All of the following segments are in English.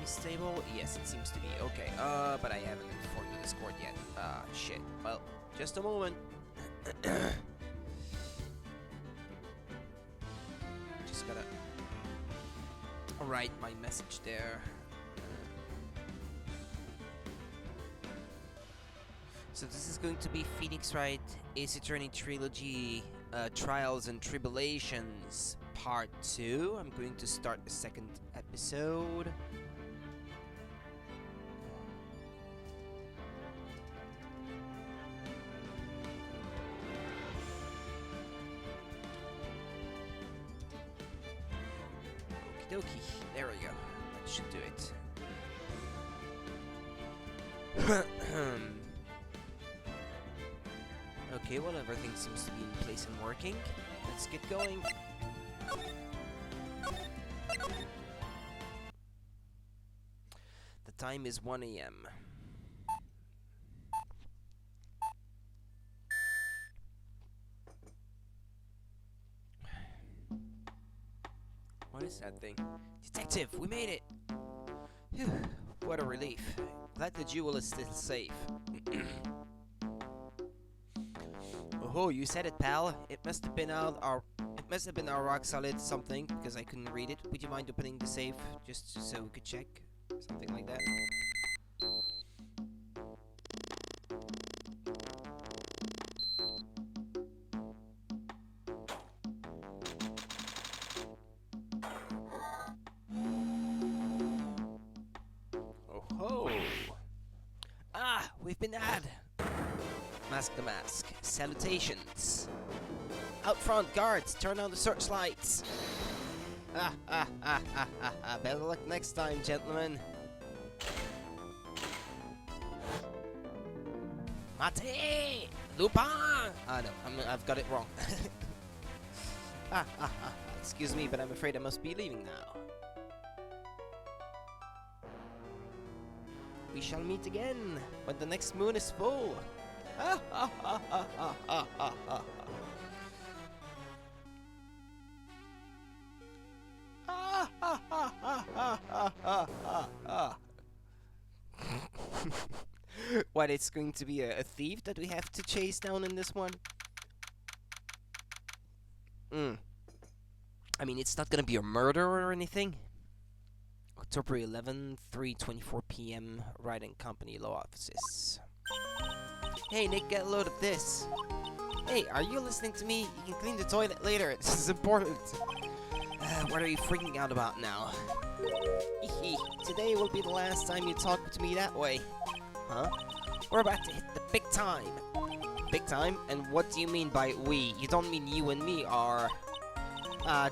stable? Yes, it seems to be. Okay, but I haven't informed the Discord yet. Shit. Well, just a moment. Just gotta write my message there. So this is going to be Phoenix Wright Ace Attorney Trilogy, Trials and Tribulations, Part 2. I'm going to start the second episode. Okie dokie, there we go. That should do it. Okay, well, everything seems to be in place and working. Let's get going. The time is 1 a.m. What is that thing? Detective, we made it! Phew, what a relief. Glad the jewel is still safe. Oh, you said it, pal. It must have been our rock solid something because I couldn't read it. Would you mind opening the safe just so we could check? Something like that. Oh ho! Ah, we've been had. Mask the mask. Salutations. Out front, guards, turn on the searchlights. Better luck next time, gentlemen. Mate! Lupin! Ah, no, I've got it wrong. Excuse me, but I'm afraid I must be leaving now. We shall meet again when the next moon is full. What, it's going to be a thief that we have to chase down in this one? I mean, it's not gonna be a murder or anything. October 11, 3:24 p.m. Wright & Company Law Offices. Hey, Nick, get a load of this. Hey, are you listening to me? You can clean the toilet later. This is important. What are you freaking out about now? Today will be the last time you talk to me that way. Huh? We're about to hit the big time. Big time? And what do you mean by we? You don't mean you and me are...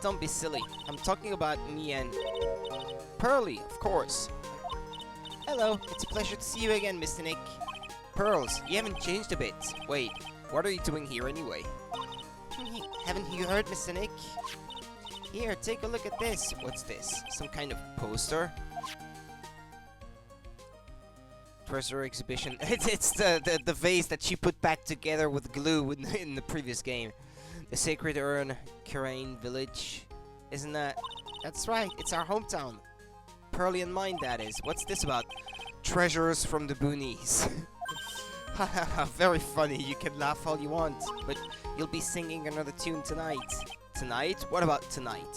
don't be silly. I'm talking about me and... Pearly, of course. Hello, it's a pleasure to see you again, Mr. Nick. Pearls, you haven't changed a bit. Wait, what are you doing here anyway? Haven't you heard, Mr. Nick? Here, take a look at this. What's this? Some kind of poster? Treasure exhibition. It's the vase that she put back together with glue in the previous game. The Sacred Urn, Karain Village. Isn't that... That's right, it's our hometown. Pearly and mine, that is. What's this about? Treasures from the boonies. Very funny, you can laugh all you want, but you'll be singing another tune tonight. Tonight? What about tonight?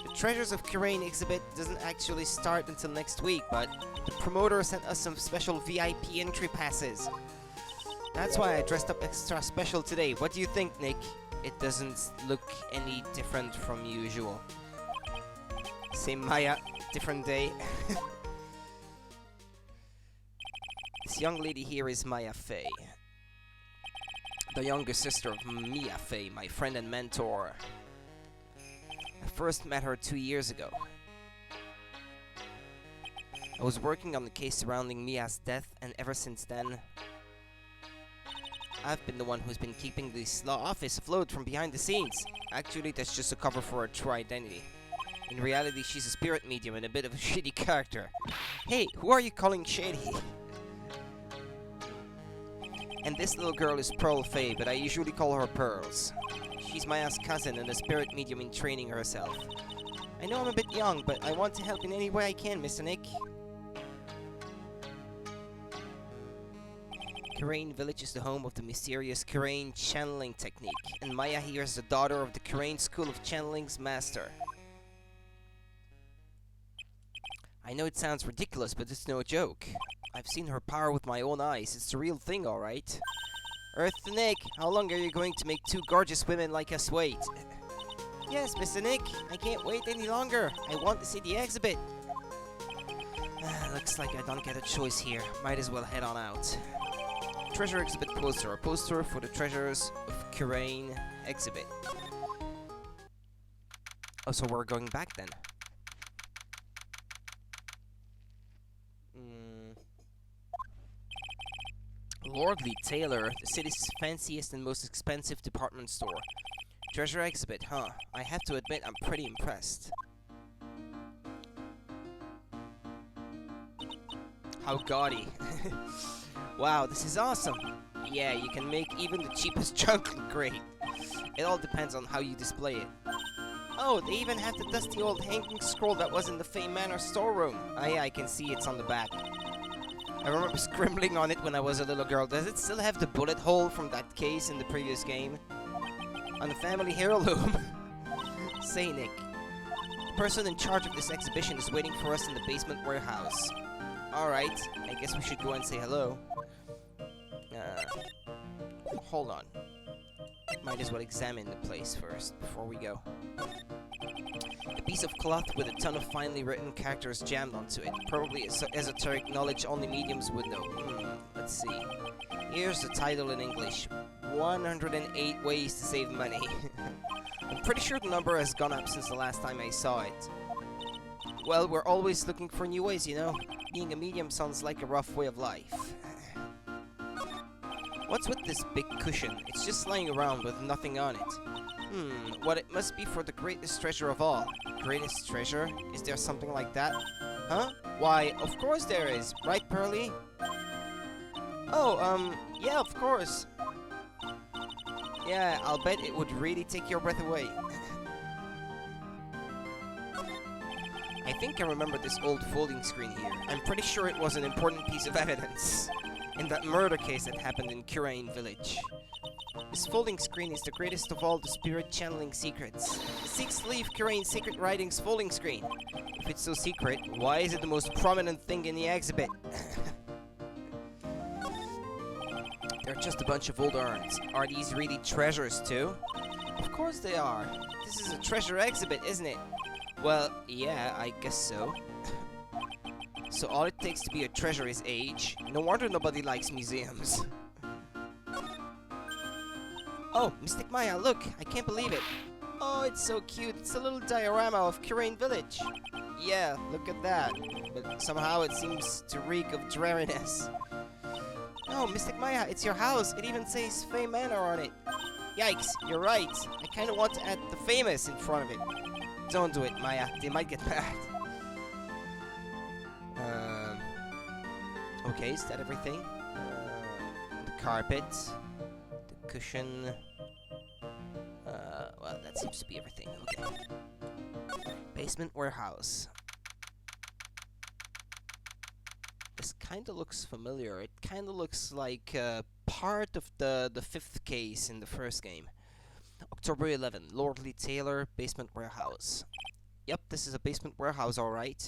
The Treasures of Karain exhibit doesn't actually start until next week, but the promoter sent us some special VIP entry passes. That's why I dressed up extra special today. What do you think, Nick? It doesn't look any different from usual. Same Maya, different day. This young lady here is Maya Fey, the younger sister of Mia Fey, my friend and mentor. I first met her 2 years ago. I was working on the case surrounding Mia's death, and ever since then, I've been the one who's been keeping this law office afloat from behind the scenes. Actually, that's just a cover for her true identity. In reality, she's a spirit medium and a bit of a shitty character. Hey, who are you calling shady? And this little girl is Pearl Fey, but I usually call her Pearls. She's Maya's cousin and a spirit medium in training herself. I know I'm a bit young, but I want to help in any way I can, Mr. Nick. Kurain Village is the home of the mysterious Kurain channeling technique, and Maya here is the daughter of the Kurain School of Channeling's master. I know it sounds ridiculous, but it's no joke. I've seen her power with my own eyes. It's the real thing, alright? Earth Nick, how long are you going to make two gorgeous women like us wait? Yes, Mr. Nick, I can't wait any longer. I want to see the exhibit. Looks like I don't get a choice here. Might as well head on out. Treasure exhibit poster. A poster for the treasures of Kurain exhibit. Oh, so we're going back then. Lordly Taylor, the city's fanciest and most expensive department store. Treasure exhibit, huh? I have to admit, I'm pretty impressed. How gaudy. Wow, this is awesome. Yeah, you can make even the cheapest junk look great. It all depends on how you display it. Oh, they even have the dusty old hanging scroll that was in the Fame Manor storeroom. Ah, yeah, I can see it's on the back. I remember scribbling on it when I was a little girl. Does it still have the bullet hole from that case in the previous game? On the family heirloom. Say, Nick. The person in charge of this exhibition is waiting for us in the basement warehouse. Alright, I guess we should go and say hello. Hold on. Might as well examine the place first, before we go. A piece of cloth with a ton of finely written characters jammed onto it. Probably esoteric knowledge only mediums would know. Let's see. Here's the title in English. 108 Ways to Save Money. I'm pretty sure the number has gone up since the last time I saw it. Well, we're always looking for new ways, you know. Being a medium sounds like a rough way of life. What's with this big cushion? It's just lying around with nothing on it. What it must be for the greatest treasure of all. Greatest treasure? Is there something like that? Huh? Why, of course there is. Right, Pearly? Oh, yeah, of course. Yeah, I'll bet it would really take your breath away. I think I remember this old folding screen here. I'm pretty sure it was an important piece of evidence in that murder case that happened in Kurain Village. This folding screen is the greatest of all the spirit channeling secrets. The sixth leaf Kurain Secret Writings folding screen. If it's so secret, why is it the most prominent thing in the exhibit? They're just a bunch of old urns. Are these really treasures too? Of course they are. This is a treasure exhibit, isn't it? Well, yeah, I guess so. So all it takes to be a treasure is age. No wonder nobody likes museums. Oh, Mystic Maya, look! I can't believe it. Oh, it's so cute. It's a little diorama of Kurain Village. Yeah, look at that. But somehow it seems to reek of dreariness. Oh, Mystic Maya, it's your house. It even says Fame Manor on it. Yikes, you're right. I kind of want to add the famous in front of it. Don't do it, Maya. They might get mad. Okay, is that everything? The carpet. The cushion. Well, that seems to be everything. Okay. Basement warehouse. This kind of looks familiar. It kind of looks like part of the fifth case in the first game. October 11, Lordly Taylor, basement warehouse. Yep, this is a basement warehouse, alright.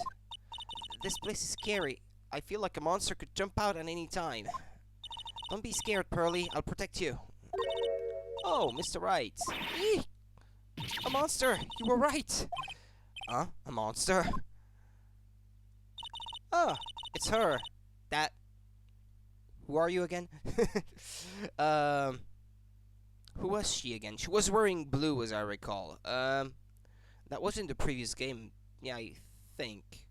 This place is scary. I feel like a monster could jump out at any time. Don't be scared, Pearly. I'll protect you. Oh, Mr. Right. Eek! A monster! You were right! Huh? A monster? Oh, it's her. That... Who are you again? Who was she again? She was wearing blue, as I recall. That was in the previous game. Yeah, I think.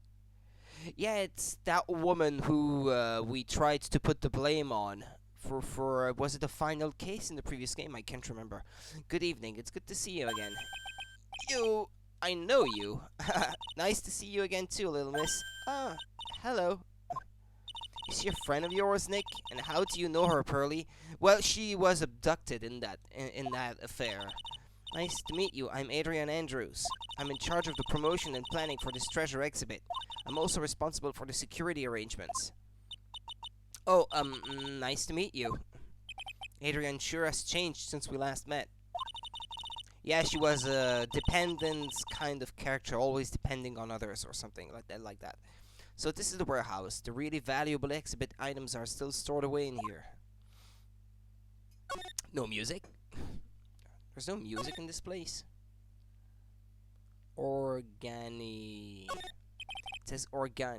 Yeah, it's that woman who we tried to put the blame on for was it the final case in the previous game? I can't remember. Good evening. It's good to see you again. I know you. Nice to see you again too, little miss. Ah, hello. Is she a friend of yours, Nick? And how do you know her, Pearly? Well, she was abducted in that affair. Nice to meet you. I'm Adrian Andrews. I'm in charge of the promotion and planning for this treasure exhibit. I'm also responsible for the security arrangements. Oh, nice to meet you. Adrian sure has changed since we last met. Yeah, she was a dependent kind of character, always depending on others or something like that. So this is the warehouse. The really valuable exhibit items are still stored away in here. No music? There's no music in this place. Organi. It says Organi.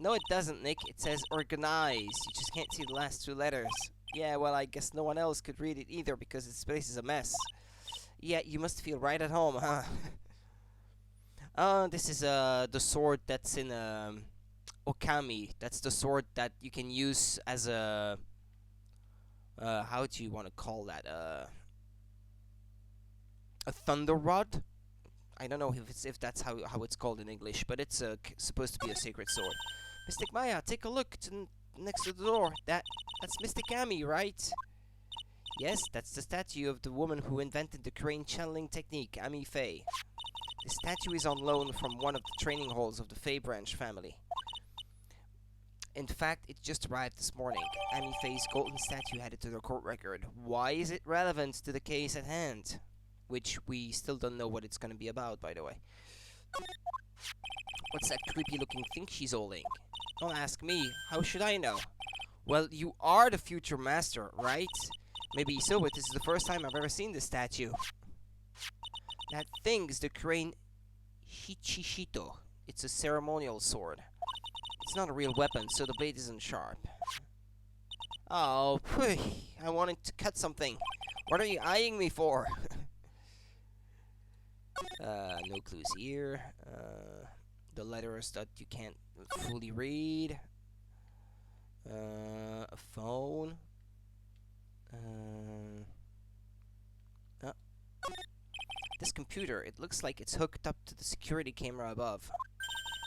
No, it doesn't, Nick. It says organize. You just can't see the last two letters. Yeah, well, I guess no one else could read it either because this place is a mess. Yeah, you must feel right at home, huh? This is the sword that's in Okami. That's the sword that you can use as a how do you want to call that? A thunder rod? I don't know if that's how it's called in English, but it's supposed to be a sacred sword. Mystic Maya, take a look next to the door. That's Mystic Ami, right? Yes, that's the statue of the woman who invented the crane channeling technique, Ami Faye. The statue is on loan from one of the training halls of the Faye branch family. In fact, it just arrived this morning. Ami Faye's golden statue added to their court record. Why is it relevant to the case at hand? Which we still don't know what it's gonna be about, by the way. What's that creepy looking thing she's holding? Don't ask me. How should I know? Well, you are the future master, right? Maybe so, but this is the first time I've ever seen this statue. That thing is the crane Hichishito. It's a ceremonial sword. It's not a real weapon, so the blade isn't sharp. Oh, phew. I wanted to cut something. What are you eyeing me for? No clues here. The letters that you can't fully read. A phone. This computer, it looks like it's hooked up to the security camera above.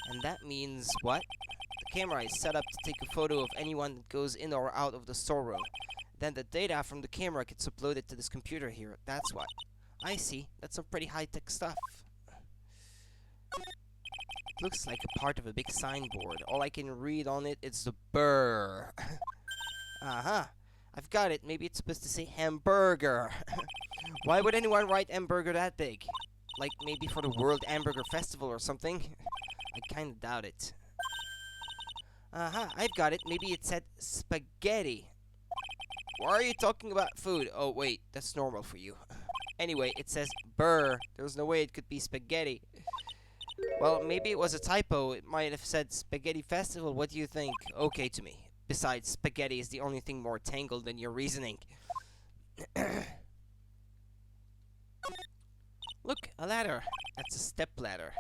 And that means what? The camera is set up to take a photo of anyone that goes in or out of the storeroom. Then the data from the camera gets uploaded to this computer here. That's what. I see. That's some pretty high-tech stuff. It looks like a part of a big signboard. All I can read on it is the burr. Uh-huh. I've got it. Maybe it's supposed to say hamburger. Why would anyone write hamburger that big? Like maybe for the World Hamburger Festival or something? I kinda doubt it. Uh-huh, I've got it. Maybe it said spaghetti. Why are you talking about food? Oh, wait, that's normal for you. Anyway, it says burr. There's no way it could be spaghetti. Well, maybe it was a typo. It might have said spaghetti festival. What do you think? Okay to me. Besides, spaghetti is the only thing more tangled than your reasoning. Look, a ladder. That's a step ladder.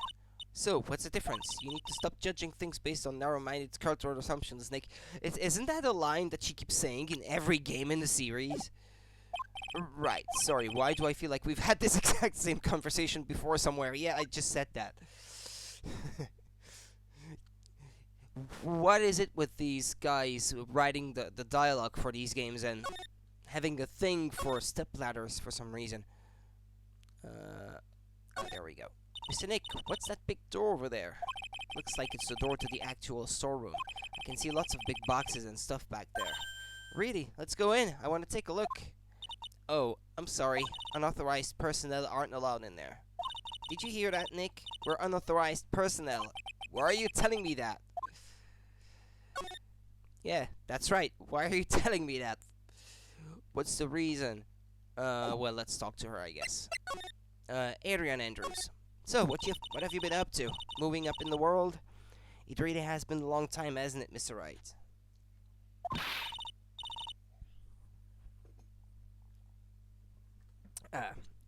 So, what's the difference? You need to stop judging things based on narrow-minded cultural assumptions, Nick. Isn't that a line that she keeps saying in every game in the series? Right, sorry, why do I feel like we've had this exact same conversation before somewhere? Yeah, I just said that. What is it with these guys writing the dialogue for these games and having a thing for stepladders for some reason? There we go. Mr. Nick, what's that big door over there? Looks like it's the door to the actual storeroom. I can see lots of big boxes and stuff back there. Really? Let's go in. I want to take a look. Oh, I'm sorry. Unauthorized personnel aren't allowed in there. Did you hear that, Nick? We're unauthorized personnel. Why are you telling me that? Yeah, that's right. Why are you telling me that? What's the reason? Well, let's talk to her, I guess. Adrian Andrews. So, what have you been up to? Moving up in the world? It really has been a long time, hasn't it, Mr. Wright?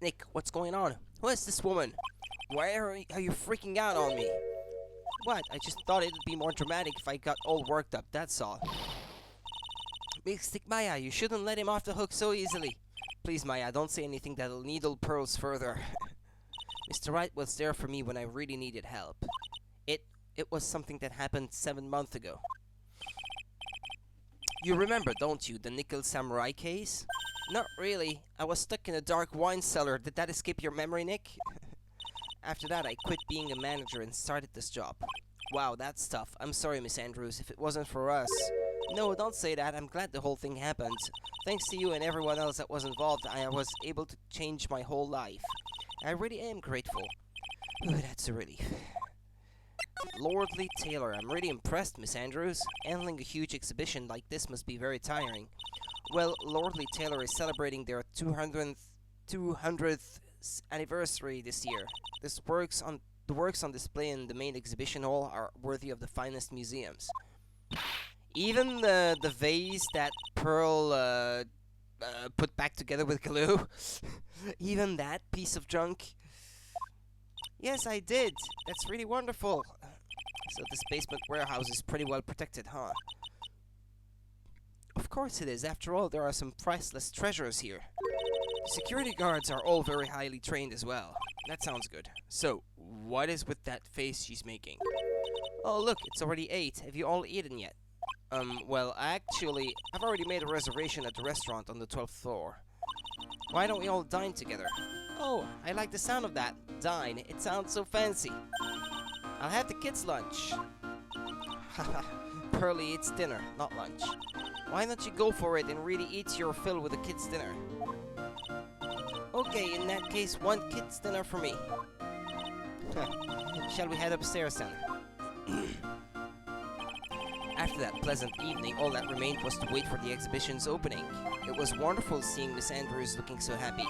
Nick, what's going on? Who is this woman? Why are you freaking out on me? What? I just thought it would be more dramatic if I got all worked up, that's all. Mystic Maya, you shouldn't let him off the hook so easily. Please, Maya, don't say anything that'll needle pearls further. Mr. Wright was there for me when I really needed help. It was something that happened 7 months ago. You remember, don't you, the Nickel Samurai case? Not really. I was stuck in a dark wine cellar. Did that escape your memory, Nick? After that, I quit being a manager and started this job. Wow, that's tough. I'm sorry, Miss Andrews, if it wasn't for us. No, don't say that. I'm glad the whole thing happened. Thanks to you and everyone else that was involved, I was able to change my whole life. I really am grateful. Ooh, that's a relief. Lordly Taylor, I'm really impressed, Miss Andrews. Handling a huge exhibition like this must be very tiring. Well, Lordly Taylor is celebrating their 200th anniversary this year. The works on display in the main exhibition hall are worthy of the finest museums. Even the vase that Pearl put back together with glue, even that piece of junk. Yes, I did. That's really wonderful. So this basement warehouse is pretty well protected, huh? Of course it is. After all, there are some priceless treasures here. The security guards are all very highly trained as well. That sounds good. So, what is with that face she's making? Oh, look, it's already 8. Have you all eaten yet? Well, actually, I've already made a reservation at the restaurant on the 12th floor. Why don't we all dine together? Oh, I like the sound of that. Dine. It sounds so fancy. I'll have the kids' lunch. Haha. Pearly eats dinner, not lunch. Why don't you go for it and really eat your fill with the kids' dinner? Okay, in that case, one kids' dinner for me. Shall we head upstairs then? After that pleasant evening, all that remained was to wait for the exhibition's opening. It was wonderful seeing Miss Andrews looking so happy.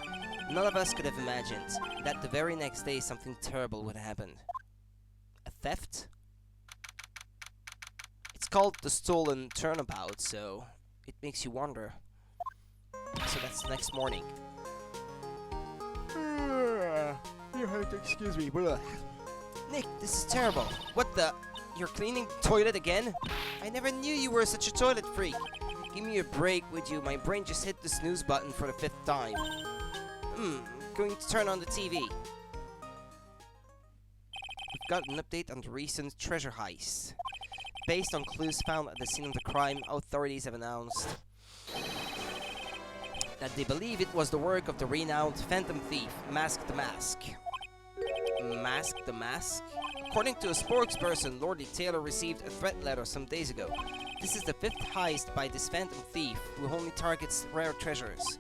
None of us could have imagined that the very next day something terrible would happen. A theft? It's called the stolen turnabout, so it makes you wonder. So that's the next morning. You have to excuse me. Nick, this is terrible. What the? You're cleaning the toilet again? I never knew you were such a toilet freak. Give me a break, would you? My brain just hit the snooze button for the 5th time. Going to turn on the TV. We've got an update on the recent treasure heist. Based on clues found at the scene of the crime, authorities have announced that they believe it was the work of the renowned phantom thief, Mask the Mask. Mask the Mask? According to a spokesperson, Lordly Taylor received a threat letter some days ago. This is the 5th heist by this phantom thief, who only targets rare treasures.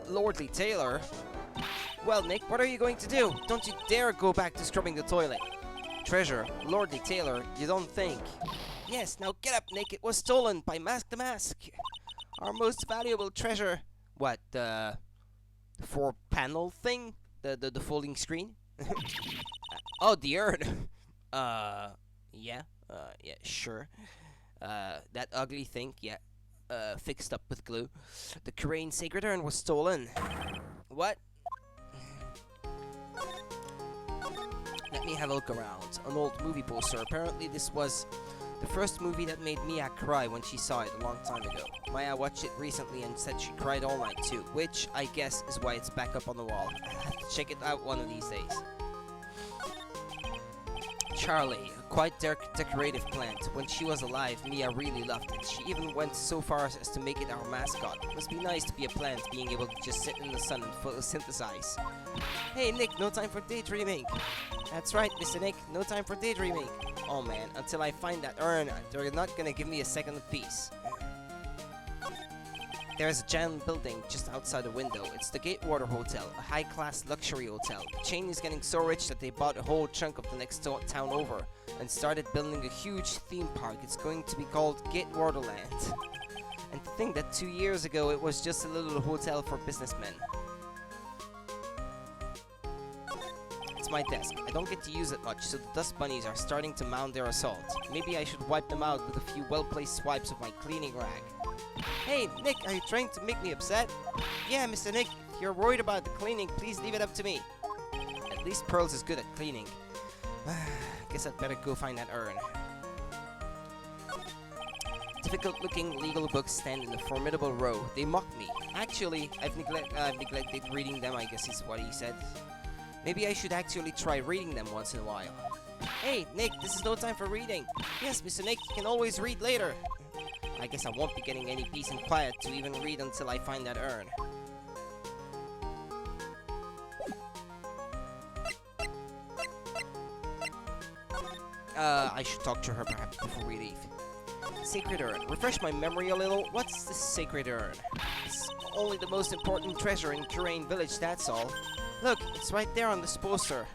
Lordly Taylor? Well, Nick, what are you going to do? Don't you dare go back to scrubbing the toilet. Treasure? Lordly Taylor, you don't think? Yes, now get up, Nick. It was stolen by Mask the Mask. Our most valuable treasure. What, the 4-panel thing? The folding screen? Oh, the urn. Yeah, sure. That ugly thing, yeah. Fixed up with glue. The Korean sacred urn was stolen. What? Let me have a look around. An old movie poster. Apparently this was the first movie that made Mia cry when she saw it a long time ago. Maya watched it recently and said she cried all night too, which I guess is why it's back up on the wall. I'll have to check it out one of these days. Charlie, a quite decorative plant. When she was alive, Mia really loved it. She even went so far as to make it our mascot. It must be nice to be a plant, being able to just sit in the sun and photosynthesize. Hey Nick, no time for daydreaming. That's right, Mr. Nick, no time for daydreaming. Oh man, until I find that urn, they're not gonna give me a second piece. There's a giant building just outside the window. It's the Gatewater Hotel, a high-class luxury hotel. The chain is getting so rich that they bought a whole chunk of the next town over and started building a huge theme park. It's going to be called Gatewaterland. And to think that 2 years ago it was just a little hotel for businessmen. It's my desk. I don't get to use it much, so the dust bunnies are starting to mount their assault. Maybe I should wipe them out with a few well-placed swipes of my cleaning rag. Hey, Nick, are you trying to make me upset? Yeah, Mr. Nick, if you're worried about the cleaning, please leave it up to me. At least Pearls is good at cleaning. Guess I'd better go find that urn. Difficult-looking legal books stand in a formidable row. They mock me. Actually, I've neglected reading them, I guess is what he said. Maybe I should actually try reading them once in a while. Hey, Nick, this is no time for reading. Yes, Mr. Nick, you can always read later. I guess I won't be getting any peace and quiet to even read until I find that urn. I should talk to her perhaps before we leave. Sacred Urn. Refresh my memory a little. What's the Sacred Urn? It's only the most important treasure in Kurain Village, that's all. Look, it's right there on this poster.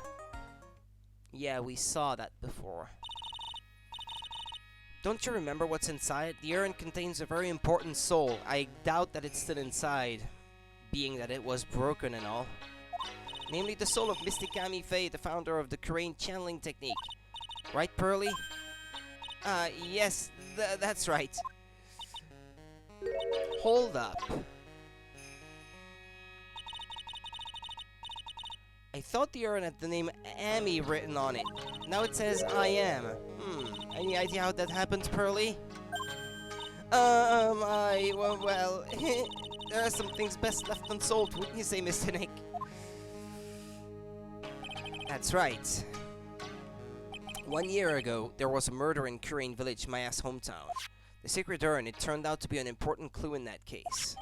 Yeah, we saw that before. Don't you remember what's inside? The urn contains a very important soul. I doubt that it's still inside, being that it was broken and all. Namely, the soul of Mystic Ami Faye, the founder of the Kurain channeling technique. Right, Pearly? Yes, that's right. Hold up. I thought the urn had the name Ami written on it. Now it says I am. Any idea how that happened, Pearly? Well, there are some things best left unsolved, wouldn't you say, Mr. Nick? That's right. 1 year ago, there was a murder in Kurain Village, Maya's hometown. The Sacred Urn, it turned out to be an important clue in that case.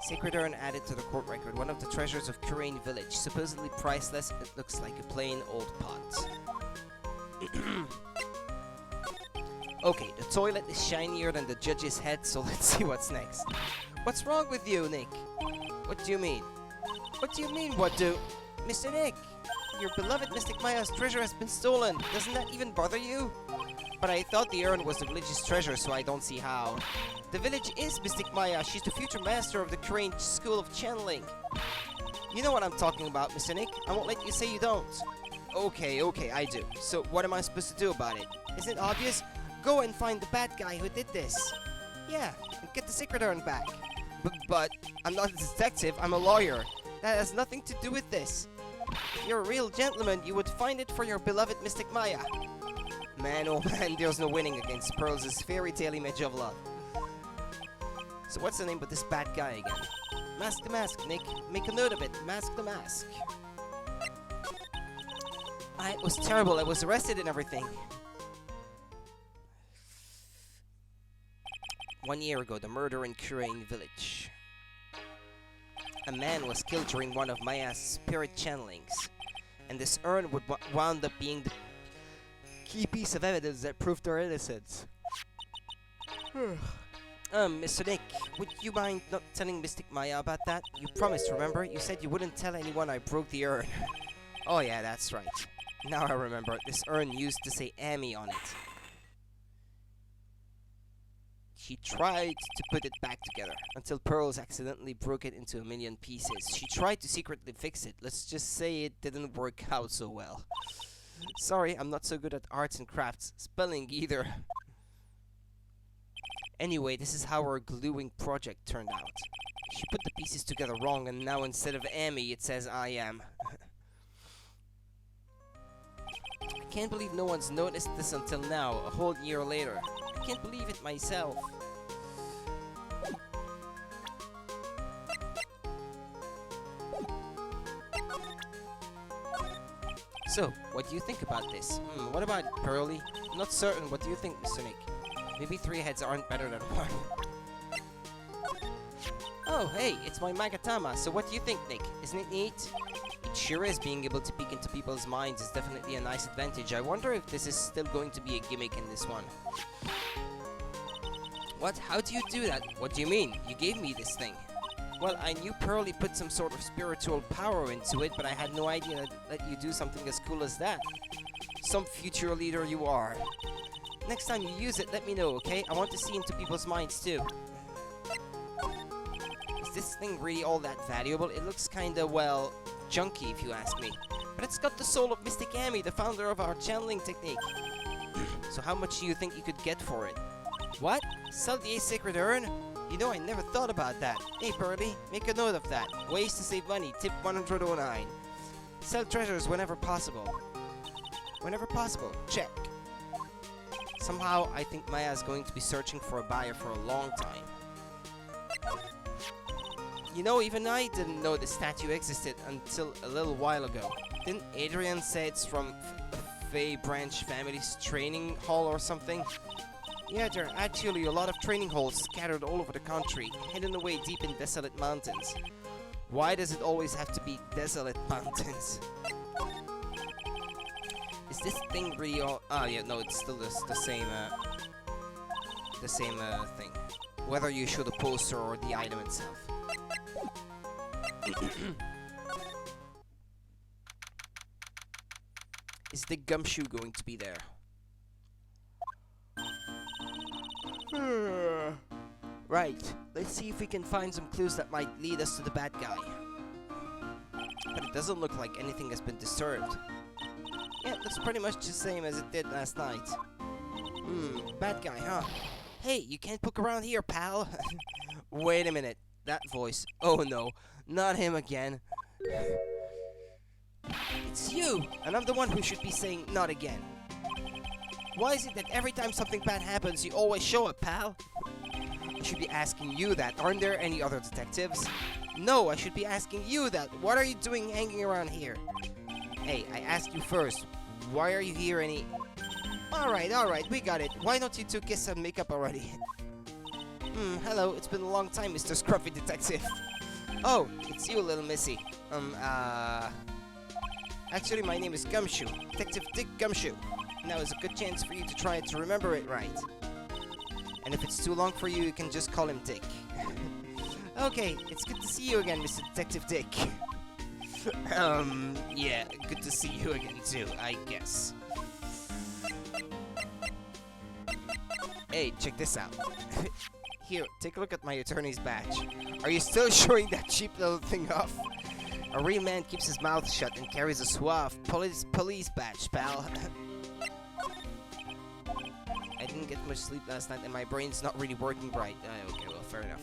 Sacred Urn added to the court record, one of the treasures of Kurain Village, supposedly priceless. It looks like a plain old pot. Okay, the toilet is shinier than the judge's head, so let's see what's next. What's wrong with you, Nick? What do you mean? What do you mean, what do... Mr. Nick, your beloved Mystic Maya's treasure has been stolen. Doesn't that even bother you? But I thought the urn was the village's treasure, so I don't see how. The village is Mystic Maya. She's the future master of the Kurain School of Channeling. You know what I'm talking about, Mr. Nick. I won't let you say you don't. Okay, I do. So what am I supposed to do about it? Isn't it obvious? Go and find the bad guy who did this. Yeah, and get the Sacred Urn back. But I'm not a detective, I'm a lawyer. That has nothing to do with this. If you're a real gentleman, you would find it for your beloved Mystic Maya. Man, oh man, there's no winning against Pearls' fairy tale image of love. So what's the name of this bad guy again? Mask the Mask, Nick. Make a note of it. Mask the Mask. It was terrible. I was arrested and everything. 1 year ago, the murder in Kurain Village. A man was killed during one of Maya's spirit channelings, and this urn would wound up being the key piece of evidence that proved her innocence. Mr. Nick, would you mind not telling Mystic Maya about that? You promised, remember? You said you wouldn't tell anyone I broke the urn. Oh yeah, that's right. Now I remember, this urn used to say Ami on it. She tried to put it back together, until Pearls accidentally broke it into a million pieces. She tried to secretly fix it. Let's just say it didn't work out so well. Sorry, I'm not so good at arts and crafts. Spelling either. Anyway, this is how our gluing project turned out. She put the pieces together wrong, and now instead of Ami, it says I am. I can't believe no one's noticed this until now, a whole year later. I can't believe it myself. So, what do you think about this? What about it, Pearly? I'm not certain. What do you think, Mr. Nick? Maybe 3 heads aren't better than 1. Oh, hey, it's my Magatama. So what do you think, Nick? Isn't it neat? It sure is. Being able to peek into people's minds is definitely a nice advantage. I wonder if this is still going to be a gimmick in this one. What? How do you do that? What do you mean? You gave me this thing. Well, I knew Pearly put some sort of spiritual power into it, but I had no idea that you do something as cool as that. Some future leader you are. Next time you use it, let me know, okay? I want to see into people's minds too. Is this thing really all that valuable? It looks kinda, well, junky if you ask me. But it's got the soul of Mystic Ami, the founder of our channeling technique. So how much do you think you could get for it? What? Sell the Sacred Urn? You know, I never thought about that. Hey, Pearly, make a note of that. Ways to save money, tip 109. Sell treasures whenever possible. Whenever possible, check. Somehow, I think Maya is going to be searching for a buyer for a long time. You know, even I didn't know the statue existed until a little while ago. Didn't Adrian say it's from Faye Branch family's training hall or something? Yeah, there are actually a lot of training halls scattered all over the country, hidden away deep in desolate mountains. Why does it always have to be desolate mountains? Is this thing really all... Ah, yeah, no, it's still the same, thing. Whether you show the poster or the item itself. Is the gumshoe going to be there? Right, let's see if we can find some clues that might lead us to the bad guy. But it doesn't look like anything has been disturbed. Yeah, it looks pretty much the same as it did last night. Bad guy, huh? Hey, you can't poke around here, pal! Wait a minute, that voice. Oh no, not him again. It's you! And I'm the one who should be saying not again. Why is it that every time something bad happens, you always show up, pal? I should be asking you that. Aren't there any other detectives? No, I should be asking you that. What are you doing hanging around here? Hey, I asked you first. Why are you here Alright, we got it. Why don't you two kiss and make up already? Hello, it's been a long time, Mr. Scruffy Detective. Oh, it's you, little missy. Actually, my name is Gumshoe. Detective Dick Gumshoe. Now is a good chance for you to try to remember it right. And if it's too long for you, you can just call him Dick. Okay, it's good to see you again, Mr. Detective Dick. Yeah, good to see you again too, I guess. Hey, check this out. Here, take a look at my attorney's badge. Are you still showing that cheap little thing off? A real man keeps his mouth shut and carries a suave police badge, pal. I didn't get much sleep last night and my brain's not really working right. Okay, well, fair enough.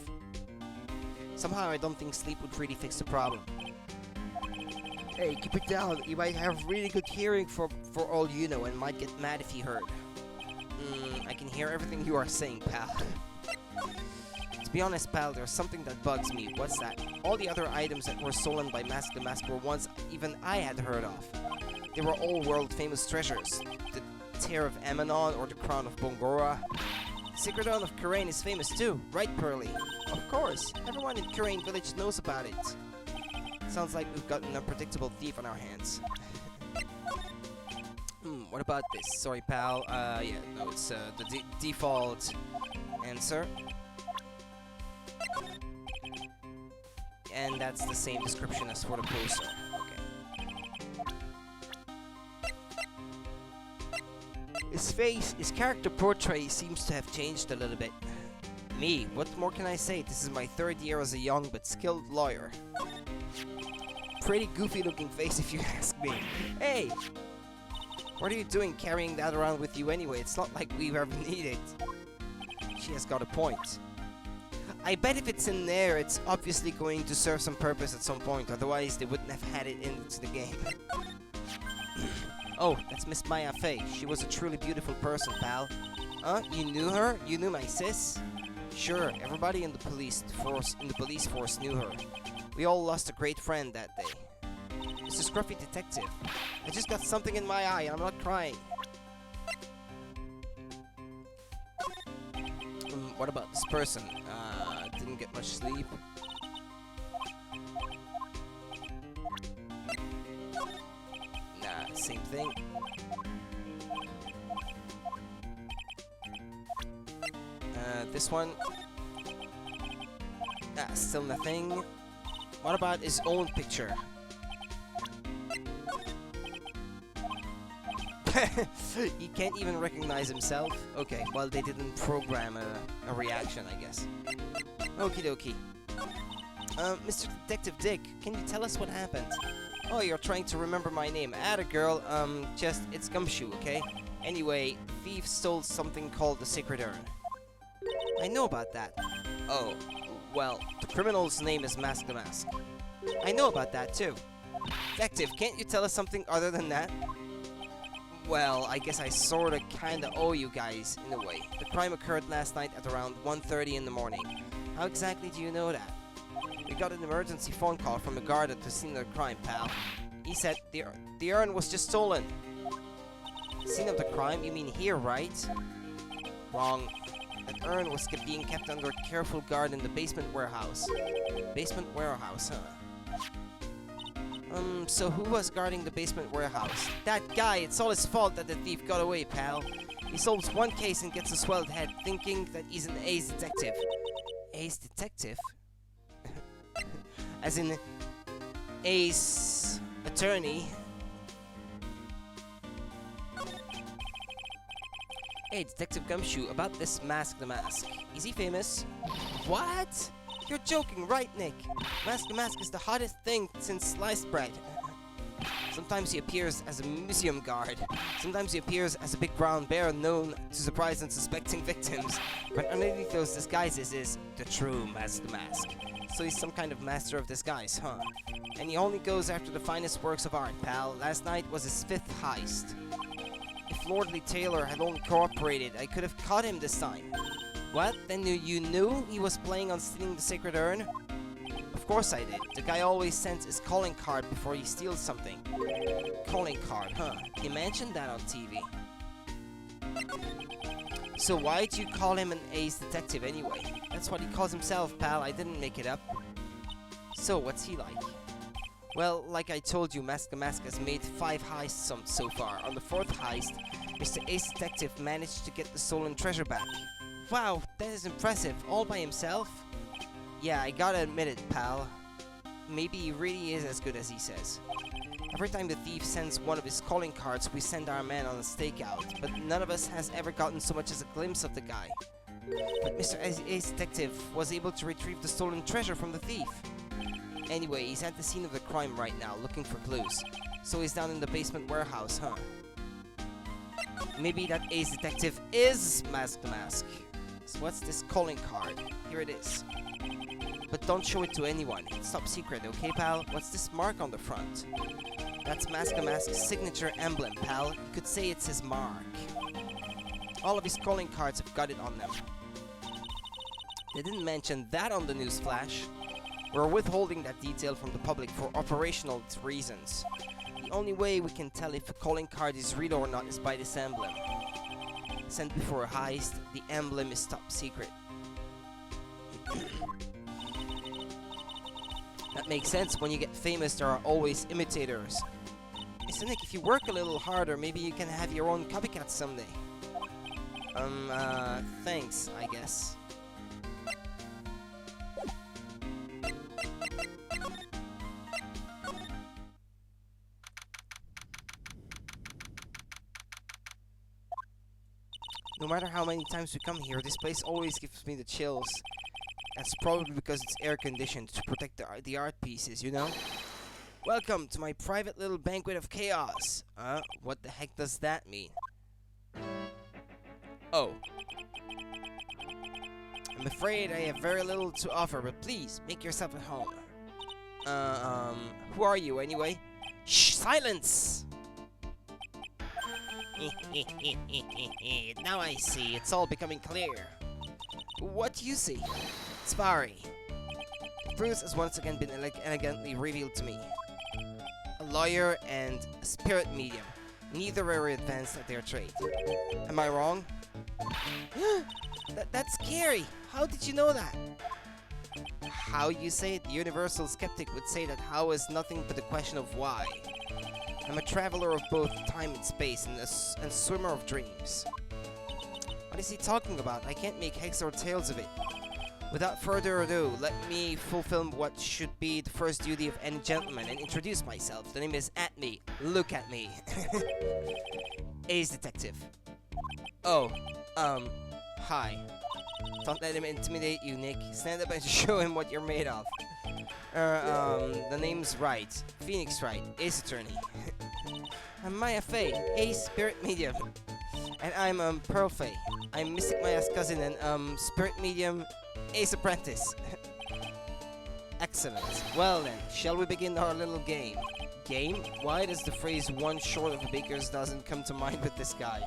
Somehow I don't think sleep would really fix the problem. Hey, keep it down. You might have really good hearing for all you know and might get mad if you heard. I can hear everything you are saying, pal. To be honest, pal, there's something that bugs me. What's that? All the other items that were stolen by Mask the Mask were ones even I had heard of. They were all world-famous treasures. The Tear of Amanon or the Crown of Bongora. The Secret Dawn of Kurain is famous too, right, Pearly? Of course, everyone in Kurain Village knows about it. Sounds like we've got an unpredictable thief on our hands. What about this? Sorry, pal. Yeah, no, it's the default answer. And that's the same description as for the poster. Okay. His character portrait seems to have changed a little bit. Me, what more can I say? This is my 3rd year as a young but skilled lawyer. Pretty goofy looking face if you ask me. Hey! What are you doing carrying that around with you anyway? It's not like we ever need it. She has got a point. I bet if it's in there, it's obviously going to serve some purpose at some point, otherwise they wouldn't have had it into the game. Oh, that's Miss Maya Fey. She was a truly beautiful person, pal. Huh? You knew her? You knew my sis? Sure, everybody in the police force knew her. We all lost a great friend that day. Mr. Scruffy Detective, I just got something in my eye and I'm not crying. What about this person? Didn't get much sleep. Nah, same thing. This one. Still nothing. What about his own picture? He can't even recognize himself? Okay, well they didn't program a reaction, I guess. Okie dokie. Mr. Detective Dick, can you tell us what happened? Oh, you're trying to remember my name. Atta girl, it's Gumshoe, okay? Anyway, thieves stole something called the Secret Urn. I know about that. Oh, well, the criminal's name is Mask the Mask. I know about that too. Detective, can't you tell us something other than that? Well, I guess I sorta kinda owe you guys, in a way. The crime occurred last night at around 1:30 in the morning. How exactly do you know that? We got an emergency phone call from a guard at the scene of the crime, pal. He said the urn was just stolen. Scene of the crime? You mean here, right? Wrong. That urn was being kept under careful guard in the basement warehouse. Basement warehouse, huh? So who was guarding the basement warehouse? That guy. It's all his fault that the thief got away, pal. He solves one case and gets a swelled head, thinking that he's an ace detective. Ace detective? As in ace attorney. Hey, Detective Gumshoe, about this Mask the Mask. Is he famous? What? You're joking, right, Nick? Mask the Mask is the hottest thing since sliced bread. Sometimes he appears as a museum guard. Sometimes he appears as a big brown bear known to surprise unsuspecting victims. But underneath those disguises is the true Mask the Mask. So he's some kind of master of disguise, huh? And he only goes after the finest works of art, pal. Last night was his 5th heist. If Lordly Taylor had only cooperated, I could have caught him this time. What? Then you knew he was planning on stealing the sacred urn? Of course I did. The guy always sends his calling card before he steals something. Calling card, huh? He mentioned that on TV. So why do you call him an ace detective anyway? That's what he calls himself, pal. I didn't make it up. So, what's he like? Well, like I told you, Mask the Mask has made 5 heists so far. On the 4th heist, Mr. Ace Detective managed to get the stolen treasure back. Wow, that is impressive. All by himself? Yeah, I gotta admit it, pal. Maybe he really is as good as he says. Every time the thief sends one of his calling cards, we send our man on a stakeout. But none of us has ever gotten so much as a glimpse of the guy. But Mr. Ace Detective was able to retrieve the stolen treasure from the thief. Anyway, he's at the scene of the crime right now, looking for clues. So he's down in the basement warehouse, huh? Maybe that Ace Detective is Mask the Mask. So what's this calling card? Here it is. But don't show it to anyone. It's top secret, okay, pal? What's this mark on the front? That's Mask the Mask's signature emblem, pal. You could say it's his mark. All of his calling cards have got it on them. They didn't mention that on the news flash. We're withholding that detail from the public for operational reasons. The only way we can tell if a calling card is real or not is by this emblem. Sent before a heist, the emblem is top secret. That makes sense. When you get famous, there are always imitators. Listen, Nick, if you work a little harder, maybe you can have your own copycat someday. Thanks, I guess. No matter how many times we come here, this place always gives me the chills. That's probably because it's air-conditioned to protect the art pieces, you know? Welcome to my private little banquet of chaos. What the heck does that mean? Oh. I'm afraid I have very little to offer, but please, make yourself at home. Who are you, anyway? Shh, silence! Now I see, it's all becoming clear. What do you see? It's Barry. Bruce has once again been elegantly revealed to me. A lawyer and a spirit medium. Neither are advanced at their trade. Am I wrong? That's scary. How did you know that? How you say it? The universal skeptic would say that how is nothing but a question of why. I'm a traveler of both time and space and a swimmer of dreams. What is he talking about? I can't make heads or tails of it. Without further ado, let me fulfill what should be the first duty of any gentleman and introduce myself. The name is At Me. Look at me. Ace Detective. Oh, hi. Don't let him intimidate you, Nick. Stand up and show him what you're made of. The name's Wright. Phoenix Wright. Ace Attorney. I'm Maya Faye. Ace Spirit Medium. And I'm, Pearl Faye. I'm Mystic Maya's cousin and, Spirit Medium Ace Apprentice. Excellent. Well then, shall we begin our little game? Game? Why does the phrase one short of a baker's dozen come to mind with this guy?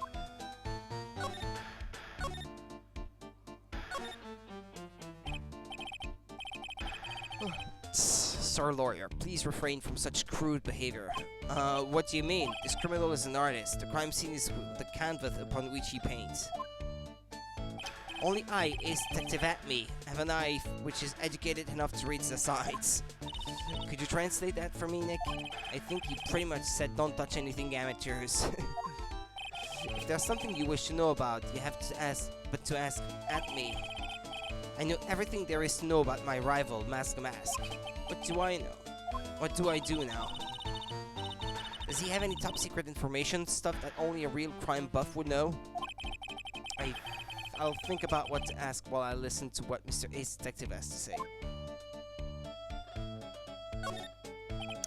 Sir Lawyer, please refrain from such crude behavior. What do you mean? This criminal is an artist. The crime scene is the canvas upon which he paints. Only I, Ace Detective At Me, have an eye which is educated enough to read the signs. Could you translate that for me, Nick? I think he pretty much said don't touch anything amateurs. If there's something you wish to know about, you have to ask, but to ask at me. I know everything there is to know about my rival, Mask Mask. What do I know? What do I do now? Does he have any top secret information, stuff that only a real crime buff would know? I'll think about what to ask while I listen to what Mr. Ace Detective has to say.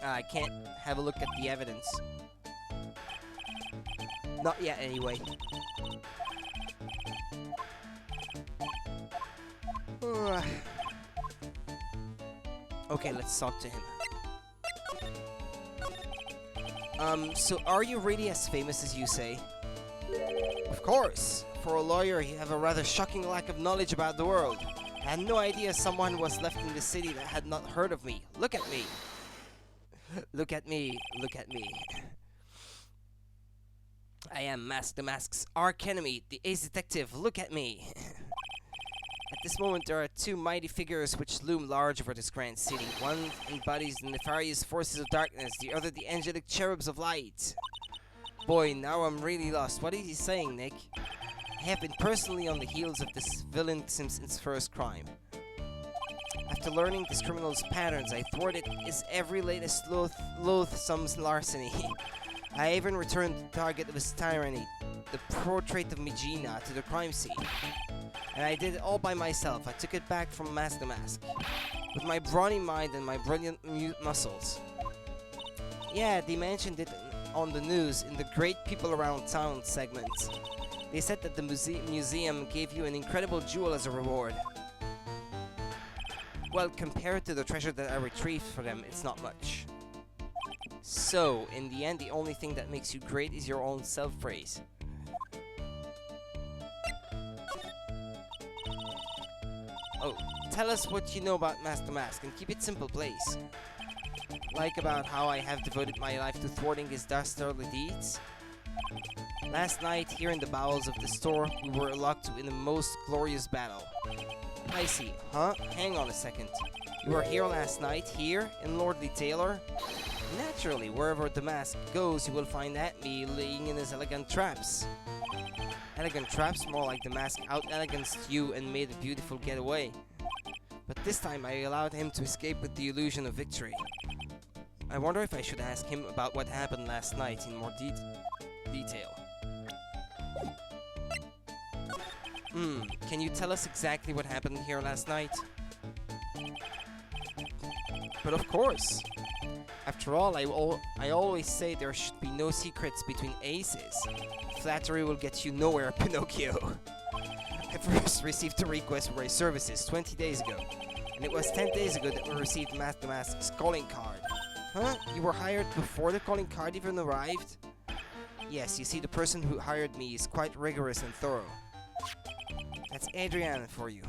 I can't have a look at the evidence. Not yet, anyway. Okay, let's talk to him. So are you really as famous as you say? Of course. For a lawyer, you have a rather shocking lack of knowledge about the world. I had no idea someone was left in the city that had not heard of me. Look at me. Look at me. Look at me. I am Mask the Mask's arch enemy, the Ace Detective. Look at me. At this moment, there are two mighty figures which loom large over this grand city. One embodies the nefarious forces of darkness, the other the angelic cherubs of light. Boy, now I'm really lost. What is he saying, Nick? I have been personally on the heels of this villain since its first crime. After learning this criminal's patterns, I thwarted his every latest loathsome larceny. I even returned the target of his tyranny, the portrait of Megina, to the crime scene. And I did it all by myself. I took it back from Mask the Mask. With my brawny mind and my brilliant muscles. Yeah, they mentioned it on the news in the Great People Around Town segment. They said that the museum gave you an incredible jewel as a reward. Well, compared to the treasure that I retrieved for them, it's not much. So, in the end, the only thing that makes you great is your own self-praise. Oh, tell us what you know about Mask the Mask, and keep it simple, please. Like about how I have devoted my life to thwarting his dastardly deeds? Last night, here in the bowels of the store, we were locked in a most glorious battle. I see. Huh? Hang on a second. You were here last night, here, in Lordly Taylor? Naturally, wherever the mask goes, you will find at me laying in his elegant traps. Elegant traps? More like the mask out-eleganced you and made a beautiful getaway. But this time I allowed him to escape with the illusion of victory. I wonder if I should ask him about what happened last night in more detail. Can you tell us exactly what happened here last night? But of course! After all, I always say there should be no secrets between aces. Flattery will get you nowhere, Pinocchio. I first received a request for my services 20 days ago, and it was 10 days ago that we received Mask the Mask's calling card. Huh? You were hired before the calling card even arrived? Yes, you see, the person who hired me is quite rigorous and thorough. That's Adriana for you.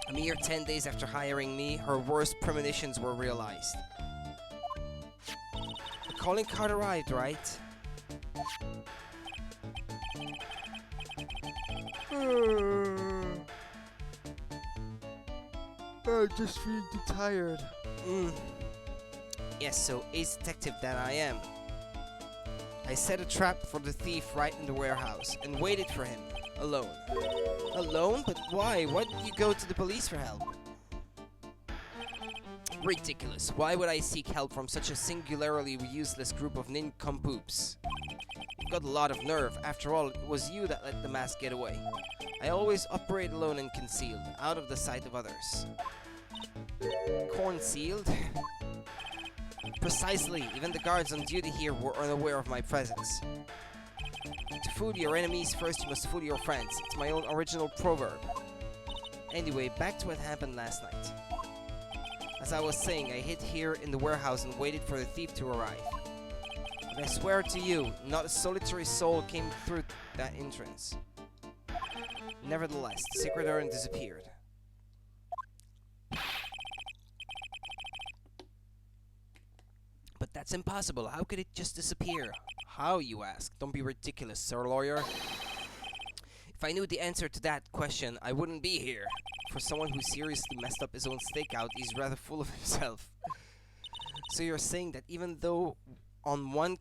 A mere 10 days after hiring me, her worst premonitions were realized. The calling card arrived, right? I'm just feeling too tired. Yes, so Ace Detective that I am. I set a trap for the thief right in the warehouse and waited for him, alone. Alone? But why? Why did you go to the police for help? Ridiculous. Why would I seek help from such a singularly useless group of nincompoops? You've got a lot of nerve. After all, it was you that let the mask get away. I always operate alone and concealed, out of the sight of others. Concealed? Precisely. Even the guards on duty here were unaware of my presence. To fool your enemies, first you must fool your friends. It's my own original proverb. Anyway, back to what happened last night. As I was saying, I hid here in the warehouse and waited for the thief to arrive. But I swear to you, not a solitary soul came through that entrance. Nevertheless, the secret urn disappeared. But that's impossible. How could it just disappear? How, you ask? Don't be ridiculous, sir lawyer. If I knew the answer to that question, I wouldn't be here. For someone who seriously messed up his own stakeout, he's rather full of himself. So you're saying that even though on one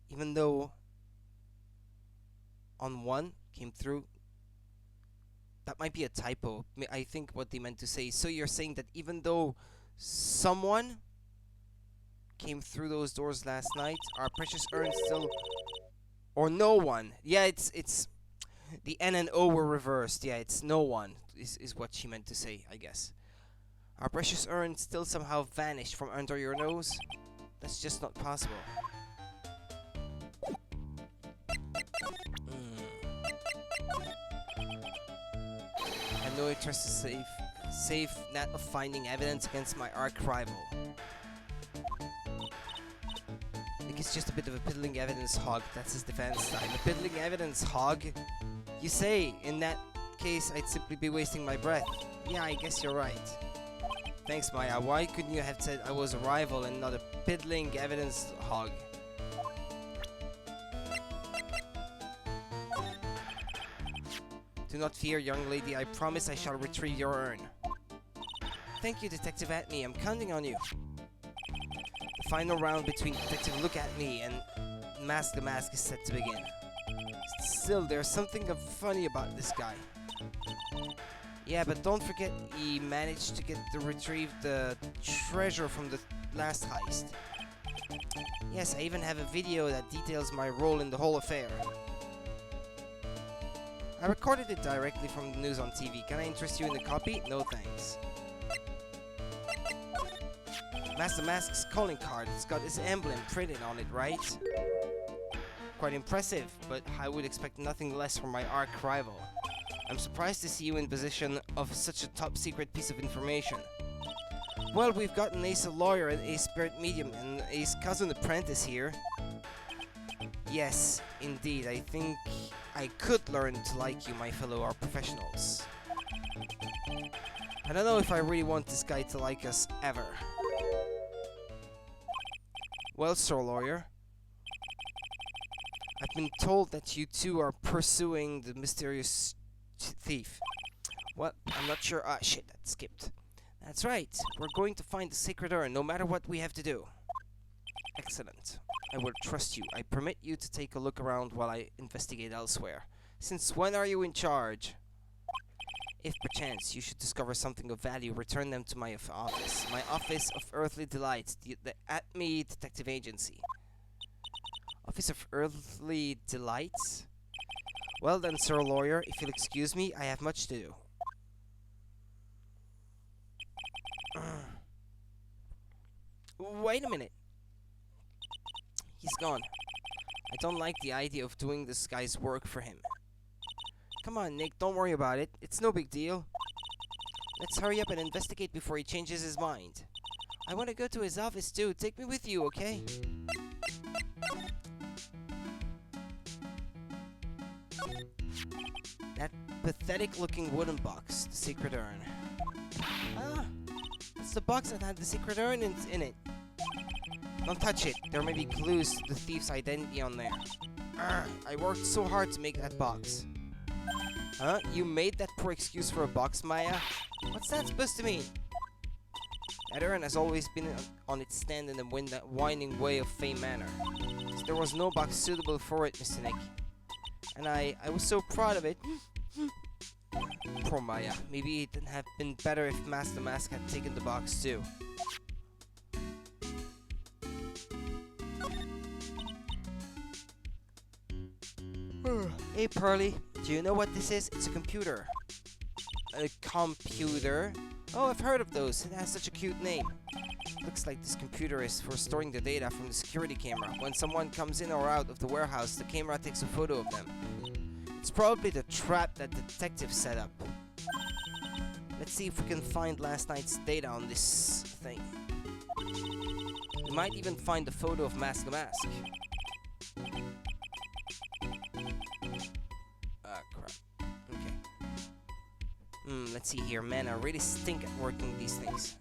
came through, that might be a typo. I think what they meant to say. So you're saying that even though someone came through those doors last night, our precious urn still, or no one. Yeah, it's the N and O were reversed. Yeah, it's no one is what she meant to say, I guess. Our precious urn still somehow vanished from under your nose. That's just not possible. I have no interest to save that of finding evidence against my arch rival. Nick is just a bit of a piddling evidence hog. That's his defense style. A piddling evidence hog? You say, in that case, I'd simply be wasting my breath. Yeah, I guess you're right. Thanks, Maya. Why couldn't you have said I was a rival and not a piddling evidence hog? Do not fear, young lady. I promise I shall retrieve your urn. Thank you, Detective Atme. I'm counting on you. The final round between Detective Look at Me and Mask the Mask is set to begin. Still, there's something funny about this guy. Yeah, but don't forget he managed to retrieve the treasure from the last heist. Yes, I even have a video that details my role in the whole affair. I recorded it directly from the news on TV. Can I interest you in a copy? No thanks. Master Mask's calling card. It's got his emblem printed on it, right? Quite impressive, but I would expect nothing less from my arch rival. I'm surprised to see you in possession of such a top secret piece of information. Well, we've got an ace lawyer and a spirit medium and a cousin apprentice here. Yes, indeed. I think I could learn to like you, my fellow art professionals. I don't know if I really want this guy to like us ever. Well, Sir Lawyer, I've been told that you two are pursuing the mysterious thief. Well, I'm not sure. Ah, shit, that skipped. That's right. We're going to find the sacred urn, no matter what we have to do. Excellent. I will trust you. I permit you to take a look around while I investigate elsewhere. Since when are you in charge? If perchance you should discover something of value, return them to my office. My Office of Earthly Delights, the Atme Detective Agency. Office of Earthly Delights? Well then, Sir Lawyer, if you'll excuse me, I have much to do. Wait a minute. He's gone. I don't like the idea of doing this guy's work for him. Come on, Nick, don't worry about it. It's no big deal. Let's hurry up and investigate before he changes his mind. I want to go to his office too. Take me with you, okay? That pathetic-looking wooden box, the secret urn. Ah, it's the box that had the secret urn in it. Don't touch it. There may be clues to the thief's identity on there. I worked so hard to make that box. Huh? You made that poor excuse for a box, Maya? What's that supposed to mean? That urn has always been on its stand in the winding way of Fey Manor. So there was no box suitable for it, Mr. Nick. And I was so proud of it. Poor Maya. Maybe it would have been better if Master Mask had taken the box too. Hey Pearly, do you know what this is? It's a computer. A computer? Oh, I've heard of those. It has such a cute name. Looks like this computer is for storing the data from the security camera. When someone comes in or out of the warehouse, the camera takes a photo of them. It's probably the trap that the detective set up. Let's see if we can find last night's data on this thing. We might even find a photo of Mask the Mask. Ah, crap. Okay. Let's see here. Man, I really stink at working these things.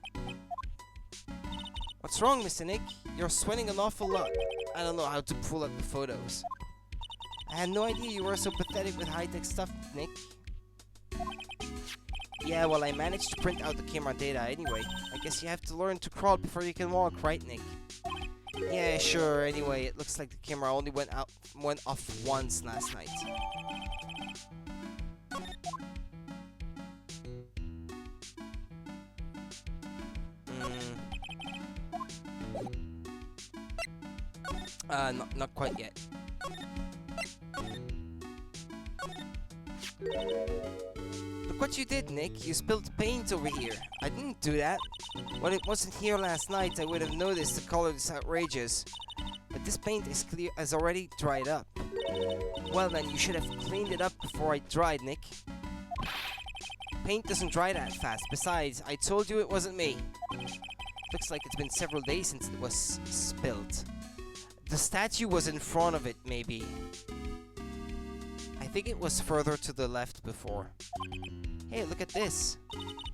What's wrong, Mr. Nick? You're sweating an awful lot. I don't know how to pull up the photos. I I had no idea you were so pathetic with high-tech stuff, Nick. Yeah, well, I managed to print out the camera data anyway. I guess you have to learn to crawl before you can walk, right, Nick? Yeah, sure. Anyway, it looks like the camera only went off once last night. Not quite yet. Look what you did, Nick. You spilled paint over here. I didn't do that. When it wasn't here last night, I would have noticed the color is outrageous. But this paint is has already dried up. Well then, you should have cleaned it up before it dried, Nick. Paint doesn't dry that fast. Besides, I told you it wasn't me. Looks like it's been several days since it was spilled. The statue was in front of it, maybe. I think it was further to the left before. Hey, look at this.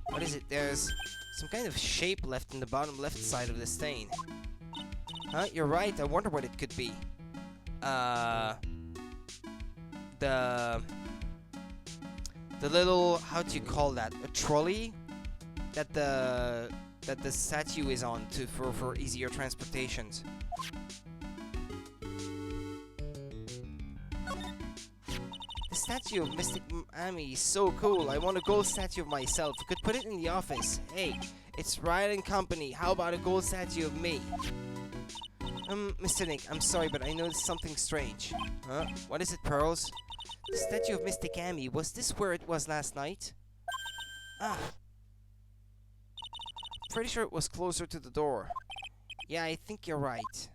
What is it? There's some kind of shape left in the bottom left side of the stain. Huh? You're right. I wonder what it could be. The little, how do you call that? A trolley that the statue is on for easier transportations. The statue of Mystic Amy is so cool. I want a gold statue of myself. I could put it in the office. Hey, it's Riot & Company. How about a gold statue of me? Mr. Nick, I'm sorry, but I noticed something strange. Huh? What is it, Pearls? The statue of Mystic Amy. Was this where it was last night? Ah. Pretty sure it was closer to the door. Yeah, I think you're right.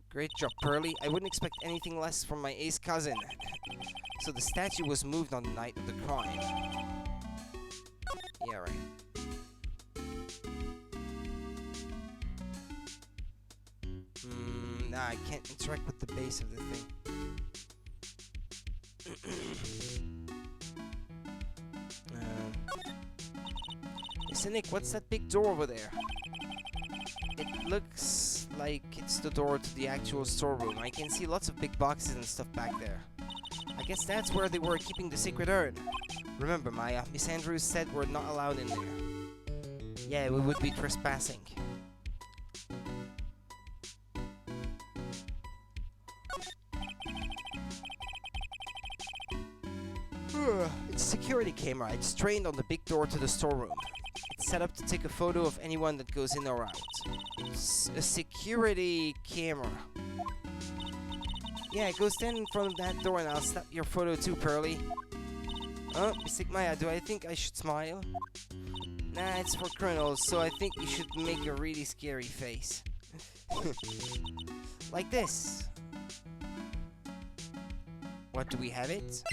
Great job, Pearly. I wouldn't expect anything less from my ace cousin. So the statue was moved on the night of the crime. Yeah, right. Nah, I can't interact with the base of the thing. Listen, Nick, what's that big door over there? It looks like it's the door to the actual storeroom. I can see lots of big boxes and stuff back there. I guess that's where they were keeping the secret urn. Remember, Maya, Miss Andrews said we're not allowed in there. Yeah, we would be trespassing. It's a security camera. It's trained on the big door to the storeroom. It's set up to take a photo of anyone that goes in or out. It's a security camera. Yeah, go stand in front of that door and I'll snap your photo too, Pearly. Mystic Maya, do I think I should smile? Nah, it's for criminals, so I think you should make a really scary face. Like this. What, do we have it?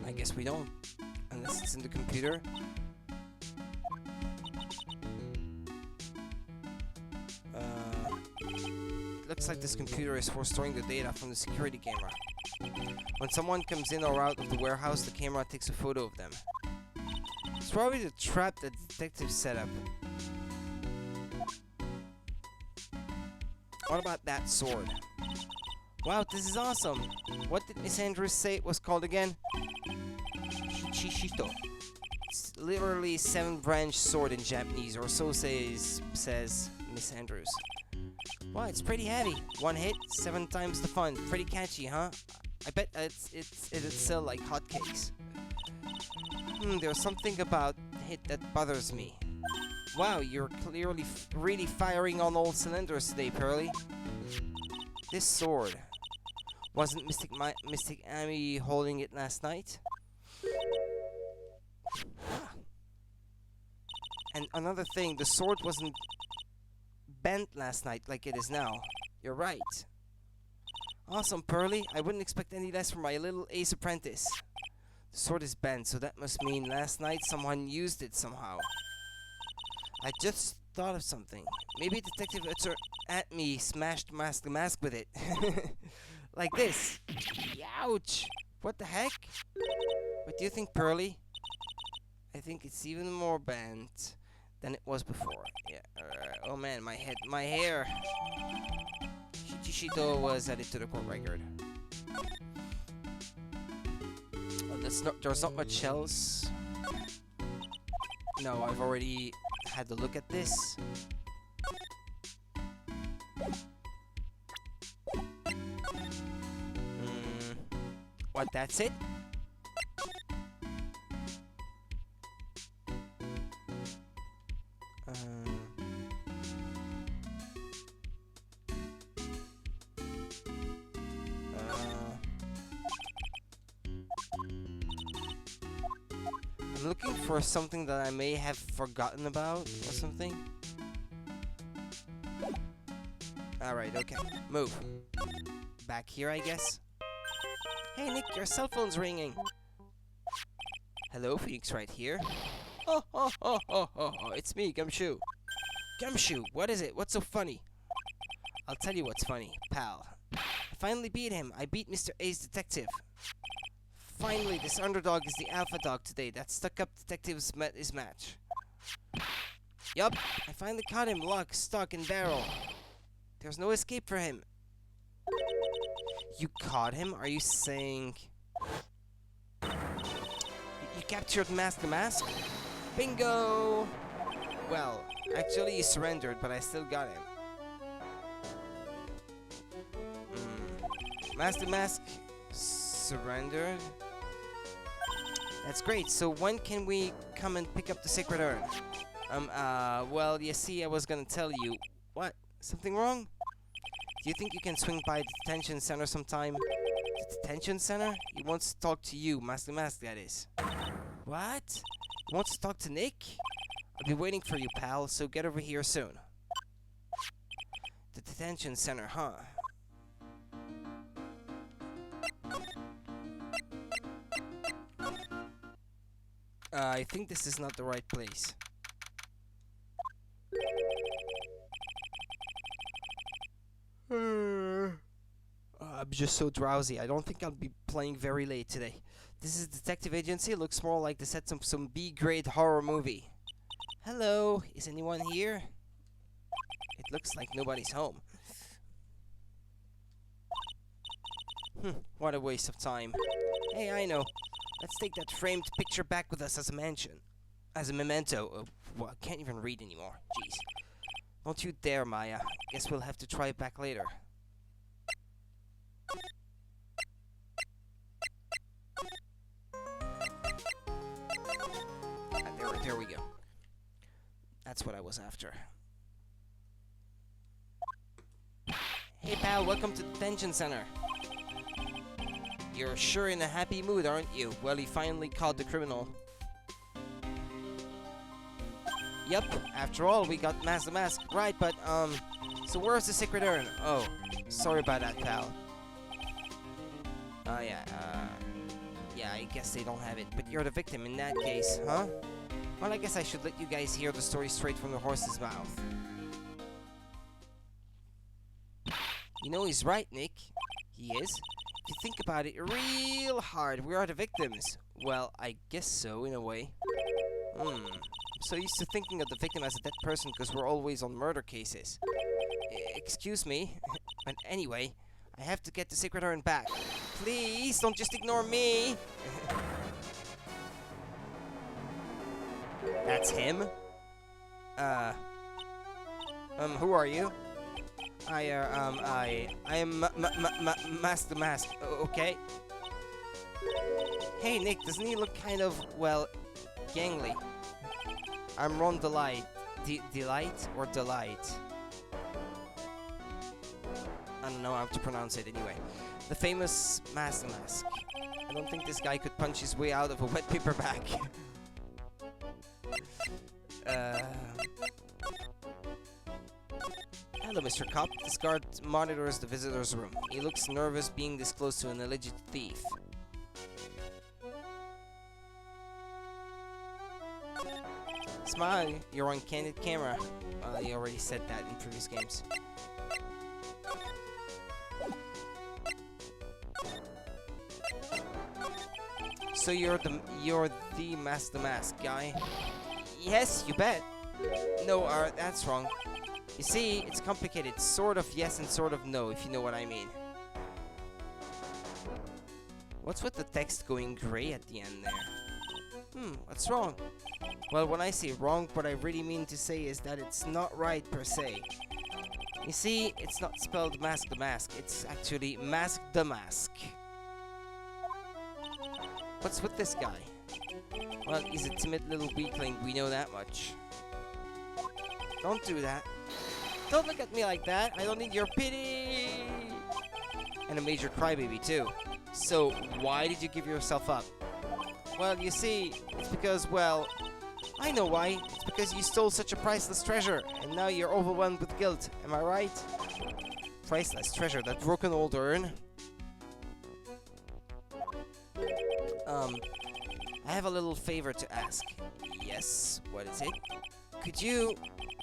I guess we don't, unless it's in the computer. It looks like this computer is for storing the data from the security camera. When someone comes in or out of the warehouse, the camera takes a photo of them. It's probably the trap that the detective set up. What about that sword? Wow, this is awesome! What did Miss Andrews say it was called again? Shishito. It's literally 7-branch sword in Japanese, or so says Miss Andrews. Wow, it's pretty heavy. One hit, 7 times the fun. Pretty catchy, huh? I bet it'd sell like hotcakes. There's something about it that bothers me. Wow, you're clearly really firing on all cylinders today, Pearly. This sword. Wasn't Mystic Amy holding it last night? And another thing, the sword wasn't bent last night like it is now. You're right. Awesome, Pearly. I wouldn't expect any less from my little ace apprentice. The sword is bent, so that must mean last night someone used it somehow. I just thought of something. Maybe Detective Atme smashed the mask with it. Like this. Ouch! What the heck? What do you think, Pearly? I think it's even more bent than it was before. Yeah. Oh man, my head, my hair. Shichishito was added to the court record. There's not much else. No, I've already had a look at this. What, that's it? I'm looking for something that I may have forgotten about or something. Alright, okay. Move. Back here, I guess. Hey Nick, your cell phone's ringing. Hello, Phoenix right here. Oh, it's me, Gumshoe. Gumshoe, what is it? What's so funny? I'll tell you what's funny, pal. I finally beat him. I beat Mr. A's detective. Finally, this underdog is the alpha dog today. That stuck-up detective's met his match. Yup, I finally caught him lock, stock, and barrel. There's no escape for him. You caught him? Are you saying... You captured Mask the Mask? Bingo! Well, actually he surrendered, but I still got him. Mask the Mask surrendered? That's great. So when can we come and pick up the Sacred Urn? Well, you see, I was gonna tell you. What? Something wrong? Do you think you can swing by the detention center sometime? The detention center? He wants to talk to you, Master Mask, that is. What? He wants to talk to Nick? I'll be waiting for you, pal, so get over here soon. The detention center, huh? I think this is not the right place. I'm just so drowsy. I don't think I'll be playing very late today. This is Detective Agency. It looks more like the set of some B-grade horror movie. Hello, is anyone here? It looks like nobody's home. What a waste of time. Hey, I know. Let's take that framed picture back with us as a memento. Well, I can't even read anymore. Jeez. Don't you dare, Maya. Guess we'll have to try it back later. There we go. That's what I was after. Hey pal, welcome to the detention center. You're sure in a happy mood, aren't you? Well, he finally caught the criminal. Yup, after all, we got Mask the Mask. Right, but, so where's the Sacred Urn? Oh, sorry about that, pal. Yeah, I guess they don't have it. But you're the victim in that case, huh? Well, I guess I should let you guys hear the story straight from the horse's mouth. You know he's right, Nick. He is. If you think about it real hard, we are the victims. Well, I guess so, in a way. I'm so used to thinking of the victim as a dead person because we're always on murder cases. Excuse me. But anyway, I have to get the Sacred Urn back. Please, don't just ignore me. That's him? Who are you? I am Mask the Mask, okay? Hey, Nick, doesn't he look kind of, well, gangly? I'm Ron Delight. Delight or Delight? I don't know how to pronounce it anyway. The famous Mask the Mask. I don't think this guy could punch his way out of a wet paper bag. Hello, Mr. Cop. This guard monitors the visitor's room. He looks nervous being this close to an alleged thief. Smile, you're on candid camera. You already said that in previous games. So you're the Mask the Mask guy? Yes, you bet. No, that's wrong. You see, it's complicated. Sort of yes and sort of no, if you know what I mean. What's with the text going grey at the end there? What's wrong? Well, when I say wrong, what I really mean to say is that it's not right per se. You see, it's not spelled mask the mask, it's actually mask the mask. What's with this guy? Well, he's a timid little weakling, we know that much. Don't do that. Don't look at me like that, I don't need your pity! And a major crybaby too. So, why did you give yourself up? Well, you see, it's because, well, I know why. It's because you stole such a priceless treasure, and now you're overwhelmed with guilt. Am I right? Priceless treasure, that broken old urn? I have a little favor to ask. Yes, what is it? Could you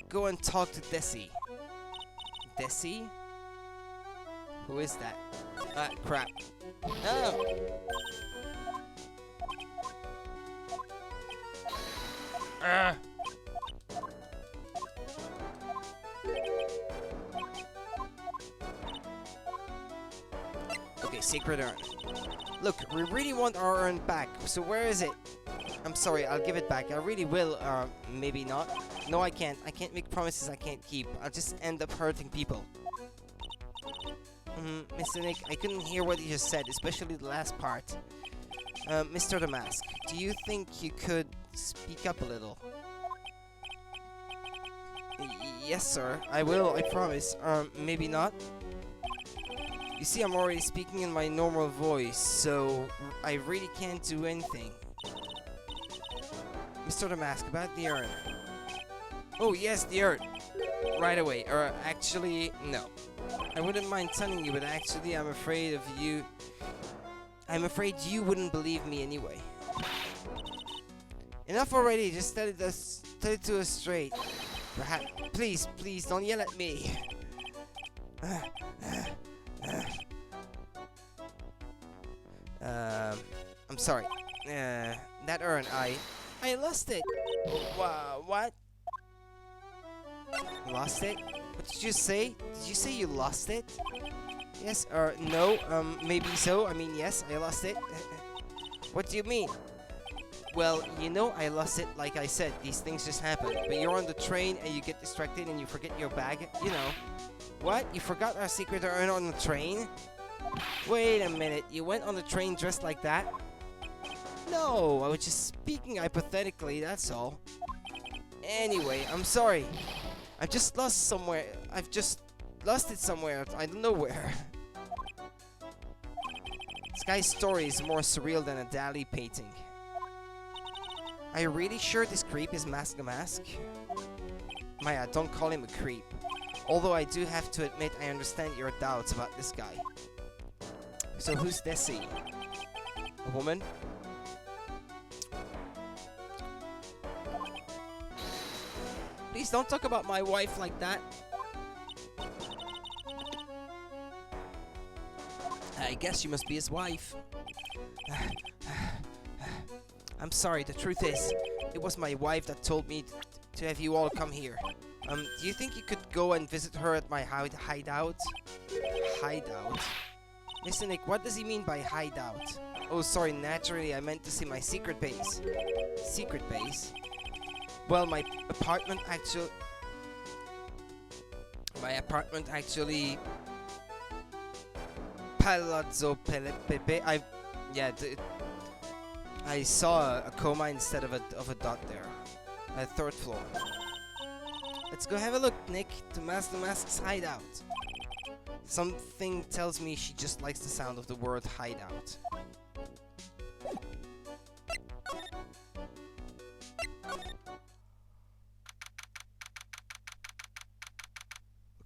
go and talk to Desi? Desi? Who is that? Ah, crap. No! Okay, sacred urn. Look, we really want our urn back, so where is it? I'm sorry, I'll give it back. I really will, maybe not. No, I can't. I can't make promises I can't keep. I'll just end up hurting people. Mr. Nick, I couldn't hear what you just said, especially the last part. Mr. Damask, do you think you could speak up a little? Yes, sir. I will, I promise. Maybe not. You see, I'm already speaking in my normal voice, so I really can't do anything. Mr. Damask, about the urn. Oh, yes, the urn. Right away. Or, actually, no. I wouldn't mind telling you, but actually, I'm afraid of you. I'm afraid you wouldn't believe me anyway. Enough already, just tell it to us straight. Perhaps, please, don't yell at me. I'm sorry. That urn, I lost it. What? Lost it? What did you say? Did you say you lost it? Yes, or no, maybe so. I mean, yes, I lost it. What do you mean? Well, you know I lost it, like I said, these things just happen. But you're on the train and you get distracted and you forget your bag, you know. What? You forgot our secret urn on the train? Wait a minute, you went on the train dressed like that? No, I was just speaking hypothetically, that's all. Anyway, I'm sorry. I've just lost it somewhere, I don't know where. This guy's story is more surreal than a Dali painting. Are you really sure this creep is Mask the Mask? Maya, don't call him a creep. Although I do have to admit I understand your doubts about this guy. So who's Desi? A woman? Please don't talk about my wife like that. I guess you must be his wife. I'm sorry, the truth is, it was my wife that told me to have you all come here. Do you think you could go and visit her at my hideout? Hideout? Mr. Nick, what does he mean by hideout? Oh, sorry, naturally I meant to say my secret base. Secret base? Well, my apartment actually... Palazzo Pepe... I saw a comma instead of a dot there. Third floor. Let's go have a look, Nick, to Mask the Mask's hideout. Something tells me she just likes the sound of the word hideout.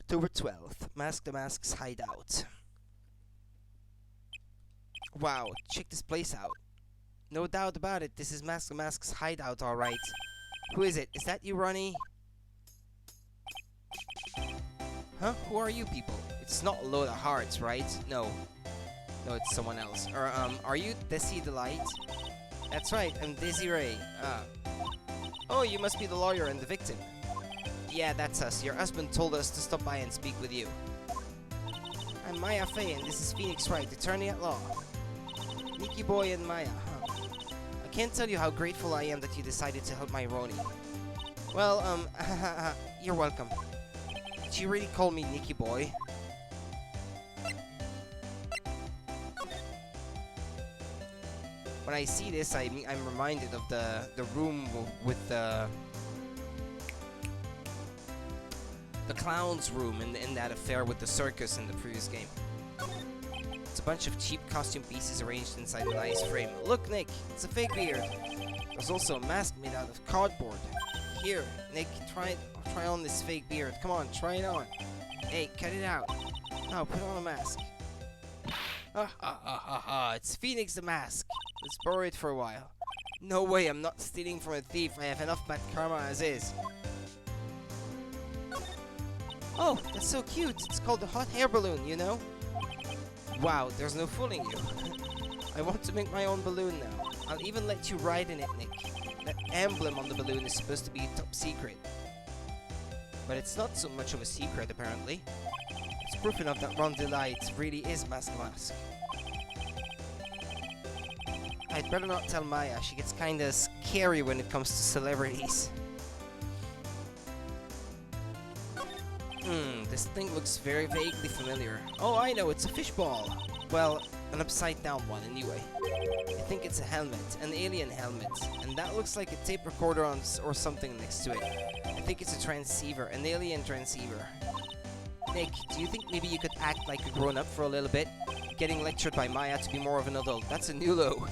October 12th, Mask the Mask's hideout. Wow, check this place out. No doubt about it, this is Mask the Mask's hideout, alright. Who is it? Is that you, Ronnie? Huh? Who are you people? It's not a load of hearts, right? No. No, it's someone else. Or, are you Desi Delight? That's right, I'm Desiree. Oh, you must be the lawyer and the victim. Yeah, that's us. Your husband told us to stop by and speak with you. I'm Maya Fey, and this is Phoenix Wright, attorney at law. Nikki Boy and Maya, huh? I can't tell you how grateful I am that you decided to help my Roni. Well, you're welcome. Did she really call me Nikki Boy? When I see this, I'm reminded of the room with the clown's room in that affair with the circus in the previous game. It's a bunch of cheap costume pieces arranged inside a nice frame. Look, Nick, it's a fake beard. There's also a mask made out of cardboard. Here, Nick, try on this fake beard. Come on, try it on. Hey, cut it out. Now, put on a mask. It's Phoenix the Mask. Let's borrow it for a while. No way, I'm not stealing from a thief. I have enough bad karma as is. Oh, that's so cute. It's called a hot air balloon, you know? Wow, there's no fooling you. I want to make my own balloon now. I'll even let you ride in it, Nick. That emblem on the balloon is supposed to be top secret. But it's not so much of a secret, apparently. It's proof enough that Ron Delight really is Mask. I'd better not tell Maya. She gets kinda scary when it comes to celebrities. This thing looks very vaguely familiar. Oh, I know, it's a fishball. Well, an upside-down one, anyway. I think it's a helmet, an alien helmet, and that looks like a tape recorder or something next to it. I think it's a transceiver, an alien transceiver. Nick, do you think maybe you could act like a grown-up for a little bit? Getting lectured by Maya to be more of an adult, that's a new low.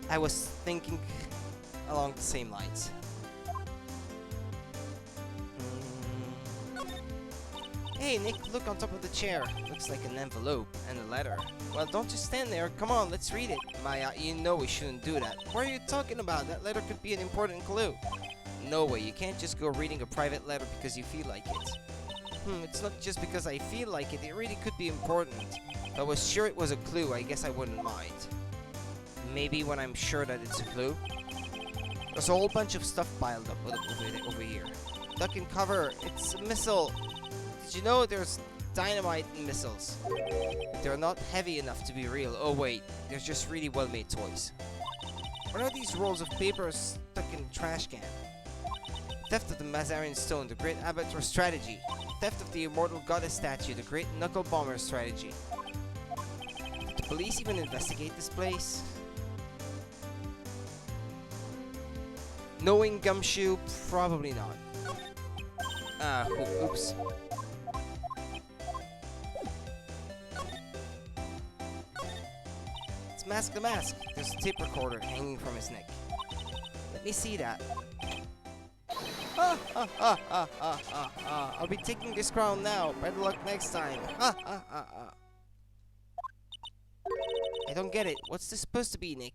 I was thinking along the same lines. Hey, Nick, look on top of the chair. Looks like an envelope and a letter. Well, don't just stand there. Come on, let's read it. Maya, you know we shouldn't do that. What are you talking about? That letter could be an important clue. No way, you can't just go reading a private letter because you feel like it. It's not just because I feel like it. It really could be important. If I was sure it was a clue, I guess I wouldn't mind. Maybe when I'm sure that it's a clue. There's a whole bunch of stuff piled up over here. Duck and cover. It's a missile. Did you know there's dynamite in missiles? They're not heavy enough to be real. Oh wait, they're just really well-made toys. What are these rolls of paper stuck in a trash can? Theft of the Mazarian Stone, the Great Abattoir strategy. Theft of the Immortal Goddess statue, the Great Knuckle Bomber strategy. Did the police even investigate this place? Knowing Gumshoe, probably not. Oops. It's Mask the Mask. There's a tape recorder hanging from his neck. Let me see that. I'll be taking this crown now. Better luck next time. I don't get it. What's this supposed to be, Nick?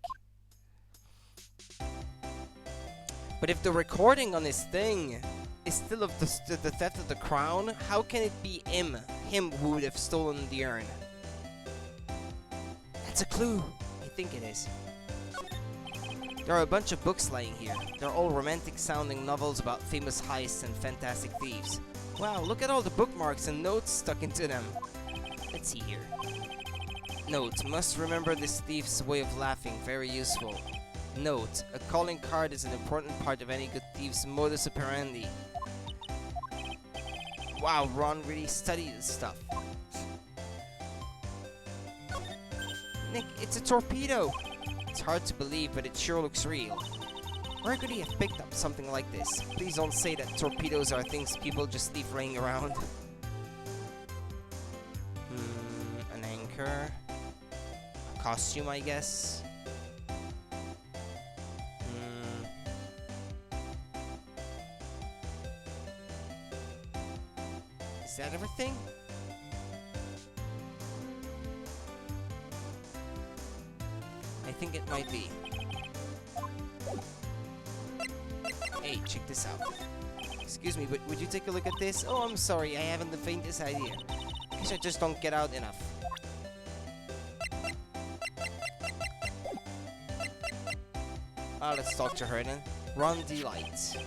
But if the recording on this thing is still of the theft of the crown, how can it be him who would have stolen the urn? That's a clue. I think it is. There are a bunch of books lying here. They're all romantic-sounding novels about famous heists and fantastic thieves. Wow, look at all the bookmarks and notes stuck into them. Let's see here. Note, must remember this thief's way of laughing, very useful. Note, a calling card is an important part of any good thief's modus operandi. Wow, Ron really studied this stuff. Nick, it's a torpedo! It's hard to believe, but it sure looks real. Where could he have picked up something like this? Please don't say that torpedoes are things people just leave laying around. An anchor. A costume, I guess. Is that everything? I think it might be. Hey, check this out. Excuse me, but would you take a look at this? Oh, I'm sorry, I haven't the faintest idea. Guess I just don't get out enough. Let's talk to her then. Ron Delight.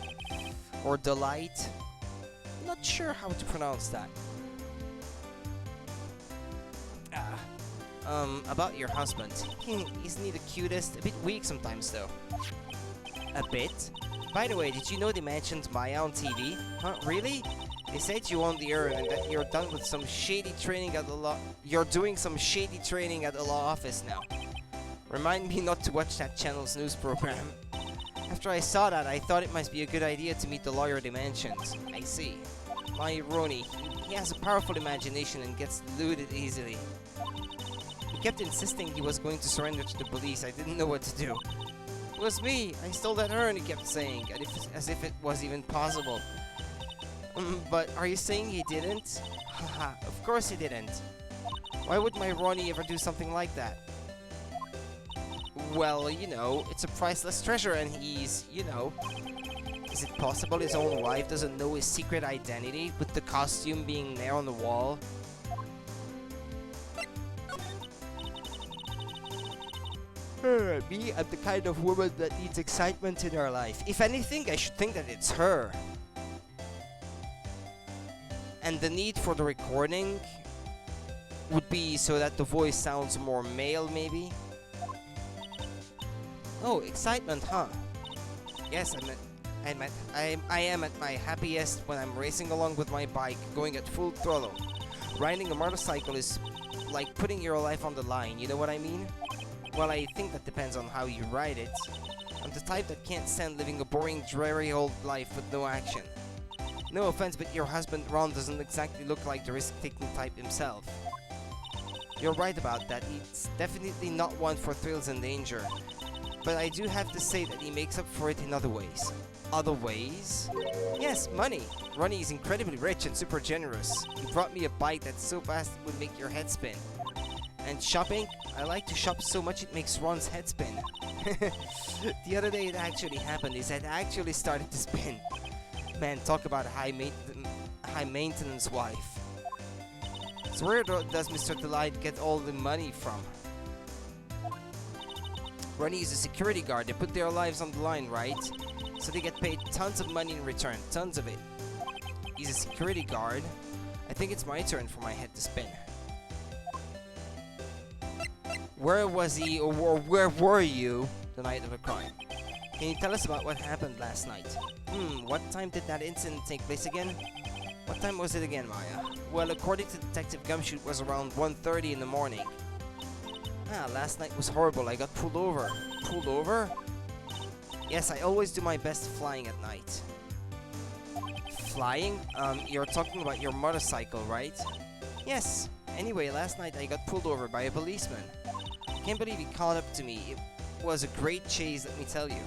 or delight. Not sure how to pronounce that. About your husband. Isn't he the cutest? A bit weak sometimes though. A bit? By the way, did you know they mentioned Maya on TV? Huh, really? They said you won the earn and that you're done with some shady training at the law. You're doing some shady training at the law office now. Remind me not to watch that channel's news program. After I saw that, I thought it might be a good idea to meet the lawyer they mentioned. I see. My Ronnie, he has a powerful imagination and gets deluded easily. He kept insisting he was going to surrender to the police. I didn't know what to do. It was me. I stole that urn, he kept saying, as if it was even possible. But are you saying he didn't? Haha, of course he didn't. Why would my Ronnie ever do something like that? Well, you know, it's a priceless treasure and he's, you know... Is it possible his own wife doesn't know his secret identity, with the costume being there on the wall? Me, I'm the kind of woman that needs excitement in her life. If anything, I should think that it's her. And the need for the recording would be so that the voice sounds more male, maybe? Oh, excitement, huh? Yes, I am at my happiest when I'm racing along with my bike, going at full throttle. Riding a motorcycle is like putting your life on the line, you know what I mean? Well, I think that depends on how you ride it. I'm the type that can't stand living a boring, dreary old life with no action. No offense, but your husband Ron doesn't exactly look like the risk-taking type himself. You're right about that, he's definitely not one for thrills and danger. But I do have to say that he makes up for it in other ways. Other ways? Yes, money. Ronnie is incredibly rich and super generous. He brought me a bike that's so fast it would make your head spin. And shopping? I like to shop so much it makes Ron's head spin. The other day it actually happened. His head actually started to spin. Man, talk about a high maintenance wife. So where does Mr. Delight get all the money from? Ronnie is a security guard. They put their lives on the line, right? So they get paid tons of money in return. Tons of it. He's a security guard. I think it's my turn for my head to spin. Where was he, or where were you the night of the crime? Can you tell us about what happened last night? What time did that incident take place again? What time was it again, Maya? Well, according to Detective Gumshoe, it was around 1:30 in the morning. Last night was horrible. I got pulled over. Pulled over? Yes, I always do my best flying at night. Flying? You're talking about your motorcycle, right? Yes. Anyway, last night I got pulled over by a policeman. Can't believe he caught up to me. It was a great chase, let me tell you.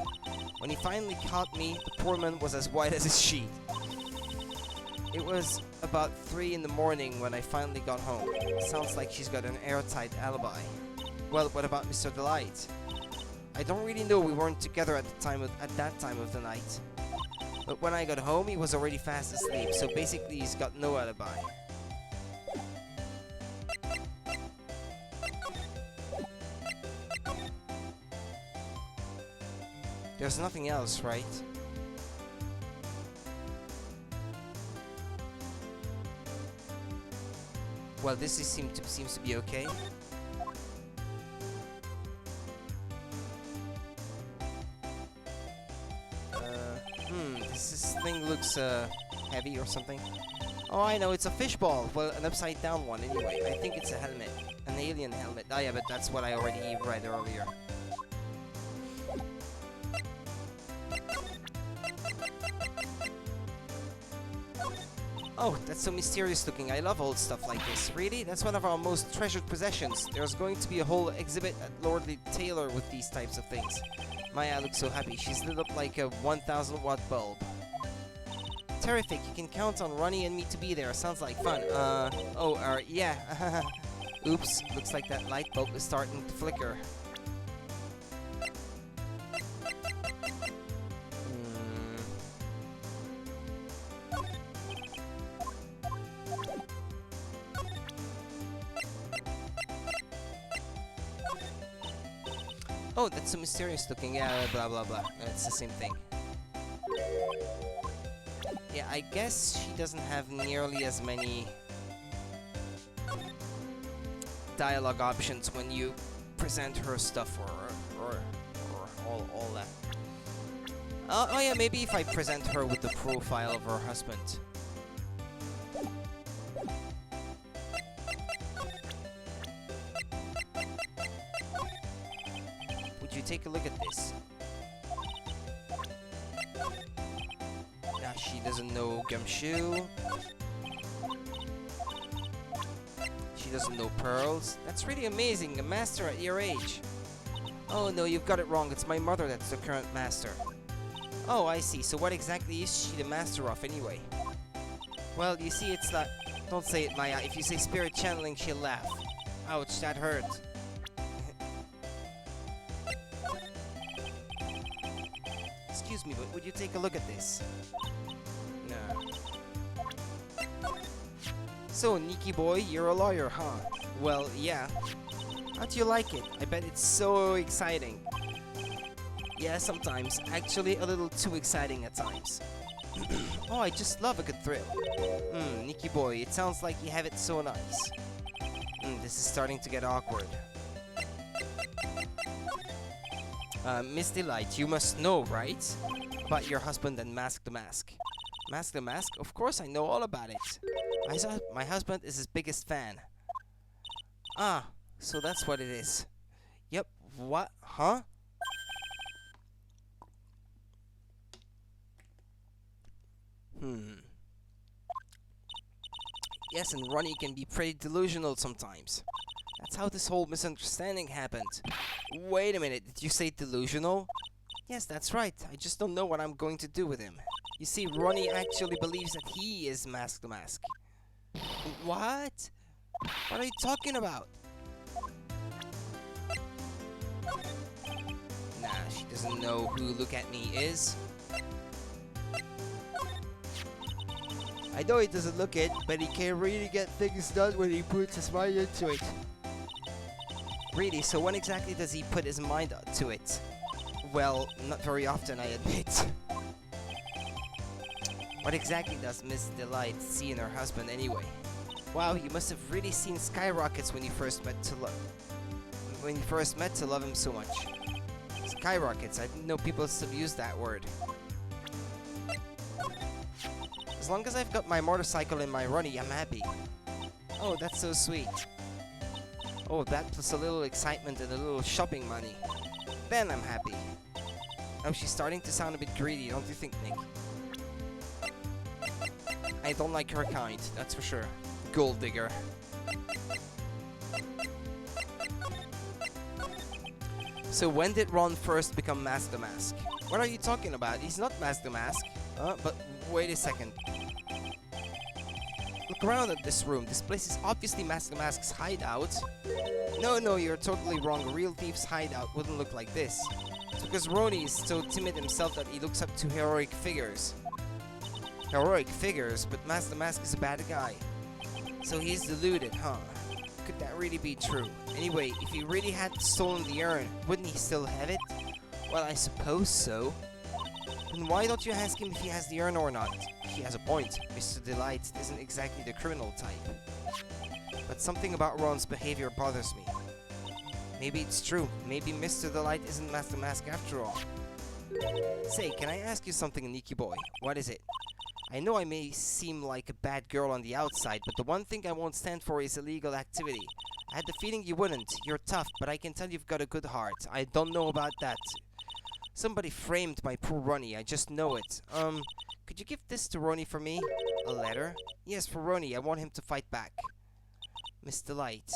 When he finally caught me, the poor man was as white as a sheet. It was about 3 in the morning when I finally got home. Sounds like she's got an airtight alibi. Well, what about Mr. Delight? I don't really know, we weren't together at that time of the night. But when I got home, he was already fast asleep, so basically he's got no alibi. There's nothing else, right? Well, this seems to be okay. This thing looks heavy or something. Oh, I know, it's a fishball. Well, an upside down one anyway. I think it's a helmet. An alien helmet. Oh yeah, but that's what I already read earlier. Oh, that's so mysterious looking. I love old stuff like this. Really? That's one of our most treasured possessions. There's going to be a whole exhibit at Lordly Taylor with these types of things. Maya looks so happy. She's lit up like a 1000 watt bulb. Terrific. You can count on Ronnie and me to be there. Sounds like fun. Yeah. Oops. Looks like that light bulb is starting to flicker. Oh, that's so mysterious looking. Yeah, blah blah blah. It's the same thing. I guess she doesn't have nearly as many dialogue options when you present her stuff or all that. Oh yeah, maybe if I present her with the profile of her husband. Would you take a look at this? Now she doesn't know gumshoe. She doesn't know pearls. That's really amazing, a master at your age. Oh no, you've got it wrong. It's my mother that's the current master. Oh, I see. So what exactly is she the master of anyway? Well, you see, it's that... Don't say it, Maya. If you say spirit channeling, she'll laugh. Ouch, that hurt. Excuse me, but would you take a look at this? No. So, Nikki boy, you're a lawyer, huh? Well, yeah. How do you like it? I bet it's so exciting. Yeah, sometimes. Actually, a little too exciting at times. Oh, I just love a good thrill. Nikki boy, it sounds like you have it so nice. This is starting to get awkward. Miss Delight, you must know, right? About your husband and Mask the Mask. Mask the Mask? Of course I know all about it. My husband is his biggest fan. Ah, so that's what it is. Yep, what? Huh? Yes, and Ronnie can be pretty delusional sometimes. That's how this whole misunderstanding happened. Wait a minute, did you say delusional? Yes, that's right. I just don't know what I'm going to do with him. You see, Ronnie actually believes that he is Mask the Mask. What? What are you talking about? Nah, she doesn't know who Look At Me is. I know he doesn't look it, but he can really get things done when he puts his mind into it. Really? So when exactly does he put his mind to it? Well, not very often, I admit. What exactly does Miss Delight see in her husband anyway? Wow, you must have really seen skyrockets when you first met to love him so much. Skyrockets, I didn't know people still use that word. As long as I've got my motorcycle and my Ronnie, I'm happy. Oh, that's so sweet. Oh, that plus a little excitement and a little shopping money. Then I'm happy. Oh, she's starting to sound a bit greedy, don't you think, Nick? I don't like her kind, that's for sure. Gold digger. So when did Ron first become Mask the Mask? What are you talking about? He's not Mask the Mask. But wait a second. Look around at this room. This place is obviously Mask the Mask's hideout. No, you're totally wrong. A real thief's hideout wouldn't look like this. It's because Ronnie is so timid himself that he looks up to heroic figures. Heroic figures? But Mask the Mask is a bad guy. So he's deluded, huh? Could that really be true? Anyway, if he really had stolen the urn, wouldn't he still have it? Well, I suppose so. Then why don't you ask him if he has the urn or not? He has a point. Mr. Delight isn't exactly the criminal type. But something about Ron's behavior bothers me. Maybe it's true. Maybe Mr. Delight isn't Master Mask after all. Say, can I ask you something, Nikki boy? What is it? I know I may seem like a bad girl on the outside, but the one thing I won't stand for is illegal activity. I had the feeling you wouldn't. You're tough, but I can tell you've got a good heart. I don't know about that. Somebody framed my poor Ronnie, I just know it. Could you give this to Ronnie for me? A letter? Yes, for Ronnie, I want him to fight back. Miss Delight.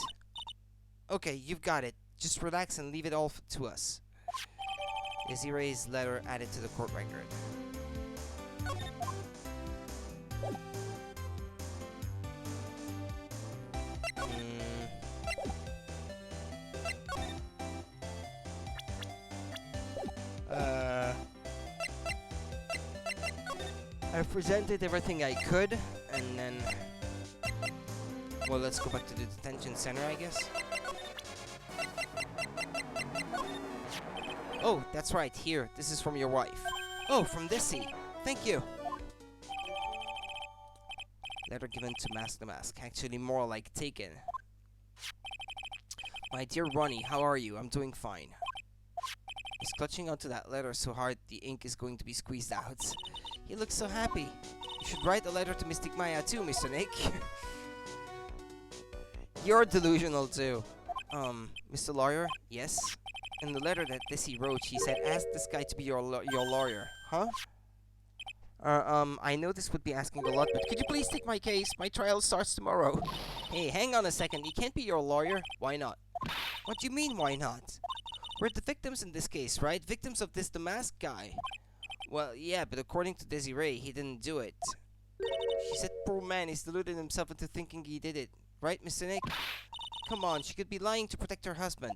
Okay, you've got it. Just relax and leave it all to us. Desiree's letter added to the court record. I presented everything I could, and then... Well, let's go back to the detention center, I guess. Oh, that's right, here. This is from your wife. Oh, from Dissy. Thank you. Letter given to Mask the Mask. Actually, more like taken. My dear Ronnie, how are you? I'm doing fine. He's clutching onto that letter so hard the ink is going to be squeezed out. He looks so happy. You should write a letter to Mystic Maya too, Mr. Nick. You're delusional too. Mr. Lawyer? Yes? In the letter that Dizzy wrote, she said, ask this guy to be your lawyer. Huh? I know this would be asking a lot, but could you please take my case? My trial starts tomorrow. Hey, hang on a second. He can't be your lawyer. Why not? What do you mean, why not? We're the victims in this case, right? Victims of this the masked guy. Well, yeah, but according to Desiree, he didn't do it. She said, poor man, he's deluded himself into thinking he did it. Right, Mr. Nick? Come on, she could be lying to protect her husband.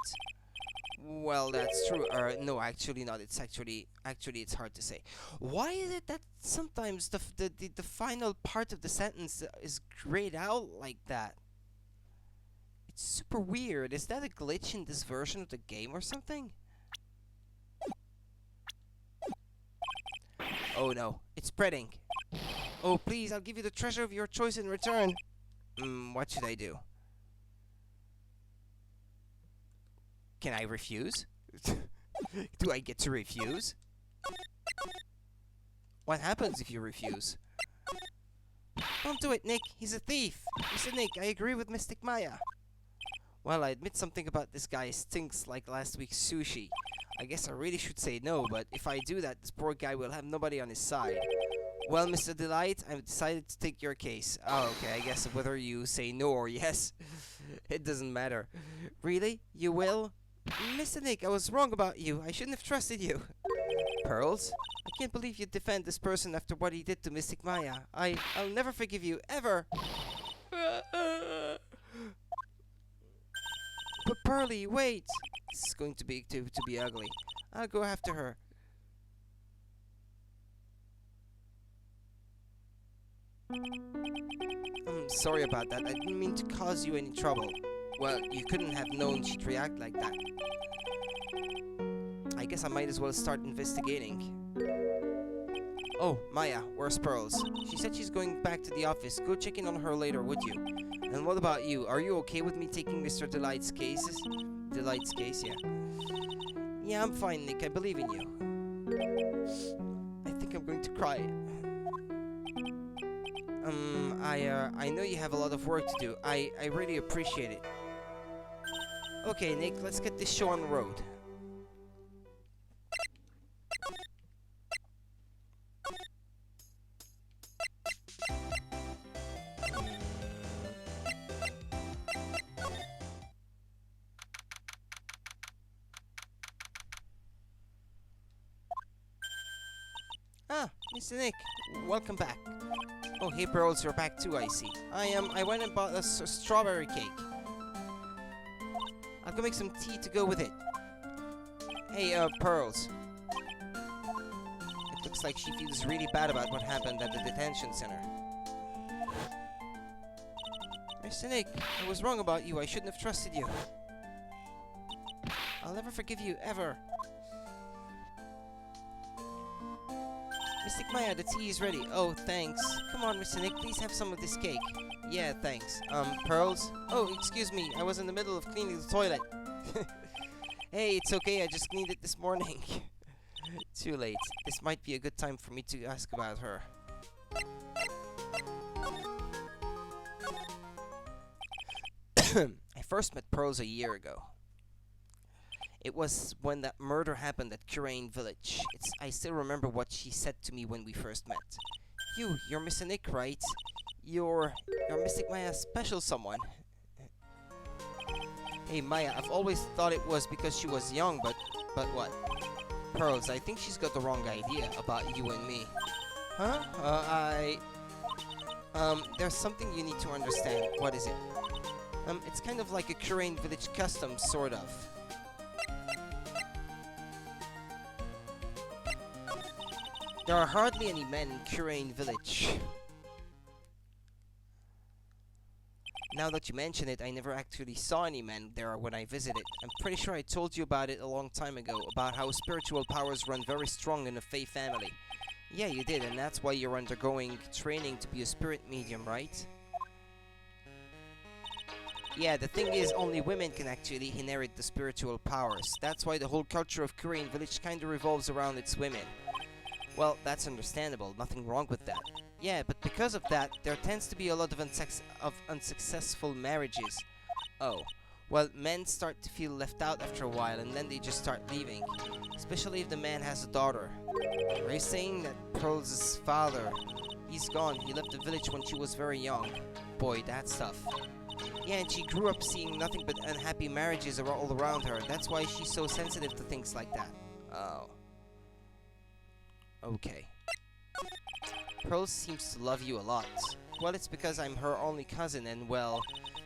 Well, that's true. No, actually not. It's actually it's hard to say. Why is it that sometimes the final part of the sentence is grayed out like that? It's super weird. Is that a glitch in this version of the game or something? Oh no, it's spreading. Oh please, I'll give you the treasure of your choice in return. What should I do? Can I refuse? Do I get to refuse? What happens if you refuse? Don't do it, Nick. He's a thief. Mr. Nick, I agree with Mystic Maya. Well, I admit something about this guy stinks like last week's sushi. I guess I really should say no, but if I do that, this poor guy will have nobody on his side. Well, Mr. Delight, I've decided to take your case. Oh, okay, I guess whether you say no or yes, it doesn't matter. Really? You will? Mr. Nick, I was wrong about you. I shouldn't have trusted you. Pearls? I can't believe you defend this person after what he did to Mystic Maya. I'll never forgive you, ever. But Pearly, wait. This is going to be ugly. I'll go after her. I'm sorry about that. I didn't mean to cause you any trouble. Well, you couldn't have known she'd react like that. I guess I might as well start investigating. Oh, Maya, where's Pearls? She said she's going back to the office. Go check in on her later, would you? And what about you? Are you okay with me taking Mr. Delight's case, yeah. Yeah, I'm fine, Nick. I believe in you. I think I'm going to cry. I know you have a lot of work to do. I really appreciate it. Okay, Nick, let's get this show on the road. Ah, Mr. Nick, welcome back. Oh, hey, Pearls, you're back too, I see. I went and bought a strawberry cake. I'll go make some tea to go with it. Hey, Pearls. It looks like she feels really bad about what happened at the detention center. Mr. Nick, I was wrong about you. I shouldn't have trusted you. I'll never forgive you, ever. Mystic Maya, the tea is ready. Oh, thanks. Come on, Mr. Nick, please have some of this cake. Yeah, thanks. Pearls? Oh, excuse me, I was in the middle of cleaning the toilet. Hey, it's okay, I just cleaned it this morning. Too late. This might be a good time for me to ask about her. I first met Pearls a year ago. It was when that murder happened at Curane Village. I still remember what she said to me when we first met. You're Mr. Nick, right? You're Mystic Maya's special someone. Hey Maya, I've always thought it was because she was young, but what? Pearls, I think she's got the wrong idea about you and me. Huh? There's something you need to understand. What is it? It's kind of like a Curane Village custom, sort of. There are hardly any men in Curane Village. Now that you mention it, I never actually saw any men there when I visited. I'm pretty sure I told you about it a long time ago, about how spiritual powers run very strong in the Fae family. Yeah, you did, and that's why you're undergoing training to be a spirit medium, right? Yeah, the thing is, only women can actually inherit the spiritual powers. That's why the whole culture of Korean village kinda revolves around its women. Well, that's understandable, nothing wrong with that. Yeah, but because of that, there tends to be a lot of unsuccessful marriages. Oh. Well, men start to feel left out after a while, and then they just start leaving. Especially if the man has a daughter. Are you saying that Pearl's father, he's gone, he left the village when she was very young? Boy, that's tough. Yeah, and she grew up seeing nothing but unhappy marriages all around her. That's why she's so sensitive to things like that. Oh. Okay. Pearl seems to love you a lot. Well, it's because I'm her only cousin, and well,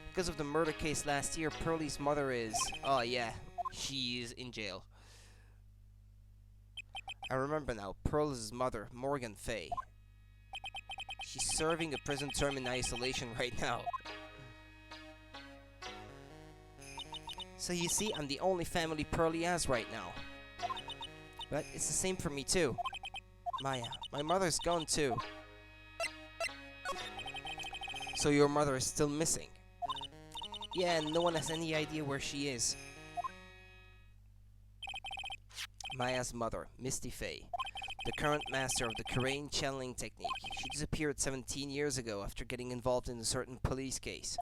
because of the murder case last year, Pearlie's mother is... Oh, yeah. She is in jail. I remember now. Pearl's mother, Morgan Fay. She's serving a prison term in isolation right now. So you see, I'm the only family Pearlie has right now. But it's the same for me too. Maya, my mother's gone too. So your mother is still missing? Yeah, and no one has any idea where she is. Maya's mother, Misty Fay, the current master of the Korean channeling technique. She disappeared 17 years ago after getting involved in a certain police case.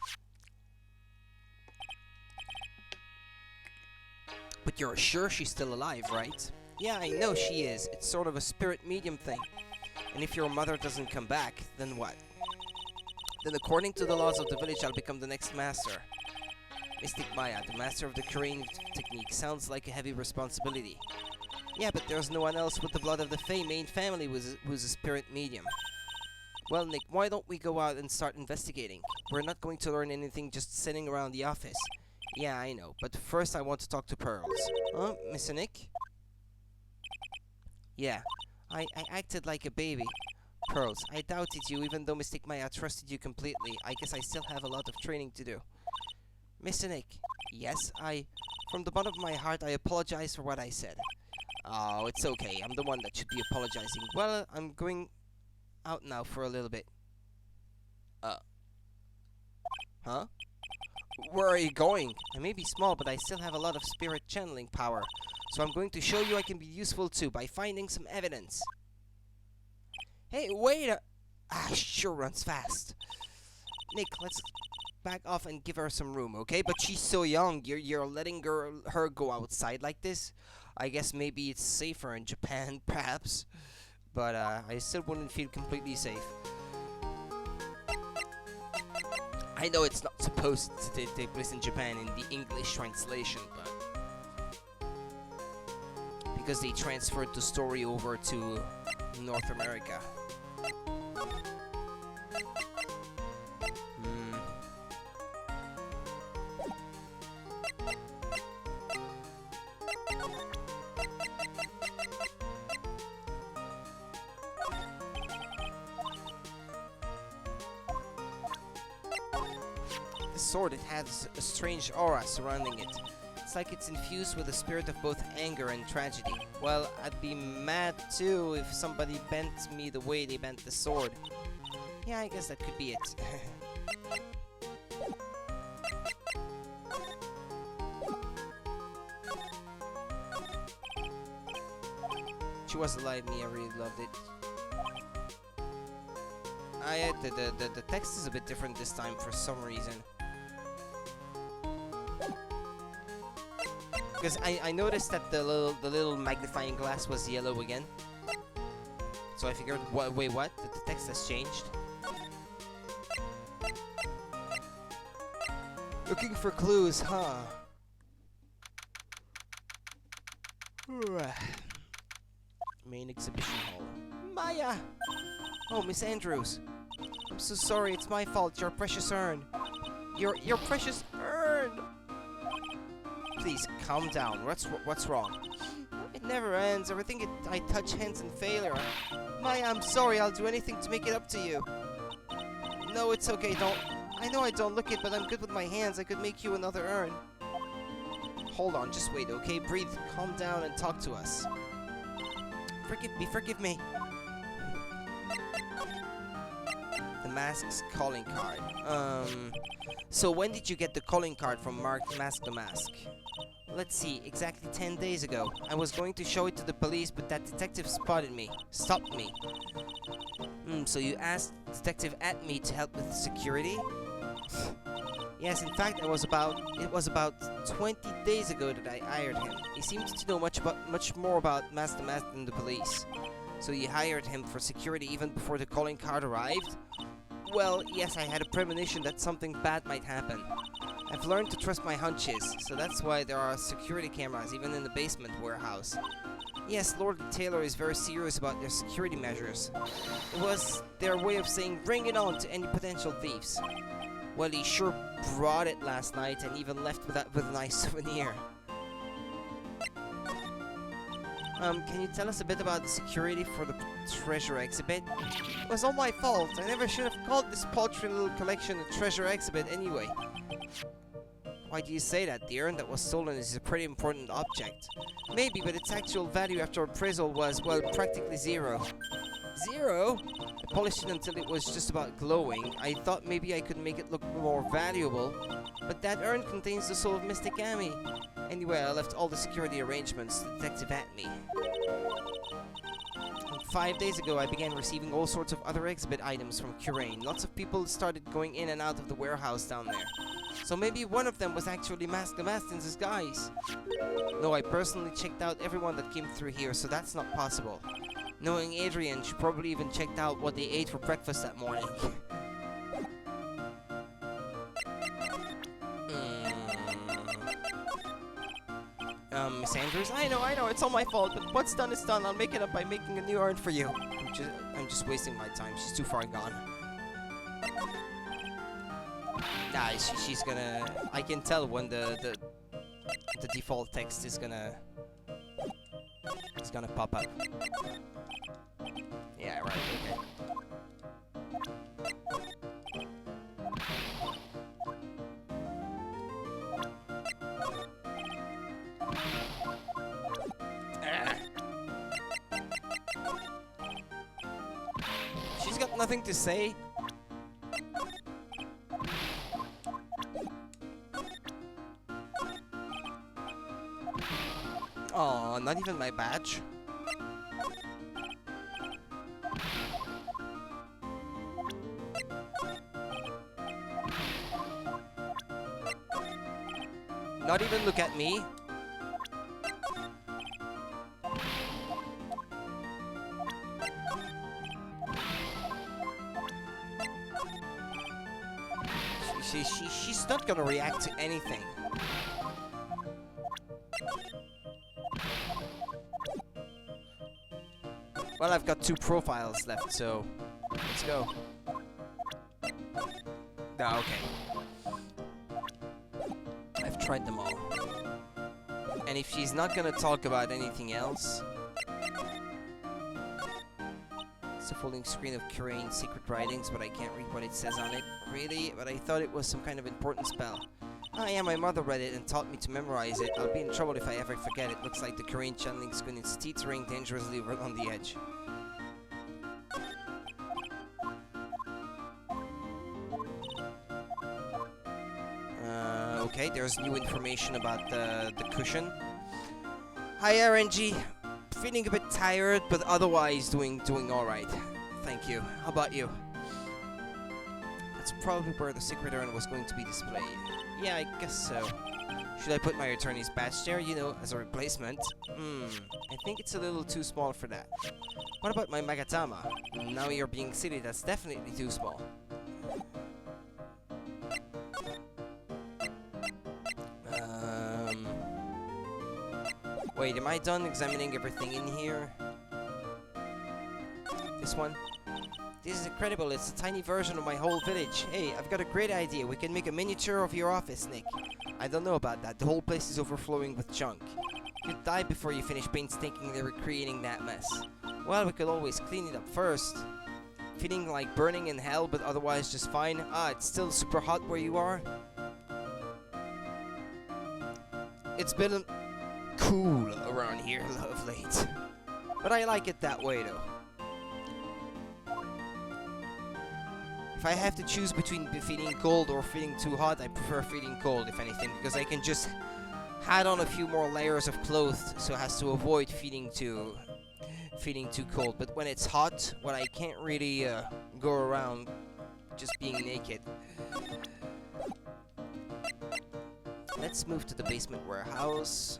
But you're sure she's still alive, right? Yeah, I know she is. It's sort of a spirit medium thing. And if your mother doesn't come back, then what? Then according to the laws of the village, I'll become the next master. Mystic Maya, the master of the Korean technique, sounds like a heavy responsibility. Yeah, but there's no one else with the blood of the Fey main family who's a spirit medium. Well, Nick, why don't we go out and start investigating? We're not going to learn anything just sitting around the office. Yeah, I know, but first I want to talk to Pearls. Huh, Mr. Nick? Yeah, I acted like a baby. Pearls, I doubted you even though Mystic Maya trusted you completely. I guess I still have a lot of training to do. Mr. Nick, yes, from the bottom of my heart, I apologize for what I said. Oh, it's okay. I'm the one that should be apologizing. Well, I'm going out now for a little bit. Huh? Where are you going? I may be small, but I still have a lot of spirit channeling power. So I'm going to show you I can be useful too by finding some evidence. Hey, wait! Sure runs fast. Nick, let's back off and give her some room, okay? But she's so young. You're letting her go outside like this? I guess maybe it's safer in Japan, perhaps. But I still wouldn't feel completely safe. I know it's not supposed to take place in Japan in the English translation, but because they transferred the story over to North America. Sword, it has a strange aura surrounding it. It's like it's infused with the spirit of both anger and tragedy. Well, I'd be mad too if somebody bent me the way they bent the sword. Yeah, I guess that could be it. She was alive, me, I really loved it. The text is a bit different this time for some reason. Because I noticed that the little magnifying glass was yellow again. So I figured, wait, what? The text has changed? Looking for clues, huh? Main exhibition hall. Maya! Oh, Miss Andrews. I'm so sorry, it's my fault, your precious urn. Your precious urn! Please, calm down. What's wrong? It never ends. Everything I touch ends in failure. Maya, I'm sorry. I'll do anything to make it up to you. No, it's okay. I know I don't look it, but I'm good with my hands. I could make you another urn. Hold on. Just wait, okay? Breathe. Calm down and talk to us. Forgive me. The Mask's calling card. So when did you get the calling card from Mask the Mask? Let's see, exactly 10 days ago. I was going to show it to the police, but that detective spotted me. Stopped me. So you asked Detective at me to help with security? Yes, in fact, it was about 20 days ago that I hired him. He seemed to know much more about Mask the Mask than the police. So you hired him for security even before the calling card arrived? Well, yes, I had a premonition that something bad might happen. I've learned to trust my hunches, so that's why there are security cameras even in the basement warehouse. Yes, Lord Taylor is very serious about their security measures. It was their way of saying bring it on to any potential thieves. Well, he sure brought it last night and even left with a nice souvenir. Can you tell us a bit about the security for the treasure exhibit? It was all my fault. I never should have called this paltry little collection a treasure exhibit anyway. Why do you say that? The urn that was stolen is a pretty important object. Maybe, but its actual value after appraisal was, well, practically zero. Zero? I polished it until it was just about glowing. I thought maybe I could make it look more valuable. But that urn contains the soul of Mystic Amy. Anyway, I left all the security arrangements to the detective at me. And 5 days ago, I began receiving all sorts of other exhibit items from Curaine. Lots of people started going in and out of the warehouse down there. So maybe one of them was actually Mask the Mask in disguise. No, I personally checked out everyone that came through here, so that's not possible. Knowing Adrian, she probably even checked out what they ate for breakfast that morning. Miss Andrews? I know, it's all my fault, but what's done is done. I'll make it up by making a new urn for you. I'm just wasting my time. She's too far gone. Nah, she's gonna... I can tell when the default text is gonna pop up. Yeah, right, okay. She's got nothing to say. Oh, not even my badge. Not even look at me. She's not gonna react to anything. Well, I've got 2 profiles left, so let's go. Ah, okay. I've tried them all. And if she's not gonna talk about anything else... It's a folding screen of Curaine's secret writings, but I can't read what it says on it. Really? But I thought it was some kind of important spell. Oh yeah, my mother read it and taught me to memorize it. I'll be in trouble if I ever forget it. Looks like the Curaine channeling squint its teetering dangerously right on the edge. Okay, there's new information about the cushion. Hi RNG. Feeling a bit tired, but otherwise doing alright. Thank you. How about you? That's probably where the secret urn was going to be displayed. Yeah, I guess so. Should I put my attorney's badge there, you know, as a replacement? I think it's a little too small for that. What about my Magatama? Now you're being silly, that's definitely too small. Wait, am I done examining everything in here? This one? This is incredible, it's a tiny version of my whole village. Hey, I've got a great idea. We can make a miniature of your office, Nick. I don't know about that. The whole place is overflowing with junk. You'd die before you finish painstakingly recreating that mess. Well, we could always clean it up first. Feeling like burning in hell, but otherwise just fine. Ah, it's still super hot where you are? It's been cool around here of late. But I like it that way, though. If I have to choose between feeling cold or feeling too hot, I prefer feeling cold, if anything, because I can just add on a few more layers of clothes so as to avoid feeling too cold. But when it's hot, well, I can't really go around just being naked. Let's move to the basement warehouse.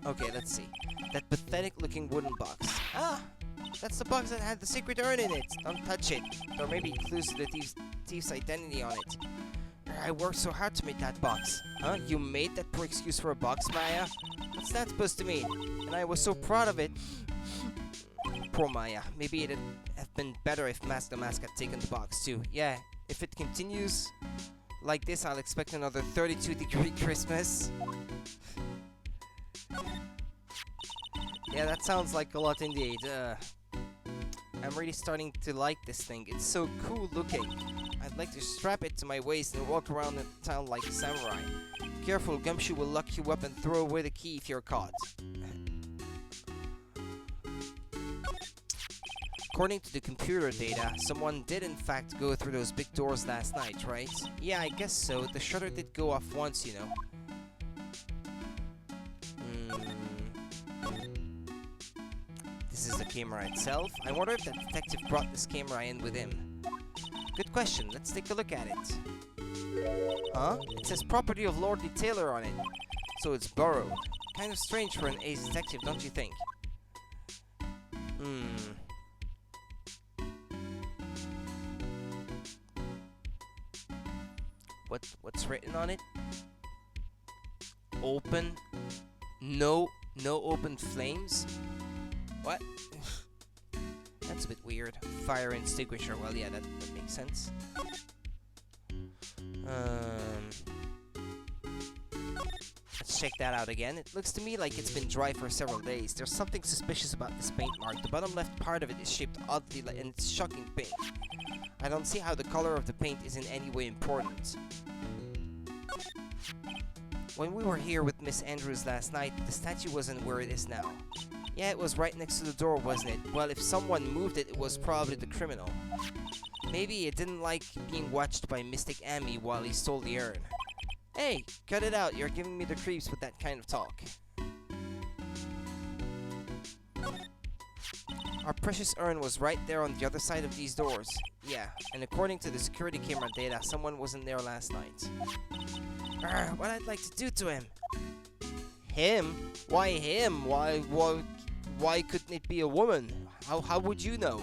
Okay, let's see. That pathetic looking wooden box. Ah! That's the box that had the secret urn in it! Don't touch it. There may be clues to the thief's identity on it. I worked so hard to make that box. Huh? You made that poor excuse for a box, Maya? What's that supposed to mean? And I was so proud of it. Poor Maya. Maybe it'd have been better if Mask the Mask had taken the box too. Yeah, if it continues like this, I'll expect another 32-degree Christmas. Yeah, that sounds like a lot indeed. I'm really starting to like this thing. It's so cool looking. I'd like to strap it to my waist and walk around the town like a samurai. Careful, Gumshoe will lock you up and throw away the key if you're caught. According to the computer data, someone did in fact go through those big doors last night, right? Yeah, I guess so. The shutter did go off once, you know. This is the camera itself. I wonder if the detective brought this camera in with him. Good question. Let's take a look at it. Huh? It says property of Lord Taylor on it. So it's borrowed. Kind of strange for an ace detective, don't you think? What's written on it? Open. No open flames? What? That's a bit weird. Fire extinguisher. Well, yeah, that makes sense. Let's check that out again. It looks to me like it's been dry for several days. There's something suspicious about this paint mark. The bottom left part of it is shaped oddly and it's shocking pink. I don't see how the color of the paint is in any way important. When we were here with Miss Andrews last night, the statue wasn't where it is now. Yeah, it was right next to the door, wasn't it? Well, if someone moved it, it was probably the criminal. Maybe it didn't like being watched by Mystic Amy while he stole the urn. Hey, cut it out. You're giving me the creeps with that kind of talk. Our precious urn was right there on the other side of these doors. Yeah, and according to the security camera data, someone wasn't there last night. What I'd like to do to him? Him? Why him? Why couldn't it be a woman? How would you know?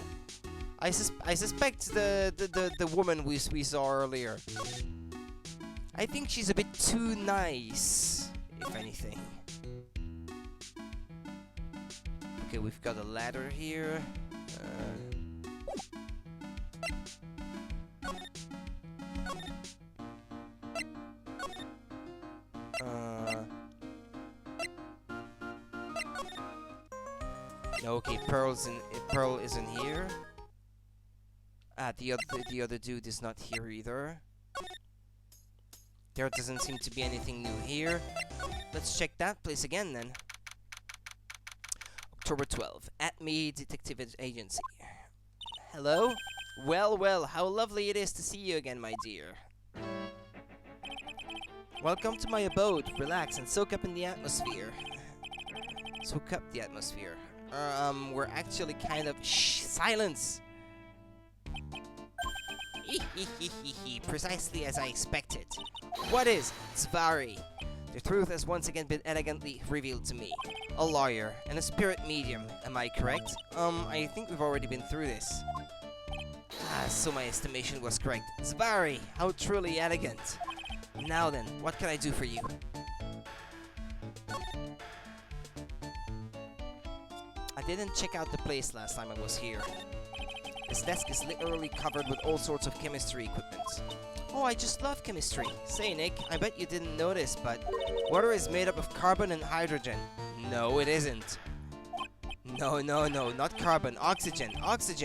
I suspect the woman we saw earlier. I think she's a bit too nice, if anything. Okay, we've got a ladder here. Okay, Pearl isn't here. The other dude is not here either. There doesn't seem to be anything new here. Let's check that place again then. October 12th, at me Detective Agency. Hello? Well, how lovely it is to see you again, my dear. Welcome to my abode. Relax and soak up in the atmosphere. Soak up the atmosphere. We're actually kind of... Shh! Silence! Precisely as I expected. What is Zvari? The truth has once again been elegantly revealed to me. A lawyer and a spirit medium, am I correct? I think we've already been through this. So my estimation was correct. Zvari, how truly elegant. Now then, what can I do for you? I didn't check out the place last time I was here. This desk is literally covered with all sorts of chemistry equipment. Oh, I just love chemistry. Say, Nick, I bet you didn't notice, but water is made up of carbon and hydrogen. No, it isn't. No, not carbon. Oxygen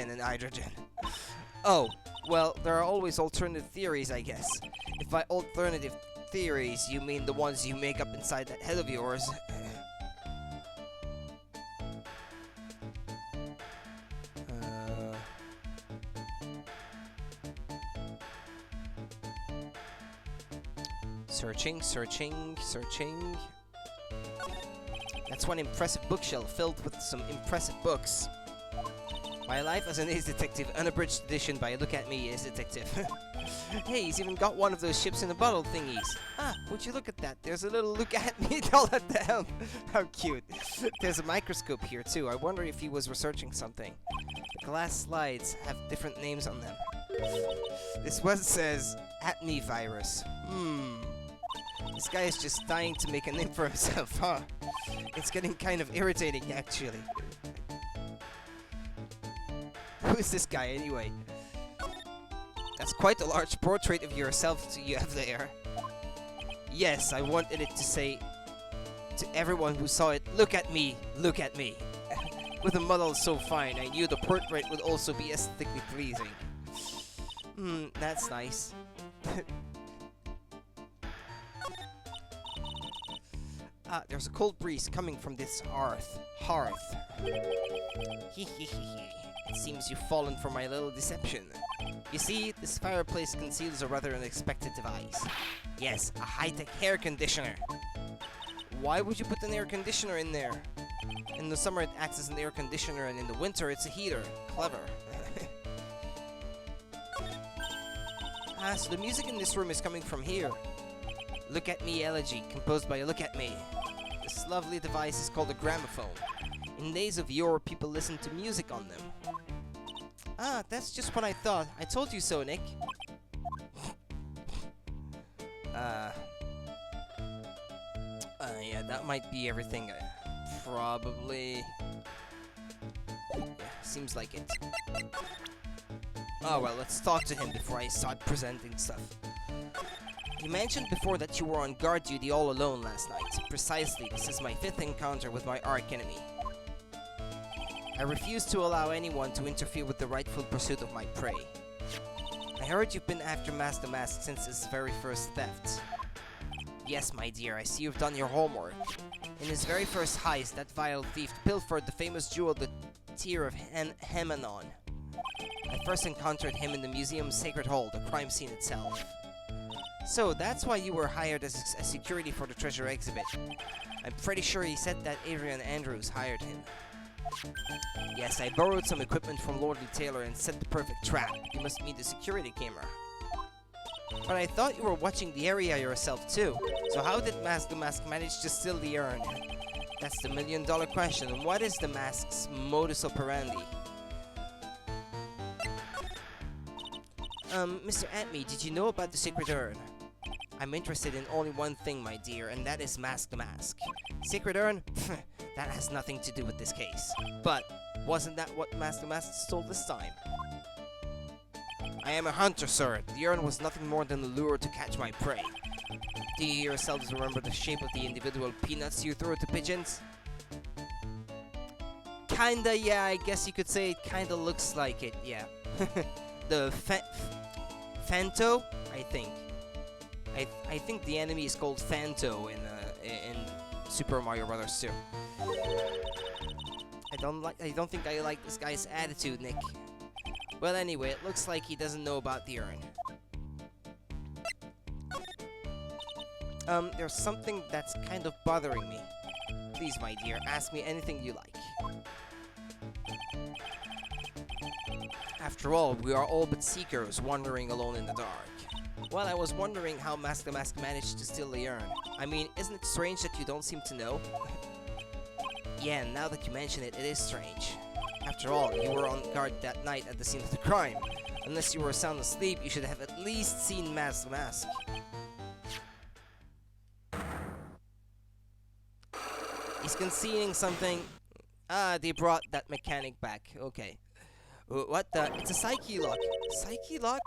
and hydrogen. Oh, well, there are always alternative theories, I guess. If by alternative theories, you mean the ones you make up inside that head of yours. Searching, searching, searching. That's one impressive bookshelf filled with some impressive books. My Life as an Ace Detective, unabridged edition by Look At Me, Ace Detective. Hey, he's even got one of those ships in a bottle thingies. Ah, would you look at that? There's a little Look At Me doll at the helm. How cute. There's a microscope here too. I wonder if he was researching something. The glass slides have different names on them. This one says, At Me Virus. This guy is just dying to make a name for himself, huh? It's getting kind of irritating, actually. Who is this guy, anyway? That's quite a large portrait of yourself you have there. Yes, I wanted it to say to everyone who saw it, look at me, look at me. With a model so fine, I knew the portrait would also be aesthetically pleasing. That's nice. There's a cold breeze coming from this hearth. It seems you've fallen for my little deception. You see, this fireplace conceals a rather unexpected device. Yes, a high-tech hair conditioner. Why would you put an air conditioner in there? In the summer it acts as an air conditioner, and in the winter it's a heater. Clever. So the music in this room is coming from here. Look At Me Elegy, composed by Look At Me. This lovely device is called a gramophone. In days of yore, people listened to music on them. Ah, that's just what I thought. I told you so, Nick. Yeah, that might be everything. Probably. Yeah, seems like it. Oh, well, let's talk to him before I start presenting stuff. You mentioned before that you were on guard duty all alone last night. Precisely, this is my 5th encounter with my arch enemy. I refuse to allow anyone to interfere with the rightful pursuit of my prey. I heard you've been after Mask the Mask since his very first theft. Yes, my dear, I see you've done your homework. In his very first heist, that vile thief pilfered the famous jewel, the Tear of Hemanon. I first encountered him in the museum's Sacred Hall, the crime scene itself. So, that's why you were hired as a security for the treasure exhibit. I'm pretty sure he said that Adrian Andrews hired him. Yes, I borrowed some equipment from Lordly Taylor and set the perfect trap. You must meet the security camera. But I thought you were watching the area yourself too. So how did Mask the Mask manage to steal the urn? That's the million-dollar question. What is the Mask's modus operandi? Mr. Atme, did you know about the Sacred Urn? I'm interested in only one thing, my dear, and that is Mask the Mask. Sacred Urn? That has nothing to do with this case. But, wasn't that what Mask the Mask stole this time? I am a hunter, sir. The urn was nothing more than a lure to catch my prey. Do you yourselves remember the shape of the individual peanuts you threw to pigeons? Kinda, yeah, I guess you could say it kinda looks like it, yeah. The Fanto, I think. I think the enemy is called Fanto in Super Mario Bros. 2. I don't think I like this guy's attitude, Nick. Well, anyway, it looks like he doesn't know about the urn. There's something that's kind of bothering me. Please, my dear, ask me anything you like. After all, we are all but seekers wandering alone in the dark. Well, I was wondering how Mask the Mask managed to steal the urn. I mean, isn't it strange that you don't seem to know? Yeah, now that you mention it, it is strange. After all, you were on guard that night at the scene of the crime. Unless you were sound asleep, you should have at least seen Mask the Mask. He's concealing something. Ah, they brought that mechanic back. Okay. What the? It's a Psyche Lock. Psyche Lock?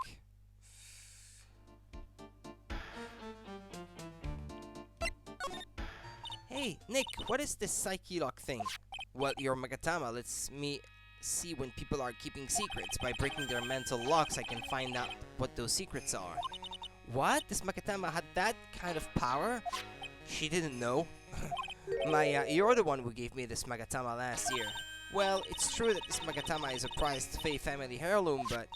Hey, Nick, what is this Psyche Lock thing? Well, your Magatama lets me see when people are keeping secrets. By breaking their mental locks, I can find out what those secrets are. What? This Magatama had that kind of power? She didn't know. You're the one who gave me this Magatama last year. Well, it's true that this Magatama is a prized Fey family heirloom, but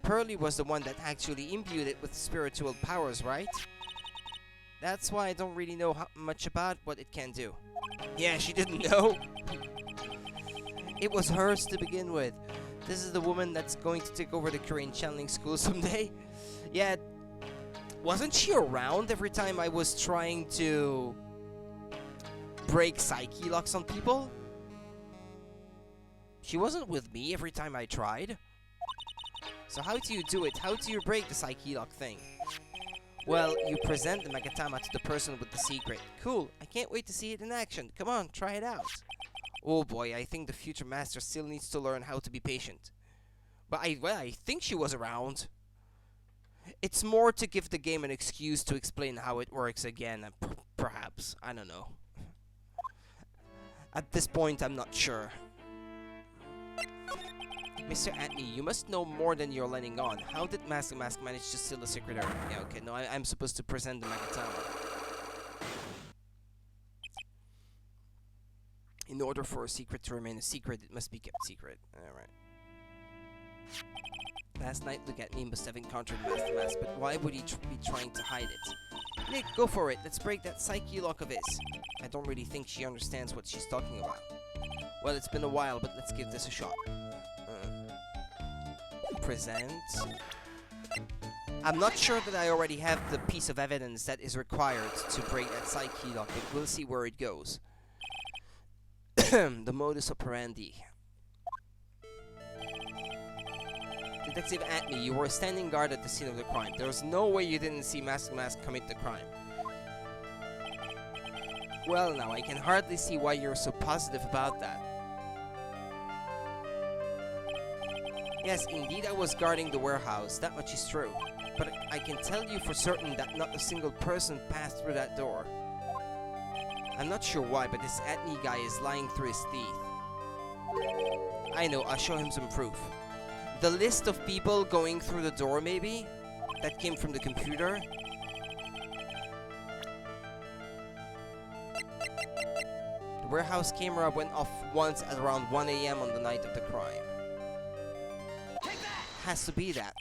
Pearly was the one that actually imbued it with spiritual powers, right? That's why I don't really know much about what it can do. Yeah, she didn't know. It was hers to begin with. This is the woman that's going to take over the Korean channeling school someday. Yeah, wasn't she around every time I was trying to break psyche locks on people? She wasn't with me every time I tried. So how do you do it? How do you break the psyche lock thing? Well, you present the Magatama to the person with the secret. Cool, I can't wait to see it in action. Come on, try it out. Oh boy, I think the future master still needs to learn how to be patient. But I think she was around. It's more to give the game an excuse to explain how it works again, perhaps. I don't know. At this point, I'm not sure. Mr. Atney, you must know more than you're letting on. How did Mask manage to steal the secretary? Yeah, okay, no, I'm supposed to present the Magatama. In order for a secret to remain a secret, it must be kept secret. Alright. Last night, Look At Me must have encountered Mask, but why would he be trying to hide it? Nick, go for it. Let's break that psyche lock of his. I don't really think she understands what she's talking about. Well, it's been a while, but let's give this a shot. Present. I'm not sure that I already have the piece of evidence that is required to break that psyche lock, but we'll see where it goes. The modus operandi. Detective Atney, you were standing guard at the scene of the crime. There's no way you didn't see Mask commit the crime. Well now, I can hardly see why you're so positive about that. Yes, indeed I was guarding the warehouse, that much is true. But I can tell you for certain that not a single person passed through that door. I'm not sure why, but this Atney guy is lying through his teeth. I know, I'll show him some proof. The list of people going through the door, maybe? That came from the computer? The warehouse camera went off once at around 1 AM on the night of the crime. Has to be that.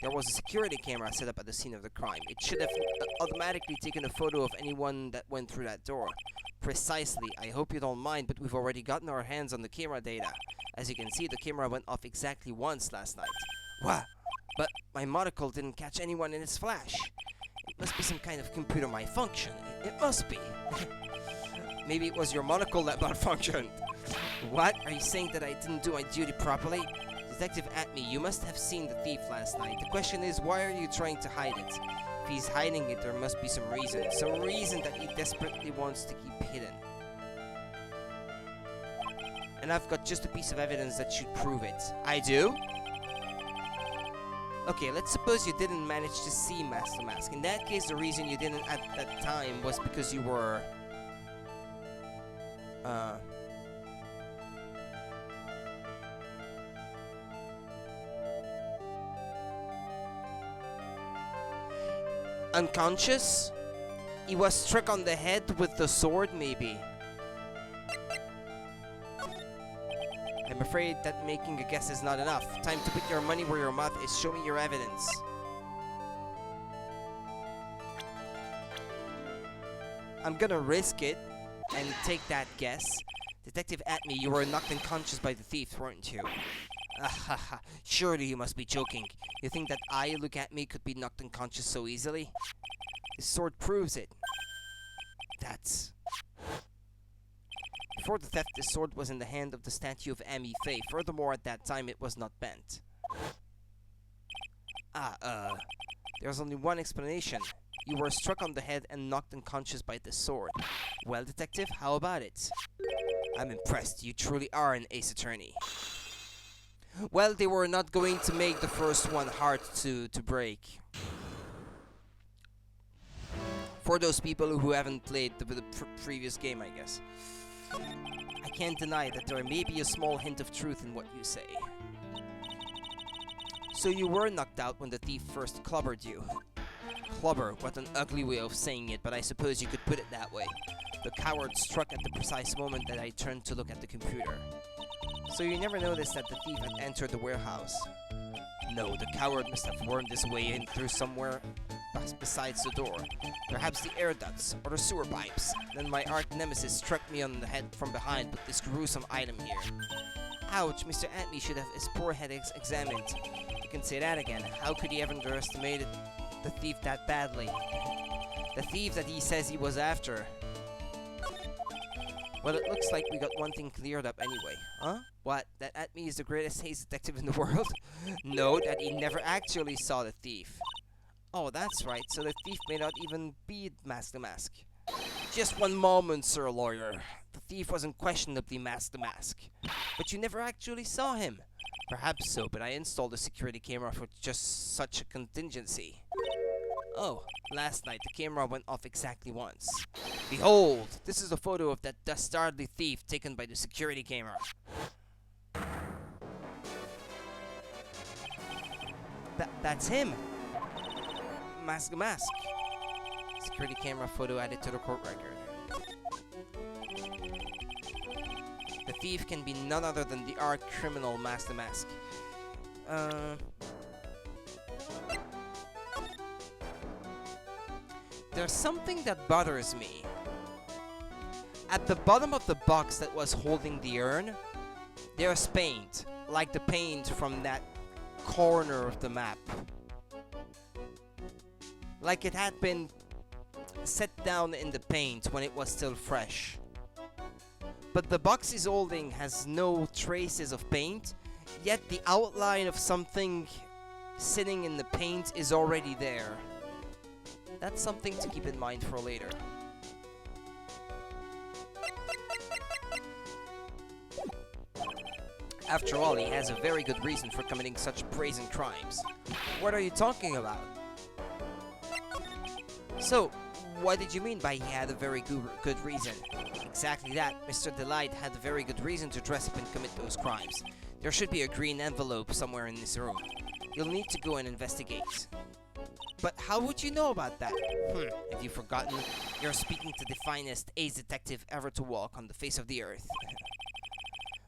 There was a security camera set up at the scene of the crime. It should have automatically taken a photo of anyone that went through that door. Precisely. I hope you don't mind, but we've already gotten our hands on the camera data. As you can see, the camera went off exactly once last night. What? But my monocle didn't catch anyone in its flash. It must be some kind of computer malfunction. It must be. Maybe it was your monocle that malfunctioned. What? Are you saying that I didn't do my duty properly? Detective Atney, you must have seen the thief last night. The question is, why are you trying to hide it? If he's hiding it, there must be some reason. Some reason that he desperately wants to keep hidden. And I've got just a piece of evidence that should prove it. I do? Okay, let's suppose you didn't manage to see Master Mask. In that case, the reason you didn't at that time was because you were... unconscious? He was struck on the head with the sword, maybe. I'm afraid that making a guess is not enough. Time to put your money where your mouth is. Show me your evidence. I'm gonna risk it and take that guess. Detective Atney, you were knocked unconscious by the thief, weren't you? Ahaha, surely you must be joking. You think that I, Look At Me, could be knocked unconscious so easily? This sword proves it. That's... Before the theft, this sword was in the hand of the statue of Amy Faye. Furthermore, at that time, it was not bent. There's only one explanation. You were struck on the head and knocked unconscious by the sword. Well, detective, how about it? I'm impressed. You truly are an ace attorney. Well, they were not going to make the first one hard to break. For those people who haven't played the previous game, I guess. I can't deny that there may be a small hint of truth in what you say. So you were knocked out when the thief first clobbered you. Clobber, what an ugly way of saying it, but I suppose you could put it that way. The coward struck at the precise moment that I turned to look at the computer. So you never noticed that the thief had entered the warehouse? No, the coward must have wormed his way in through somewhere besides the door. Perhaps the air ducts or the sewer pipes. Then my arch nemesis struck me on the head from behind with this gruesome item here. Ouch, Mr. Atme should have his poor head examined. You can say that again. How could he have underestimated the thief that badly? The thief that he says he was after. Well, it looks like we got one thing cleared up anyway. Huh? What? That Atme is the greatest haze detective in the world? No, that he never actually saw the thief. Oh, that's right. So the thief may not even be Mask the Mask. Just one moment, Sir Lawyer. The thief was unquestionably Mask the Mask. But you never actually saw him. Perhaps so, but I installed a security camera for just such a contingency. Oh, last night the camera went off exactly once. Behold, this is a photo of that dastardly thief taken by the security camera. That's him! Mask the Mask. Security camera photo added to the court record. The thief can be none other than the arch criminal Mask the Mask. There's something that bothers me. At the bottom of the box that was holding the urn, there's paint, like the paint from that corner of the map. Like it had been set down in the paint when it was still fresh. But the box he's holding has no traces of paint, yet the outline of something sitting in the paint is already there. That's something to keep in mind for later. After all, he has a very good reason for committing such brazen crimes. What are you talking about? So, what did you mean by he had a very good reason? Exactly that. Mr. Delight had a very good reason to dress up and commit those crimes. There should be a green envelope somewhere in this room. You'll need to go and investigate. But how would you know about that? Have you forgotten? You're speaking to the finest ace detective ever to walk on the face of the earth.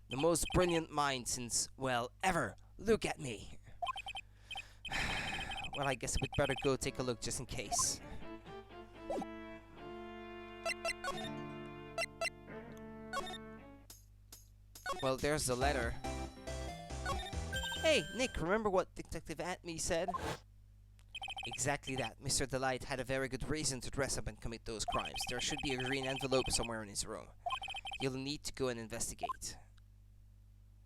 The most brilliant mind since, well, ever. Look at me. Well, I guess we'd better go take a look just in case. Well, there's the letter. Hey, Nick, remember what Detective Atme said? Exactly that. Mr. Delight had a very good reason to dress up and commit those crimes. There should be a green envelope somewhere in his room. You'll need to go and investigate.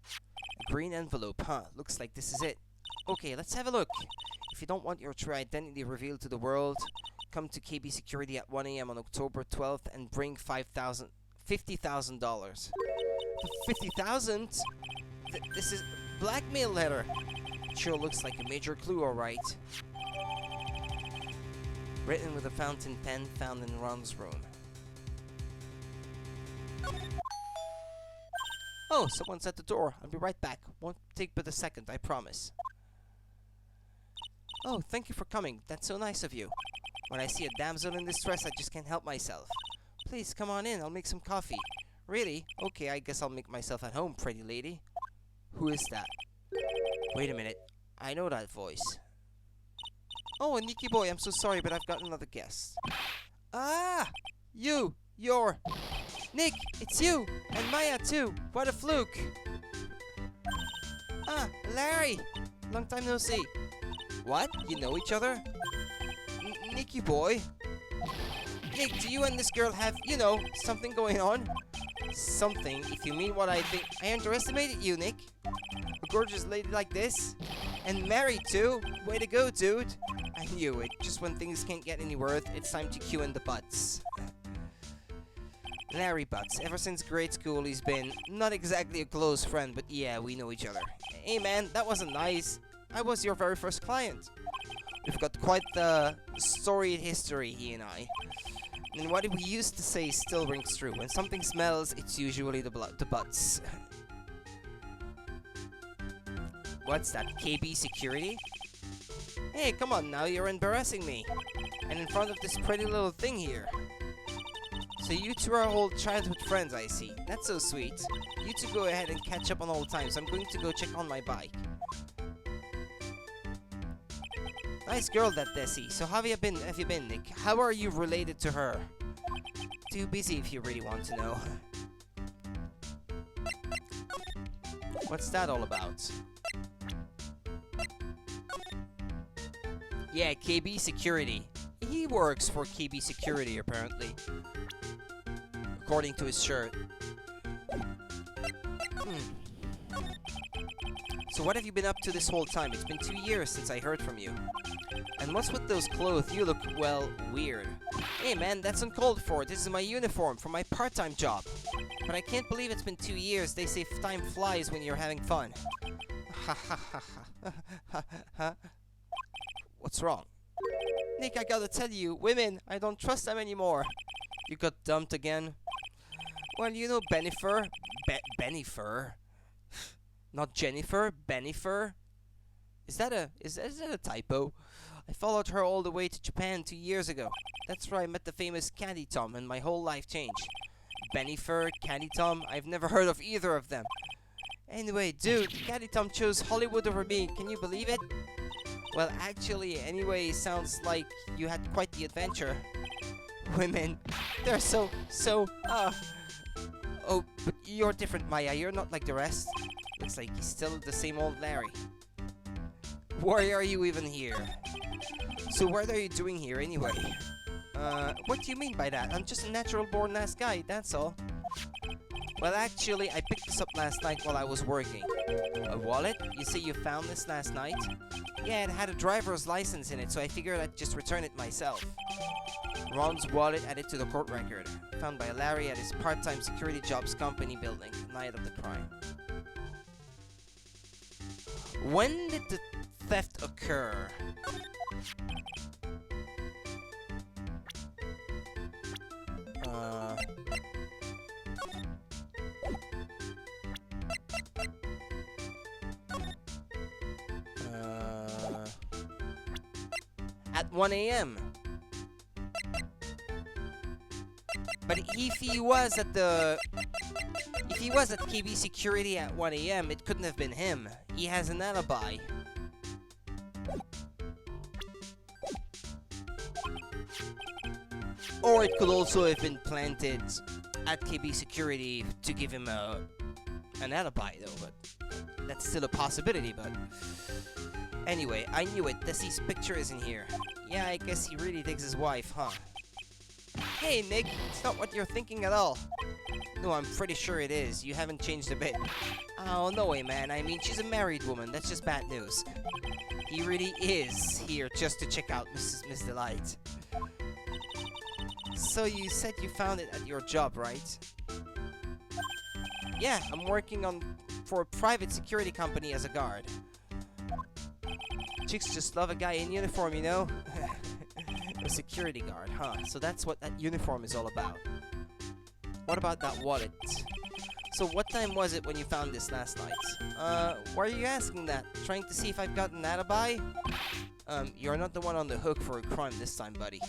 A green envelope, huh? Looks like this is it. Okay, let's have a look. If you don't want your true identity revealed to the world, come to KB Security at 1 AM on October 12th and bring $50,000. $50,000? This is blackmail letter. It sure looks like a major clue, alright. Written with a fountain pen found in Ron's room. Oh, someone's at the door. I'll be right back. Won't take but a second, I promise. Oh, thank you for coming. That's so nice of you. When I see a damsel in distress, I just can't help myself. Please, come on in. I'll make some coffee. Really? Okay, I guess I'll make myself at home, pretty lady. Who is that? Wait a minute. I know that voice. Oh, Nikki boy, I'm so sorry, but I've got another guest. Ah! You're... Nick, it's you! And Maya, too! What a fluke! Ah, Larry! Long time no see. What? You know each other? Nicky boy? Nick, do you and this girl have, you know, something going on? Something? If you mean what I think... I underestimated you, Nick. A gorgeous lady like this? And married, too? Way to go, dude! I knew it. Just when things can't get any worse, it's time to cue in the butts. Larry Butts. Ever since grade school, he's been not exactly a close friend, but yeah, we know each other. Hey man, that wasn't nice. I was your very first client. We've got quite the storied history, he and I. And what we used to say still rings true. When something smells, it's usually the butts. What's that, KB Security? Hey, come on now, you're embarrassing me. And in front of this pretty little thing here. So you two are old childhood friends, I see. That's so sweet. You two go ahead and catch up on old times. I'm going to go check on my bike. Nice girl, that Desi. So how have you been, Nick? How are you related to her? Too busy if you really want to know. What's that all about? Yeah, KB Security. He works for KB Security, apparently. According to his shirt. So what have you been up to this whole time? It's been 2 years since I heard from you. And what's with those clothes? You look, well, weird. Hey man, that's uncalled for. This is my uniform for my part-time job. But I can't believe it's been 2 years. They say time flies when you're having fun. Ha ha ha ha ha. What's wrong? Nick, I gotta tell you, women, I don't trust them anymore. You got dumped again? Well, you know Benifer. Benifer? Not Jennifer, Benifer? Is that a typo? I followed her all the way to Japan 2 years ago. That's where I met the famous Candy Tom and my whole life changed. Benifer, Candy Tom, I've never heard of either of them. Anyway, dude, Candy Tom chose Hollywood over me, can you believe it? Well, actually, anyway, sounds like you had quite the adventure. Women, they're so, oh, but you're different, Maya, you're not like the rest. Looks like he's still the same old Larry. Why are you even here? So what are you doing here anyway? What do you mean by that? I'm just a natural-born nice guy, that's all. Well, actually, I picked this up last night while I was working. A wallet? You say you found this last night? Yeah, it had a driver's license in it, so I figured I'd just return it myself. Ron's wallet added to the court record. Found by Larry at his part-time security jobs company building, night of the crime. When did the theft occur? At 1 a.m. But if he was at KB Security at 1 a.m., it couldn't have been him. He has an alibi. Or it could also have been planted at KB Security to give him an alibi, though, but that's still a possibility, but... Anyway, I knew it. Desi's picture is in here. Yeah, I guess he really digs his wife, huh? Hey, Nick, it's not what you're thinking at all. No, I'm pretty sure it is. You haven't changed a bit. Oh, no way, man. I mean, she's a married woman. That's just bad news. He really is here just to check out Miss Delight. So you said you found it at your job, right? Yeah, I'm working for a private security company as a guard. Chicks just love a guy in uniform, you know? A security guard, huh? So that's what that uniform is all about. What about that wallet? So what time was it when you found this last night? Why are you asking that? Trying to see if I've got an alibi? You're not the one on the hook for a crime this time, buddy.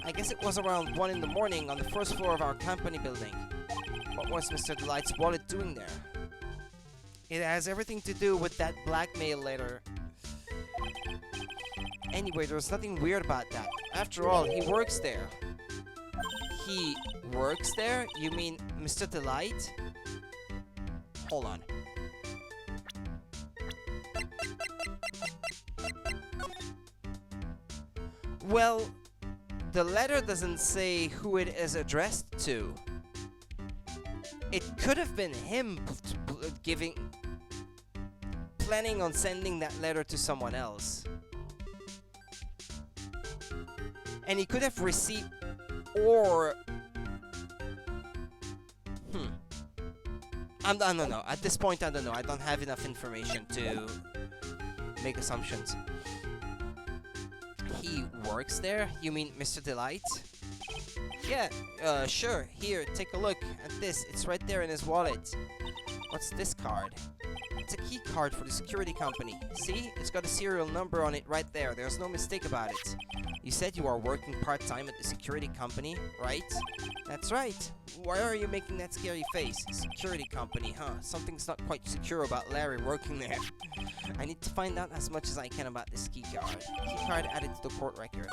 I guess it was around 1 in the morning on the first floor of our company building. What was Mr. Delight's wallet doing there? It has everything to do with that blackmail letter. Anyway, there's nothing weird about that. After all, he works there. He works there? You mean Mr. Delight? Hold on. Well, the letter doesn't say who it is addressed to. It could have been him planning on sending that letter to someone else. And he could have received, or... I don't know. At this point, I don't know. I don't have enough information to make assumptions. He works there? You mean Mr. Delight? Yeah, sure. Here, take a look at this. It's right there in his wallet. What's this card? It's a key card for the security company. See? It's got a serial number on it right there. There's no mistake about it. You said you are working part-time at the security company, right? That's right. Why are you making that scary face? Security company, huh? Something's not quite secure about Larry working there. I need to find out as much as I can about this keycard. Keycard added to the court record.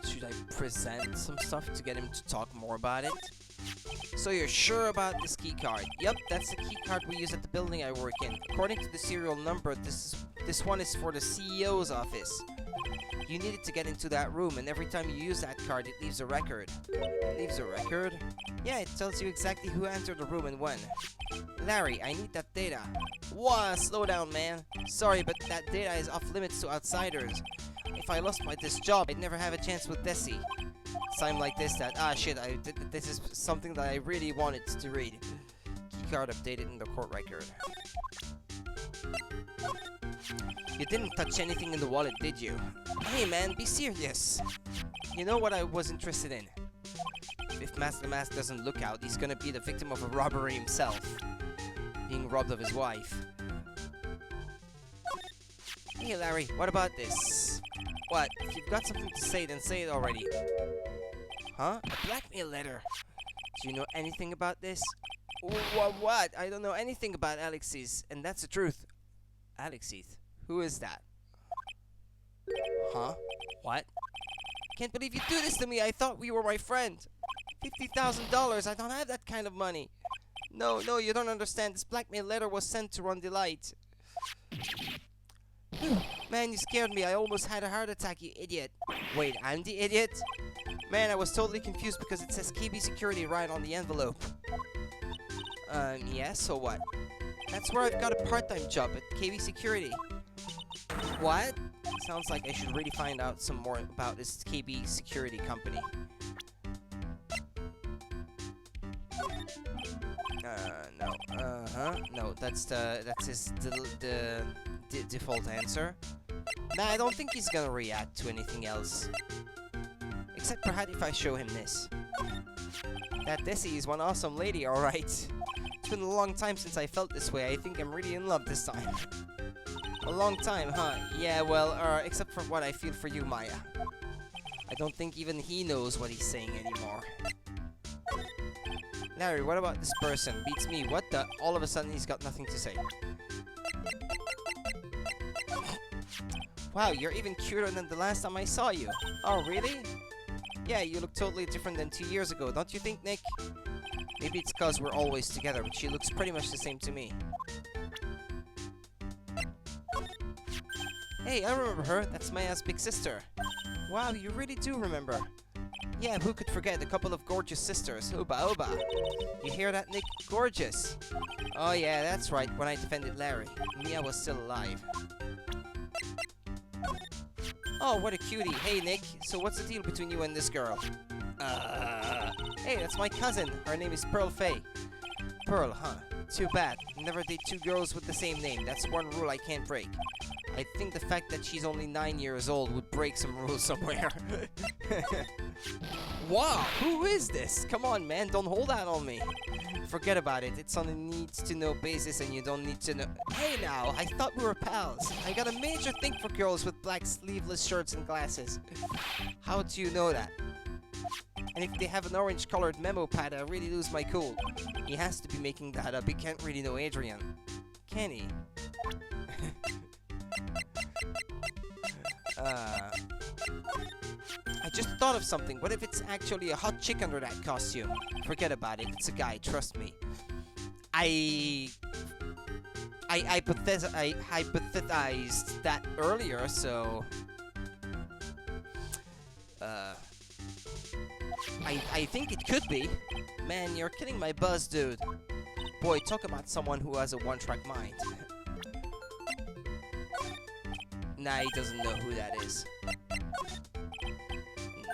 Should I present some stuff to get him to talk more about it? So you're sure about this keycard? Yep, that's the keycard we use at the building I work in. According to the serial number, this one is for the CEO's office. You need it to get into that room, and every time you use that card, it leaves a record. It leaves a record? Yeah, it tells you exactly who entered the room and when. Larry, I need that data. Whoa, slow down, man. Sorry, but that data is off limits to outsiders. If I lost this job, I'd never have a chance with Desi. Sign like this that, shit, this is something that I really wanted to read. Keycard updated in the court record. You didn't touch anything in the wallet, did you? Hey man, be serious. You know what I was interested in? If Master the Mask doesn't look out, he's gonna be the victim of a robbery himself. Being robbed of his wife. Hey Larry, what about this? What? If you've got something to say, then say it already. Huh? A blackmail letter. Do you know anything about this? What? I don't know anything about Alexis, and that's the truth. Alexis? Who is that? Huh? What? Can't believe you do this to me. I thought we were my friend. $50,000. I don't have that kind of money. No, you don't understand. This blackmail letter was sent to Run Delight. Man, you scared me. I almost had a heart attack, you idiot. Wait, I'm the idiot? Man, I was totally confused because it says KB Security right on the envelope. Yeah, so what? That's where I've got a part-time job at KB Security. What? Sounds like I should really find out some more about this KB Security company. No. No, that's his default answer. Nah, I don't think he's gonna react to anything else. Except perhaps if I show him this. That Desi is one awesome lady, alright. It's been a long time since I felt this way. I think I'm really in love this time. A long time, huh? Yeah, well, except for what I feel for you, Maya. I don't think even he knows what he's saying anymore. Larry, what about this person? Beats me. What the? All of a sudden, he's got nothing to say. Wow, you're even cuter than the last time I saw you. Oh, really? Yeah, you look totally different than 2 years ago, don't you think, Nick? Maybe it's cause we're always together, but she looks pretty much the same to me. Hey, I remember her. That's Maya's big sister. Wow, you really do remember. Yeah, who could forget a couple of gorgeous sisters? Oba oba. You hear that, Nick? Gorgeous. Oh yeah, that's right, when I defended Larry. Mia was still alive. Oh, what a cutie. Hey, Nick. So what's the deal between you and this girl? Hey, that's my cousin. Her name is Pearl Faye. Pearl, huh? Too bad. Never date two girls with the same name. That's one rule I can't break. I think the fact that she's only 9 years old would break some rules somewhere. Wow, who is this? Come on, man, don't hold out on me. Forget about it. It's on a needs-to-know basis and you don't need to know. Hey now, I thought we were pals. I got a major thing for girls with black sleeveless shirts and glasses. How do you know that? And if they have an orange-colored memo pad, I really lose my cool. He has to be making that up. He can't really know Adrian. Can he? I just thought of something. What if it's actually a hot chick under that costume? Forget about it. It's a guy. Trust me. I hypothesized that earlier, so... I think it could be. Man, you're killing my buzz, dude. Boy, talk about someone who has a one-track mind. Nah, he doesn't know who that is.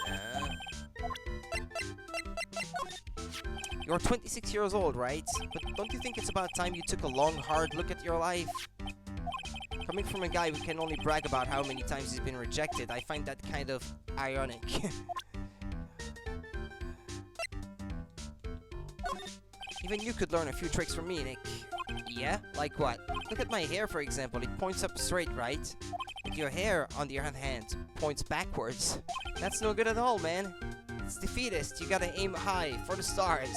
Nah. You're 26 years old, right? But don't you think it's about time you took a long, hard look at your life? Coming from a guy who can only brag about how many times he's been rejected, I find that kind of ironic. Even you could learn a few tricks from me, Nick. Yeah? Like what? Look at my hair, for example. It points up straight, right? But your hair, on the other hand, points backwards. That's no good at all, man. It's defeatist. You gotta aim high, for the stars.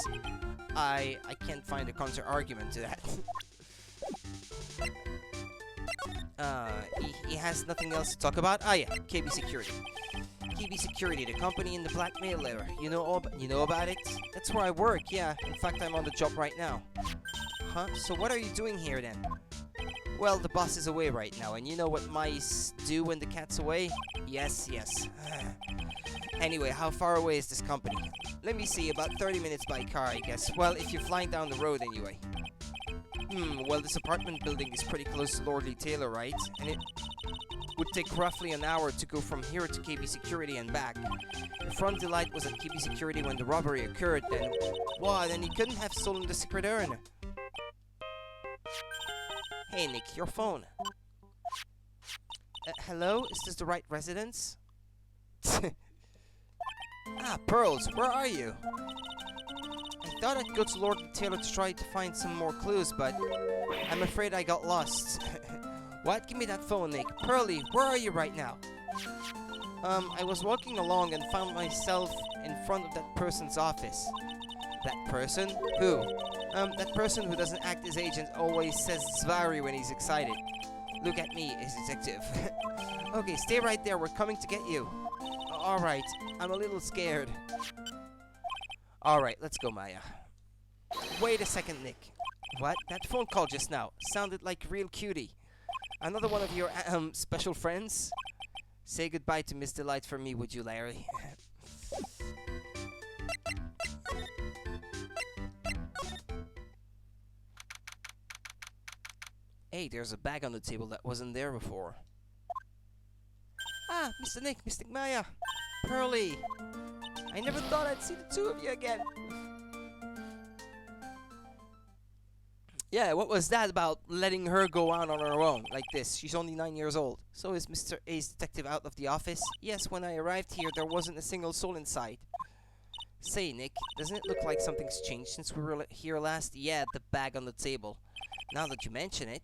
I can't find a counter-argument to that. He has nothing else to talk about? Ah, yeah, KB Security. KB Security, the company in the blackmail letter. You know about it? That's where I work, yeah. In fact, I'm on the job right now. Huh? So what are you doing here, then? Well, the boss is away right now, and you know what mice do when the cat's away? Yes, yes. Anyway, how far away is this company? Let me see, about 30 minutes by car, I guess. Well, if you're flying down the road anyway. Well, this apartment building is pretty close to Lordly Taylor, right? And it would take roughly an hour to go from here to KB Security and back. If Front Delight was at KB Security when the robbery occurred, then... What? Then he couldn't have stolen the secret urn. Hey, Nick, your phone. Hello? Is this the right residence? Ah, Pearls, where are you? I thought I'd go to Lord Taylor to try to find some more clues, but I'm afraid I got lost. What? Give me that phone, Nick. Pearly, where are you right now? I was walking along and found myself in front of that person's office. That person? Who? That person who doesn't act his age and always says Zvari when he's excited. Look at me, a detective. Okay, stay right there. We're coming to get you. Alright, I'm a little scared. Alright, let's go, Maya. Wait a second, Nick. What? That phone call just now sounded like real cutie. Another one of your, special friends? Say goodbye to Miss Delight for me, would you, Larry? Hey, there's a bag on the table that wasn't there before. Ah, Mr. Nick, Mr. Maya, Pearly. I never thought I'd see the two of you again. Yeah, what was that about letting her go out on her own like this? She's only 9 years old. So is Mr. A's detective out of the office? Yes, when I arrived here, there wasn't a single soul inside. Say, Nick, doesn't it look like something's changed since we were here last? Yeah, the bag on the table. Now that you mention it.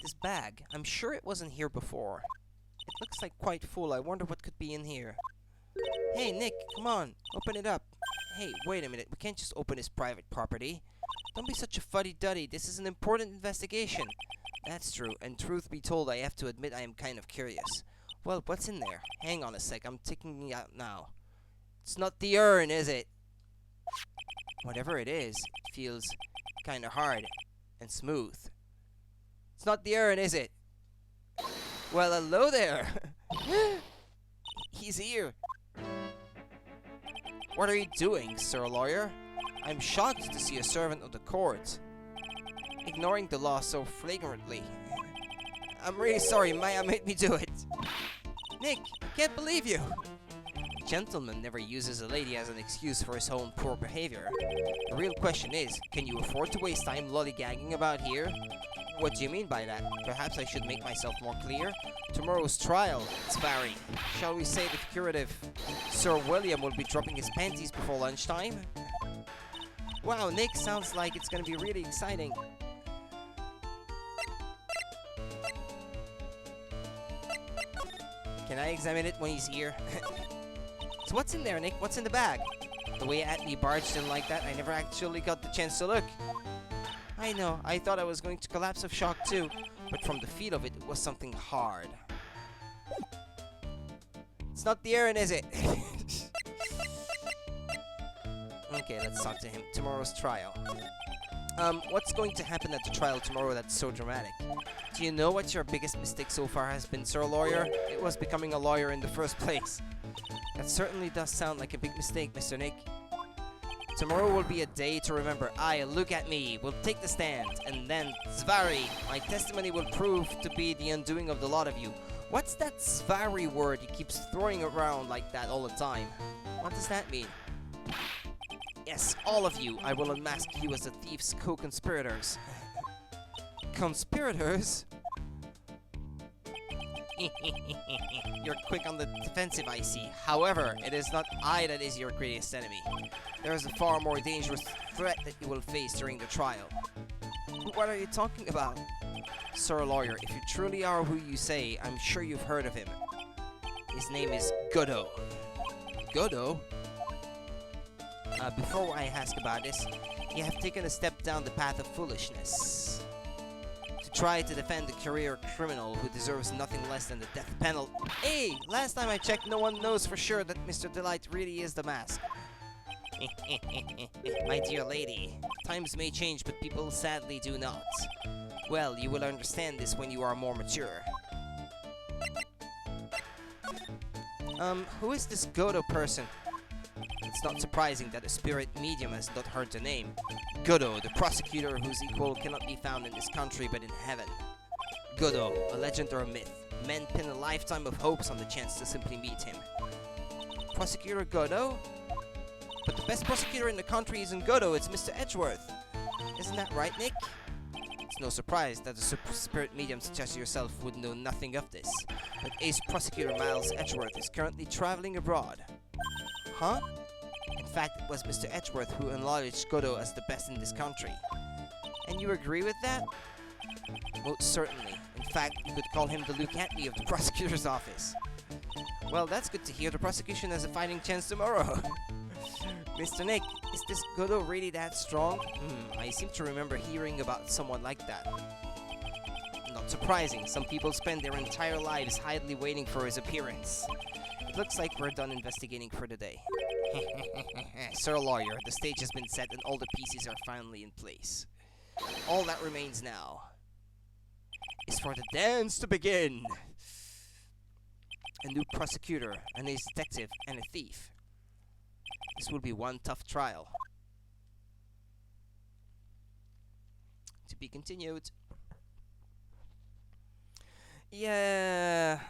This bag, I'm sure it wasn't here before. It looks like quite full. I wonder what could be in here. Hey, Nick, come on, open it up. Hey, wait a minute. We can't just open his private property. Don't be such a fuddy-duddy. This is an important investigation. That's true, and truth be told, I have to admit I am kind of curious. Well, what's in there? Hang on a sec. I'm taking it out now. It's not the urn, is it? Whatever it is, it feels kind of hard and smooth. It's not the urn, is it? Well, hello there. He's here. What are you doing, sir lawyer? I'm shocked to see a servant of the court ignoring the law so flagrantly. I'm really sorry, Maya made me do it. Nick, I can't believe you. A gentleman never uses a lady as an excuse for his own poor behavior. The real question is, can you afford to waste time lollygagging about here? What do you mean by that? Perhaps I should make myself more clear. Tomorrow's trial, it's Barry. Shall we say the curative Sir William will be dropping his panties before lunchtime? Wow, Nick, sounds like it's gonna be really exciting. Can I examine it when he's here? So what's in there, Nick? What's in the bag? The way Atlee barged in like that, I never actually got the chance to look. I know, I thought I was going to collapse of shock too, but from the feel of it, it was something hard. It's not the urn, is it? Okay, let's talk to him. Tomorrow's trial. What's going to happen at the trial tomorrow that's so dramatic? Do you know what your biggest mistake so far has been, Sir Lawyer? It was becoming a lawyer in the first place. That certainly does sound like a big mistake, Mr. Nick. Tomorrow will be a day to remember. Look at me, will take the stand, and then Zvari, my testimony will prove to be the undoing of the lot of you. What's that Zvari word he keeps throwing around like that all the time? What does that mean? Yes, all of you, I will unmask you as the thief's co-conspirators. Conspirators? You're quick on the defensive, I see. However, it is not I that is your greatest enemy. There is a far more dangerous threat that you will face during the trial. What are you talking about? Sir Lawyer, if you truly are who you say, I'm sure you've heard of him. His name is Godot. Godot? Before I ask about this, you have taken a step down the path of foolishness. To try to defend a career criminal who deserves nothing less than the death penalty. Hey! Last time I checked, no one knows for sure that Mr. Delight really is the mask. My dear lady, times may change, but people sadly do not. Well, you will understand this when you are more mature. Who is this Godot person? It's not surprising that a spirit medium has not heard the name. Godot, the prosecutor whose equal cannot be found in this country but in heaven. Godot, a legend or a myth. Men pin a lifetime of hopes on the chance to simply meet him. Prosecutor Godot? But the best prosecutor in the country isn't Godot, it's Mr. Edgeworth. Isn't that right, Nick? It's no surprise that a spirit medium such as yourself would know nothing of this. But Ace Prosecutor Miles Edgeworth is currently traveling abroad. Huh? In fact, it was Mr. Edgeworth who acknowledged Godot as the best in this country. And you agree with that? Most certainly. In fact, you could call him the Luke Atlee of the prosecutor's office. Well, that's good to hear. The prosecution has a fighting chance tomorrow. Mr. Nick, is this Godot really that strong? I seem to remember hearing about someone like that. Not surprising. Some people spend their entire lives idly waiting for his appearance. It looks like we're done investigating for the day. Sir Lawyer, the stage has been set and all the pieces are finally in place. All that remains now is for the dance to begin. A new prosecutor, an ace detective, and a thief. This will be one tough trial. To be continued. Yeah.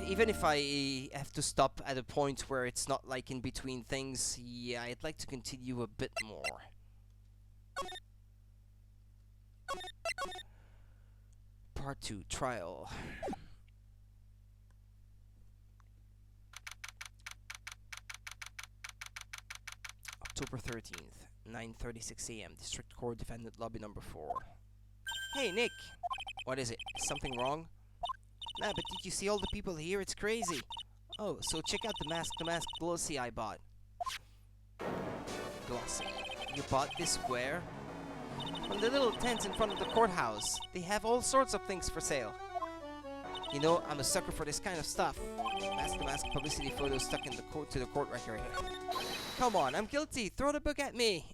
Even if I have to stop at a point where it's not like in between things, yeah, I'd like to continue a bit more. Part 2, Trial. October 13th, 9:36 a.m. District Court Defendant Lobby Number 4. Hey, Nick! What is it? Is something wrong? Nah, but did you see all the people here? It's crazy. Oh, so check out the mask glossy I bought. Glossy? You bought this where? From the little tents in front of the courthouse. They have all sorts of things for sale. You know, I'm a sucker for this kind of stuff. Mask publicity photos stuck in the to the court record. Come on, I'm guilty. Throw the book at me.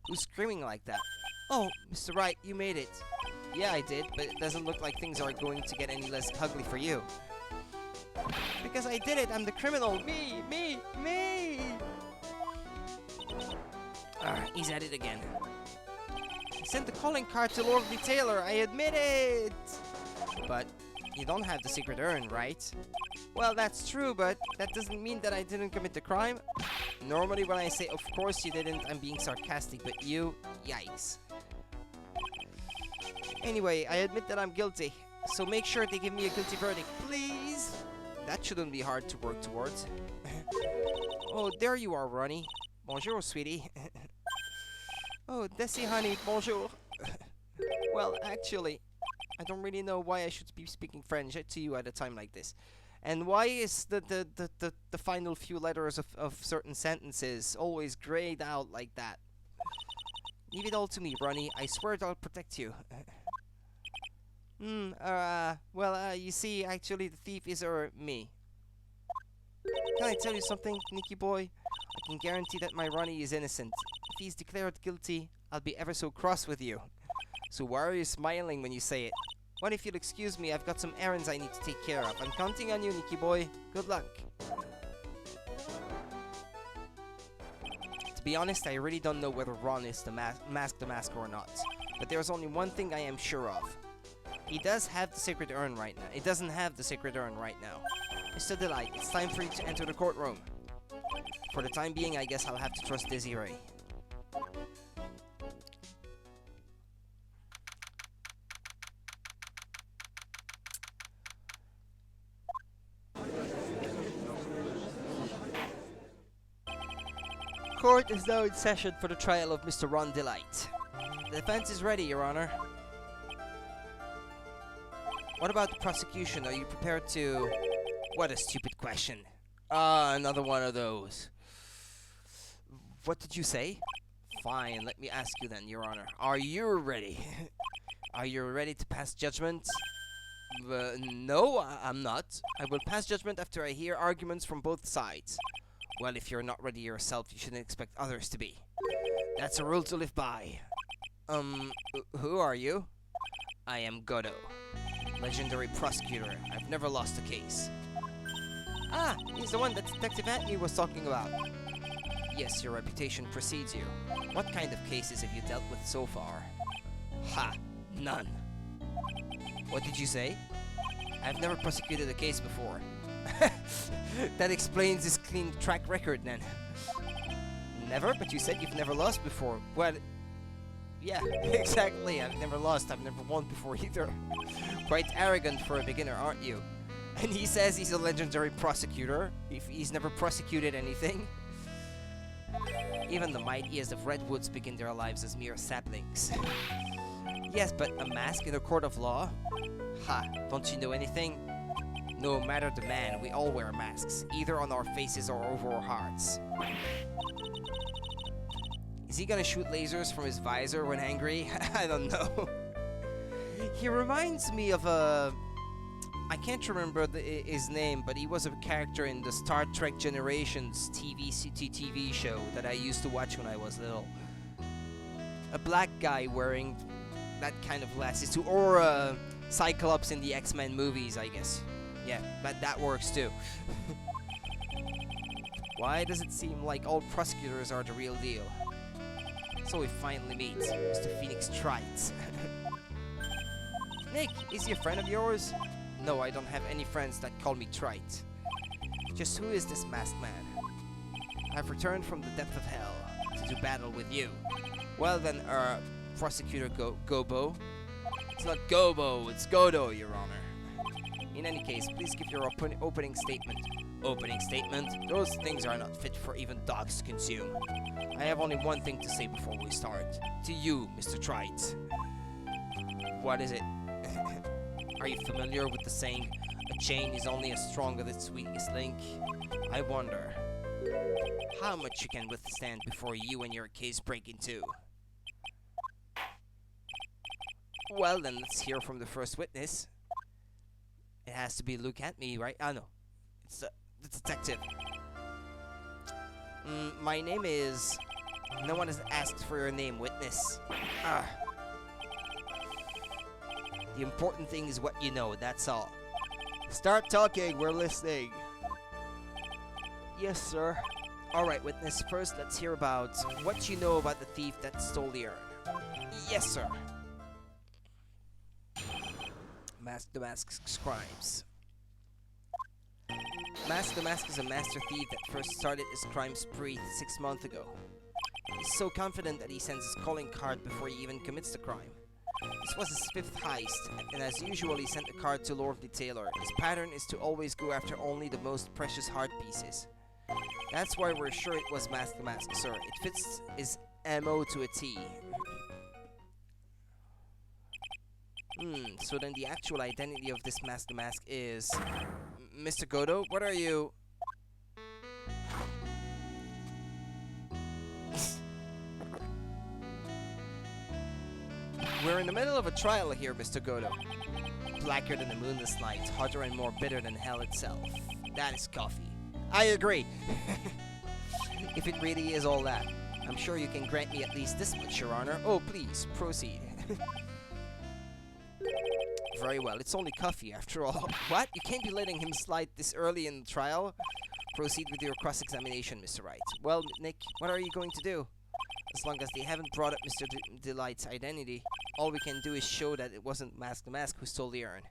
Who's screaming like that? Oh, Mr. Wright, you made it. Yeah, I did, but it doesn't look like things are going to get any less ugly for you. Because I did it, I'm the criminal. Me! He's at it again. I sent the calling card to Lord Taylor, I admit it! But you don't have the secret urn, right? Well, that's true, but that doesn't mean that I didn't commit the crime. Normally when I say, of course you didn't, I'm being sarcastic, but you, yikes. Anyway, I admit that I'm guilty, so make sure they give me a guilty verdict, please. That shouldn't be hard to work towards. Oh, there you are, Ronnie. Bonjour, sweetie. Oh, Desi, honey, bonjour. Well, actually, I don't really know why I should be speaking French to you at a time like this. And why is the final few letters of certain sentences always grayed out like that? Leave it all to me, Ronnie. I swear I'll protect you. You see, actually, the thief is, me. Can I tell you something, Nicky boy? I can guarantee that my Ronnie is innocent. If he's declared guilty, I'll be ever so cross with you. So why are you smiling when you say it? What if you'll excuse me? I've got some errands I need to take care of. I'm counting on you, Nicky boy. Good luck. To be honest, I really don't know whether Ron is the mask or not. But there's only one thing I am sure of. He does have the sacred urn right now. It doesn't have the sacred urn right now. Mr. Delight, it's time for you to enter the courtroom. For the time being, I guess I'll have to trust Desiree. court is now in session for the trial of Mr. Ron Delight. The defense is ready, Your Honor. What about the prosecution? Are you prepared to... What a stupid question. Another one of those. What did you say? Fine, let me ask you then, Your Honor. Are you ready? Are you ready to pass judgment? No, I'm not. I will pass judgment after I hear arguments from both sides. Well, if you're not ready yourself, you shouldn't expect others to be. That's a rule to live by. Who are you? I am Godot, legendary prosecutor. I've never lost a case. Ah, he's the one that Detective Anthony was talking about. Yes, your reputation precedes you. What kind of cases have you dealt with so far? Ha, none. What did you say? I've never prosecuted a case before. That explains his clean track record then. Never? But you said you've never lost before. Well, yeah, exactly. I've never lost. I've never won before either. Quite arrogant for a beginner, aren't you? And he says he's a legendary prosecutor, if he's never prosecuted anything. Even the mightiest of redwoods begin their lives as mere saplings. Yes, but a mask in a court of law? Ha, don't you know anything? No matter the man, we all wear masks, either on our faces or over our hearts. Is he gonna shoot lasers from his visor when angry? I don't know. He reminds me of a... I can't remember his name, but he was a character in the Star Trek Generations TV show that I used to watch when I was little. A black guy wearing that kind of glasses too, or Cyclops in the X-Men movies, I guess. Yeah, but that works too. Why does it seem like all prosecutors are the real deal? So we finally meet Mr. Phoenix Trite. Nick, is he a friend of yours? No, I don't have any friends that call me Trite. Just who is this masked man? I've returned from the depth of hell to do battle with you. Well then, Prosecutor Gobo. It's not Gobo, it's Godo, Your Honor. In any case, please give your opening statement. Opening statement? Those things are not fit for even dogs to consume. I have only one thing to say before we start. To you, Mr. Trite. What is it? Are you familiar with the saying, a chain is only as strong as its weakest link? I wonder how much you can withstand before you and your case break in two. Well then, let's hear from the first witness. It has to be look at me, right? Ah, no. It's the detective. My name is... No one has asked for your name, witness. The important thing is what you know, that's all. Start talking, we're listening. Yes, sir. Alright, witness, first let's hear about what you know about the thief that stole the urn. Yes, sir. Mask the Mask's crimes. Mask the Mask is a master thief that first started his crime spree 6 months ago. He's so confident that he sends his calling card before he even commits the crime. This was his 5th heist, and as usual he sent the card to Lord Taylor. His pattern is to always go after only the most precious heart pieces. That's why we're sure it was Mask the Mask, sir. It fits his MO to a T. So then the actual identity of this Mask the Mask is... Mr. Godot, what are you... We're in the middle of a trial here, Mr. Godot. Blacker than the moonless night, hotter and more bitter than hell itself. That is coffee. I agree. If it really is all that, I'm sure you can grant me at least this much, Your Honor. Oh, please, proceed. Very well, it's only coffee after all. What? You can't be letting him slide this early in the trial? Proceed with your cross-examination, Mr. Wright. Well, Nick, what are you going to do? As long as they haven't brought up Mr. Delight's identity, all we can do is show that it wasn't Mask the Mask who stole the urn.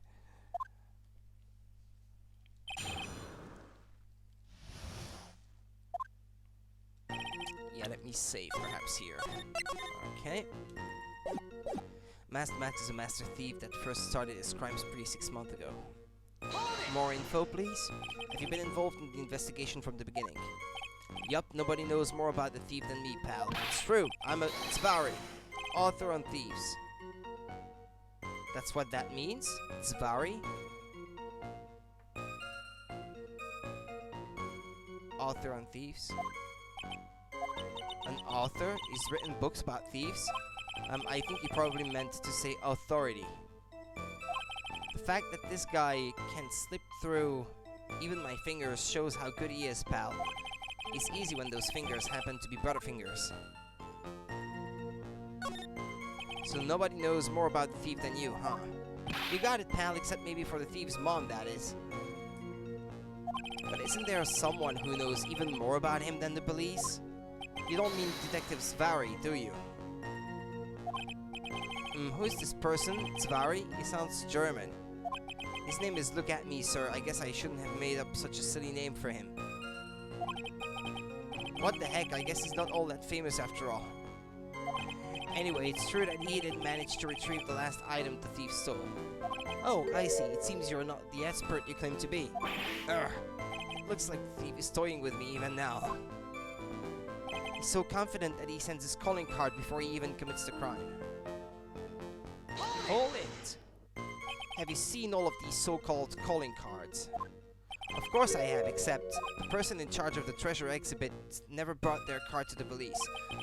Yeah, let me save perhaps here. Okay. Mask the Mask is a master thief that first started his crime spree 6 months ago. More info, please? Have you been involved in the investigation from the beginning? Yup, nobody knows more about the thief than me, pal. It's true. It's Vari, author on thieves. That's what that means? It's Vari? Author on thieves? An author? He's written books about thieves? I think he probably meant to say authority. The fact that this guy can slip through even my fingers shows how good he is, pal. It's easy when those fingers happen to be butterfingers. So nobody knows more about the thief than you, huh? You got it, pal, except maybe for the thief's mom, that is. But isn't there someone who knows even more about him than the police? You don't mean Detective Vari, do you? Who's this person? Vari? He sounds German. His name is Look At Me, sir. I guess I shouldn't have made up such a silly name for him. What the heck? I guess he's not all that famous after all. Anyway, it's true that he didn't manage to retrieve the last item the thief stole. Oh, I see. It seems you're not the expert you claim to be. Urgh. Looks like the thief is toying with me even now. He's so confident that he sends his calling card before he even commits the crime. Hold it! Have you seen all of these so-called calling cards? Of course I have, except the person in charge of the treasure exhibit never brought their card to the police,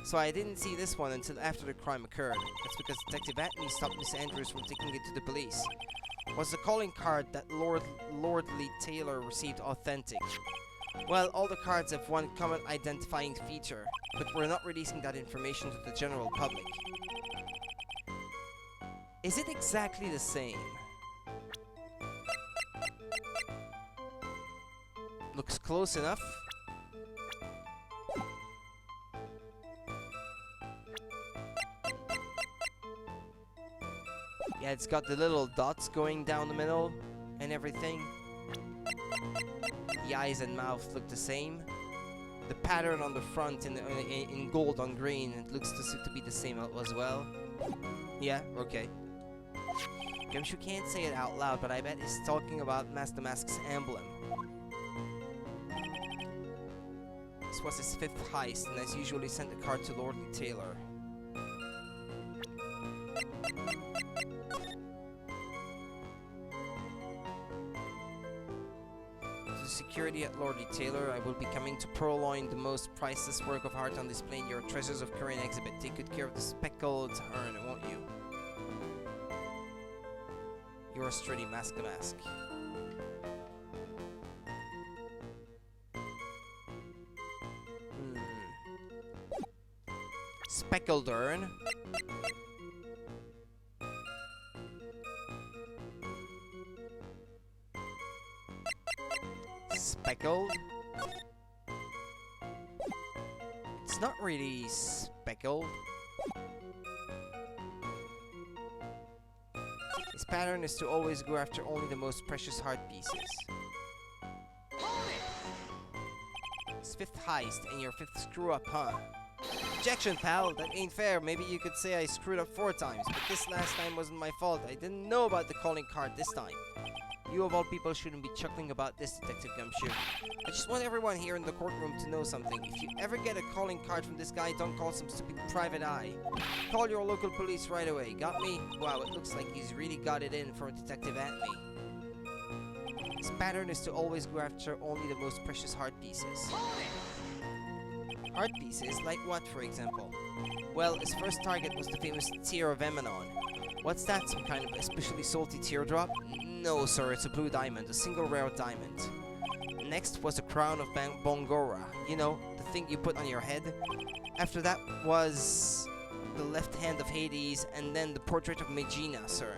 so I didn't see this one until after the crime occurred. That's because Detective Atney stopped Miss Andrews from taking it to the police. Was the calling card that Lordly Taylor received authentic? Well, all the cards have one common identifying feature, but we're not releasing that information to the general public. Is it exactly the same? Looks close enough. Yeah, it's got the little dots going down the middle and everything. The eyes and mouth look the same. The pattern on the front in gold on green, it looks to be the same as well. Yeah, okay. Gumshoe can't say it out loud, but I bet he's talking about the Mask's emblem. This was his 5th heist, and as usually sent the card to Lordly Taylor. To security at Lordly Taylor, I will be coming to purloin the most priceless work of art on display in your Treasures of Corinne exhibit. Take good care of the speckled urn, won't you? Yours truly, Mask the Mask. Speckled urn. Speckled. It's not really speckled. His pattern is to always go after only the most precious heart pieces. It's 5th heist and your 5th screw up, huh? Objection, pal, that ain't fair. Maybe you could say I screwed up 4 times, but this last time wasn't my fault. I didn't know about the calling card this time. You of all people shouldn't be chuckling about this, Detective Gumshoe. I just want everyone here in the courtroom to know something. If you ever get a calling card from this guy, don't call some stupid private eye. Call your local police right away. Got me? Wow, it looks like he's really got it in for Detective Atney. His pattern is to always go after only the most precious heart pieces. Art pieces? Like what, for example? Well, his first target was the famous Tear of Emanon. What's that, some kind of especially salty teardrop? No, sir, it's a blue diamond, a single rare diamond. Next was the Crown of Bongora, you know, the thing you put on your head. After that was the left hand of Hades, and then the portrait of Megina, sir.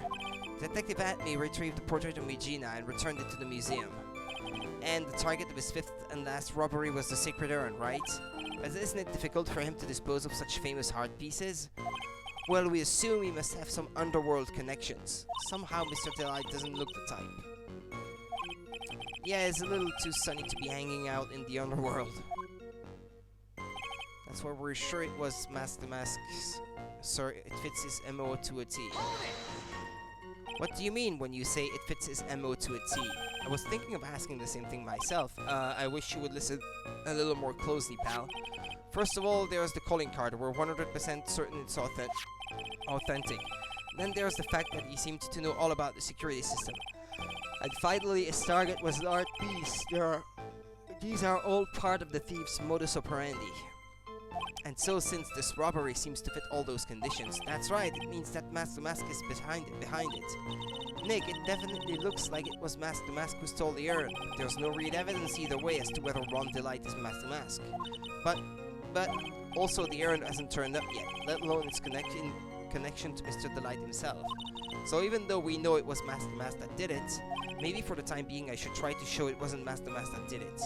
Detective Atney retrieved the portrait of Megina and returned it to the museum. And the target of his 5th and last robbery was the Sacred Urn, right? But isn't it difficult for him to dispose of such famous heart pieces? Well, we assume he must have some underworld connections. Somehow Mr. Delight doesn't look the type. Yeah, it's a little too sunny to be hanging out in the underworld. That's why we're sure it was Mask the Mask's. Sir, it fits his MO to a T. What do you mean when you say it fits his MO to a T? I was thinking of asking the same thing myself. I wish you would listen a little more closely, pal. First of all, there's the calling card. We're 100% certain it's authentic. Then there's the fact that he seemed to know all about the security system. And finally, his target was an art piece. These are all part of the thief's modus operandi. And so, since this robbery seems to fit all those conditions, that's right, it means that Master Mask is behind it. Nick, it definitely looks like it was Master Mask who stole the urn. There's no real evidence either way as to whether Ron Delight is Master Mask. But also the urn hasn't turned up yet, let alone its connection to Mr. Delight himself. So even though we know it was Master Mask that did it, maybe for the time being I should try to show it wasn't Master Mask that did it.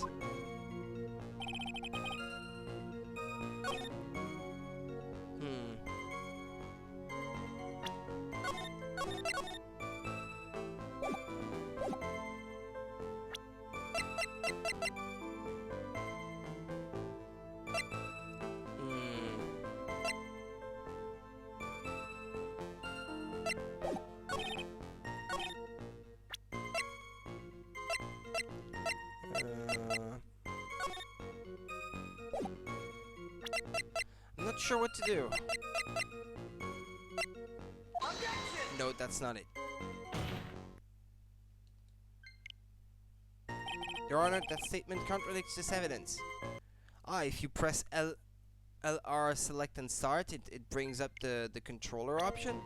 I'm not sure what to do. No, that's not it. Your Honor, that statement contradicts this evidence. If you press LR select and start, it brings up the controller option.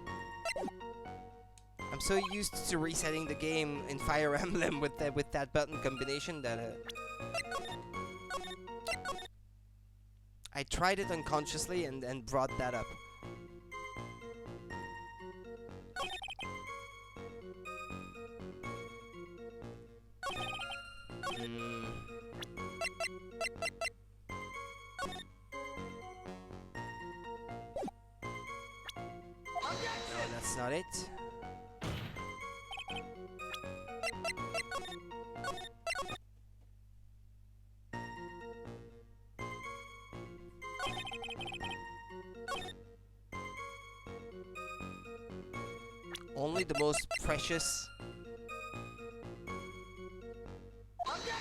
I'm so used to resetting the game in Fire Emblem with that button combination that I tried it unconsciously and brought that up. No, that's not it. Only the most precious.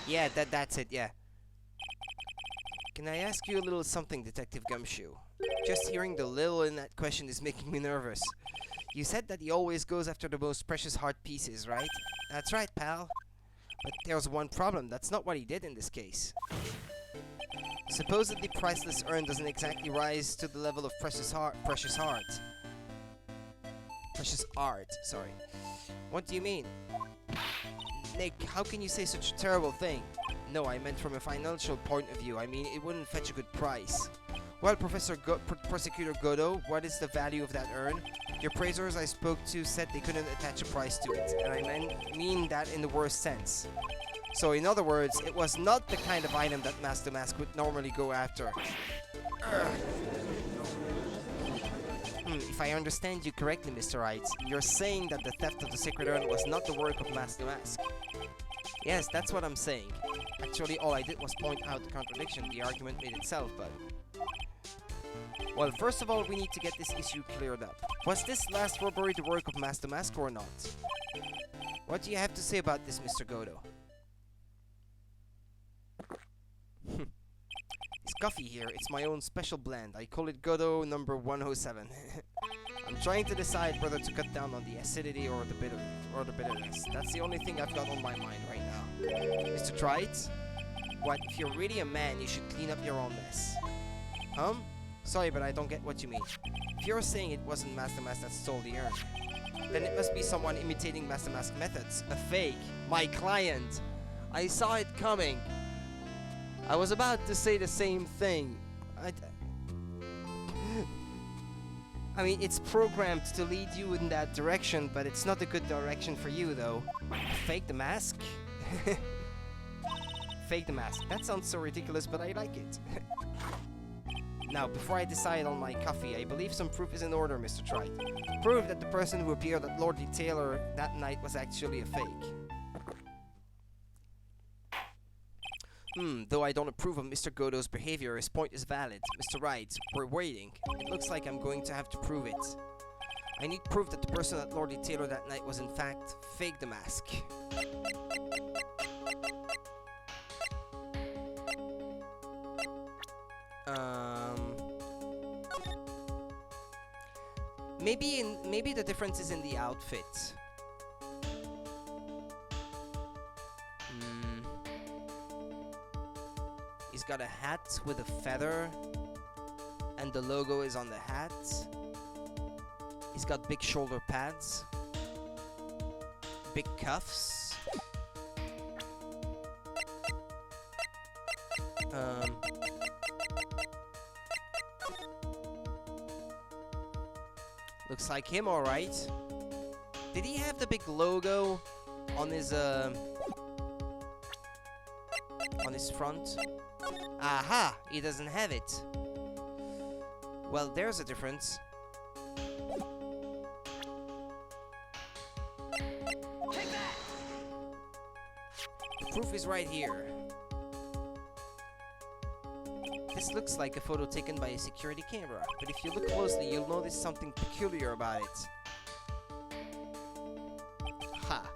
Yeah, that's it, yeah. Can I ask you a little something, Detective Gumshoe? Just hearing the little in that question is making me nervous. You said that he always goes after the most precious heart pieces, right? That's right, pal. But there's one problem. That's not what he did in this case. Supposedly priceless urn doesn't exactly rise to the level of precious art. Precious art, sorry. What do you mean? Nick, how can you say such a terrible thing? No, I meant from a financial point of view. I mean, it wouldn't fetch a good price. Well, Prosecutor Godot, what is the value of that urn? The appraisers I spoke to said they couldn't attach a price to it, and I mean that in the worst sense. So, in other words, it was not the kind of item that Master Mask would normally go after. If I understand you correctly, Mr. Wright, you're saying that the theft of the Sacred Urn was not the work of Master Mask. Yes, that's what I'm saying. Actually, all I did was point out the contradiction. The argument made itself, but... Well, first of all, we need to get this issue cleared up. Was this last robbery the work of Master Mask or not? What do you have to say about this, Mr. Godot? It's coffee here. It's my own special blend. I call it Godot number 107. I'm trying to decide whether to cut down on the acidity or the bitterness. That's the only thing I've got on my mind right now. Mr. Trite? What? If you're really a man, you should clean up your own mess. Sorry, but I don't get what you mean. If you're saying it wasn't Master Mask that stole the urn, then it must be someone imitating Master Mask methods. A fake. My client. I saw it coming. I was about to say the same thing. I mean, it's programmed to lead you in that direction, but it's not a good direction for you, though. Fake the mask? Fake the mask. That sounds so ridiculous, but I like it. Now, before I decide on my coffee, I believe some proof is in order, Mr. Trite. Proof that the person who appeared at Lord Taylor that night was actually a fake. Though I don't approve of Mr. Godot's behavior, his point is valid. Mr. Wright, we're waiting. It looks like I'm going to have to prove it. I need proof that the person at Lord Taylor that night was in fact fake the mask. Maybe the difference is in the outfit. He's got a hat with a feather, and the logo is on the hat. He's got big shoulder pads, big cuffs. Looks like him, all right. Did he have the big logo on his front? Aha! He doesn't have it. Well, there's a difference. Take that! The proof is right here. This looks like a photo taken by a security camera, but if you look closely, you'll notice something peculiar about it. Ha!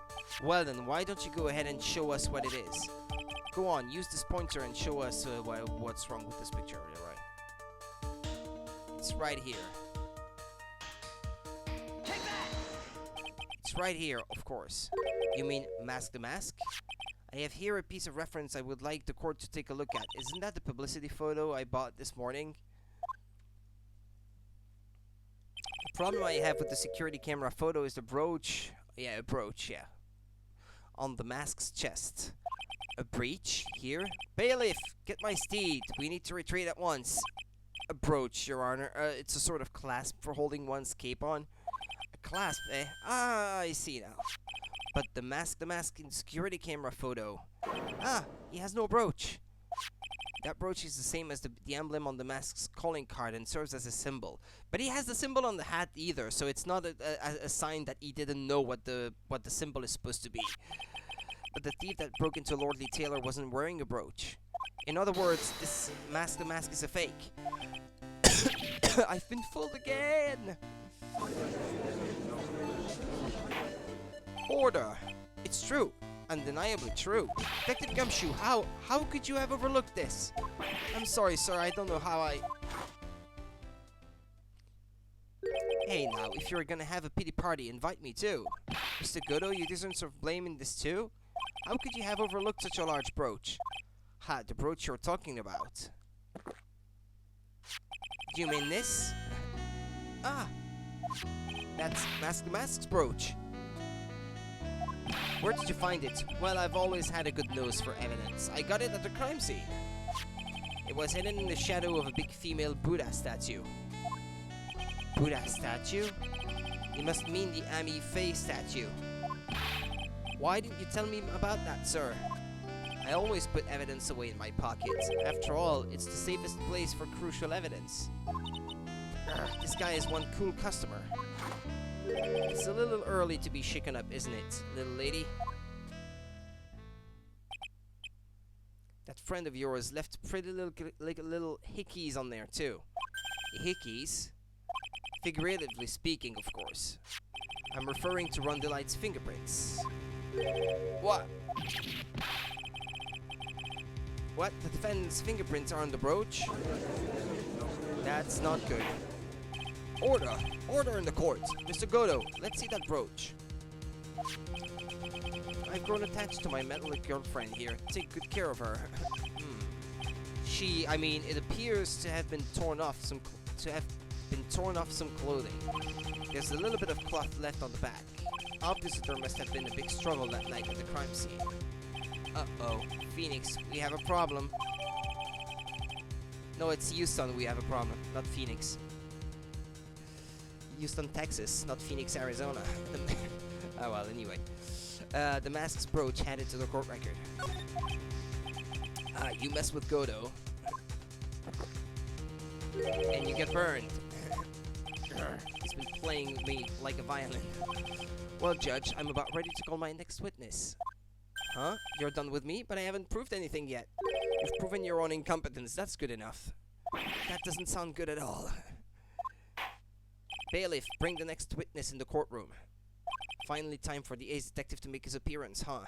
Well then, why don't you go ahead and show us what it is? Go on, use this pointer and show us what's wrong with this picture, alright? It's right here. Take that! It's right here, of course. You mean Mask the Mask? I have here a piece of reference I would like the court to take a look at. Isn't that the publicity photo I bought this morning? The problem I have with the security camera photo is the brooch. Yeah, a brooch, yeah. On the mask's chest. A breach? Here? Bailiff! Get my steed! We need to retreat at once. A brooch, Your Honor. It's a sort of clasp for holding one's cape on. A clasp, eh? Ah, I see now. But the mask in security camera photo. Ah, he has no brooch. That brooch is the same as the emblem on the mask's calling card and serves as a symbol. But he has the symbol on the hat either, so it's not a sign that he didn't know what the symbol is supposed to be. But the thief that broke into Lordly Taylor wasn't wearing a brooch. In other words, this Mask the Mask is a fake. I've been fooled again! Order! It's true. Undeniably true. Detective Gumshoe, how could you have overlooked this? I'm sorry, sir, I don't know how I... Hey now, if you're gonna have a pity party, invite me too. Mr. Godo, you deserve some blame in this too? How could you have overlooked such a large brooch? Ha, the brooch you're talking about. Do you mean this? Ah! That's Mask the Mask's brooch. Where did you find it? Well, I've always had a good nose for evidence. I got it at the crime scene. It was hidden in the shadow of a big female Buddha statue. Buddha statue? You must mean the Ami Faye statue. Why didn't you tell me about that, sir? I always put evidence away in my pockets. After all, it's the safest place for crucial evidence. This guy is one cool customer. It's a little early to be shaken up, isn't it, little lady? That friend of yours left pretty little hickeys on there, too. Hickeys? Figuratively speaking, of course. I'm referring to Rondelight's fingerprints. What? What? The defendant's fingerprints are on the brooch? That's not good. Order! Order in the court! Mr. Godo, let's see that brooch. I've grown attached to my metallic girlfriend here. Take good care of her. It appears to have been torn off some clothing. There's a little bit of cloth left on the back. Obviously, there must have been a big struggle that night at the crime scene. Uh-oh. Phoenix, we have a problem. No, it's Houston we have a problem, not Phoenix. Houston, Texas, not Phoenix, Arizona. Oh well, anyway. The mask's brooch handed to the court record. You mess with Godo. And you get burned. He's been playing me like a violin. Well, Judge, I'm about ready to call my next witness. Huh? You're done with me? But I haven't proved anything yet. You've proven your own incompetence. That's good enough. That doesn't sound good at all. Bailiff, bring the next witness in the courtroom. Finally time for the ace detective to make his appearance, huh?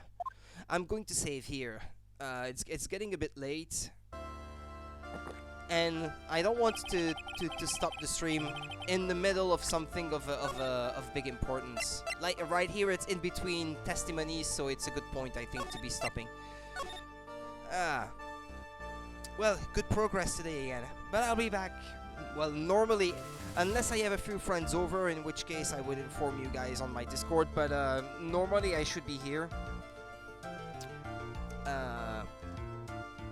I'm going to save here. It's getting a bit late. And I don't want to stop the stream in the middle of something of big importance. Like right here, it's in between testimonies, so it's a good point, I think, to be stopping. Well, good progress today again. But I'll be back. Well, normally, unless I have a few friends over, in which case I would inform you guys on my Discord. But normally I should be here.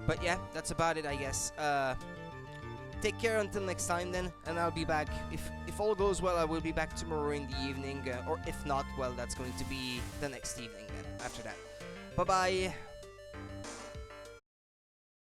But yeah, that's about it, I guess. Take care until next time then, and I'll be back. If all goes well, I will be back tomorrow in the evening, or if not, well, that's going to be the next evening then, after that. Bye-bye!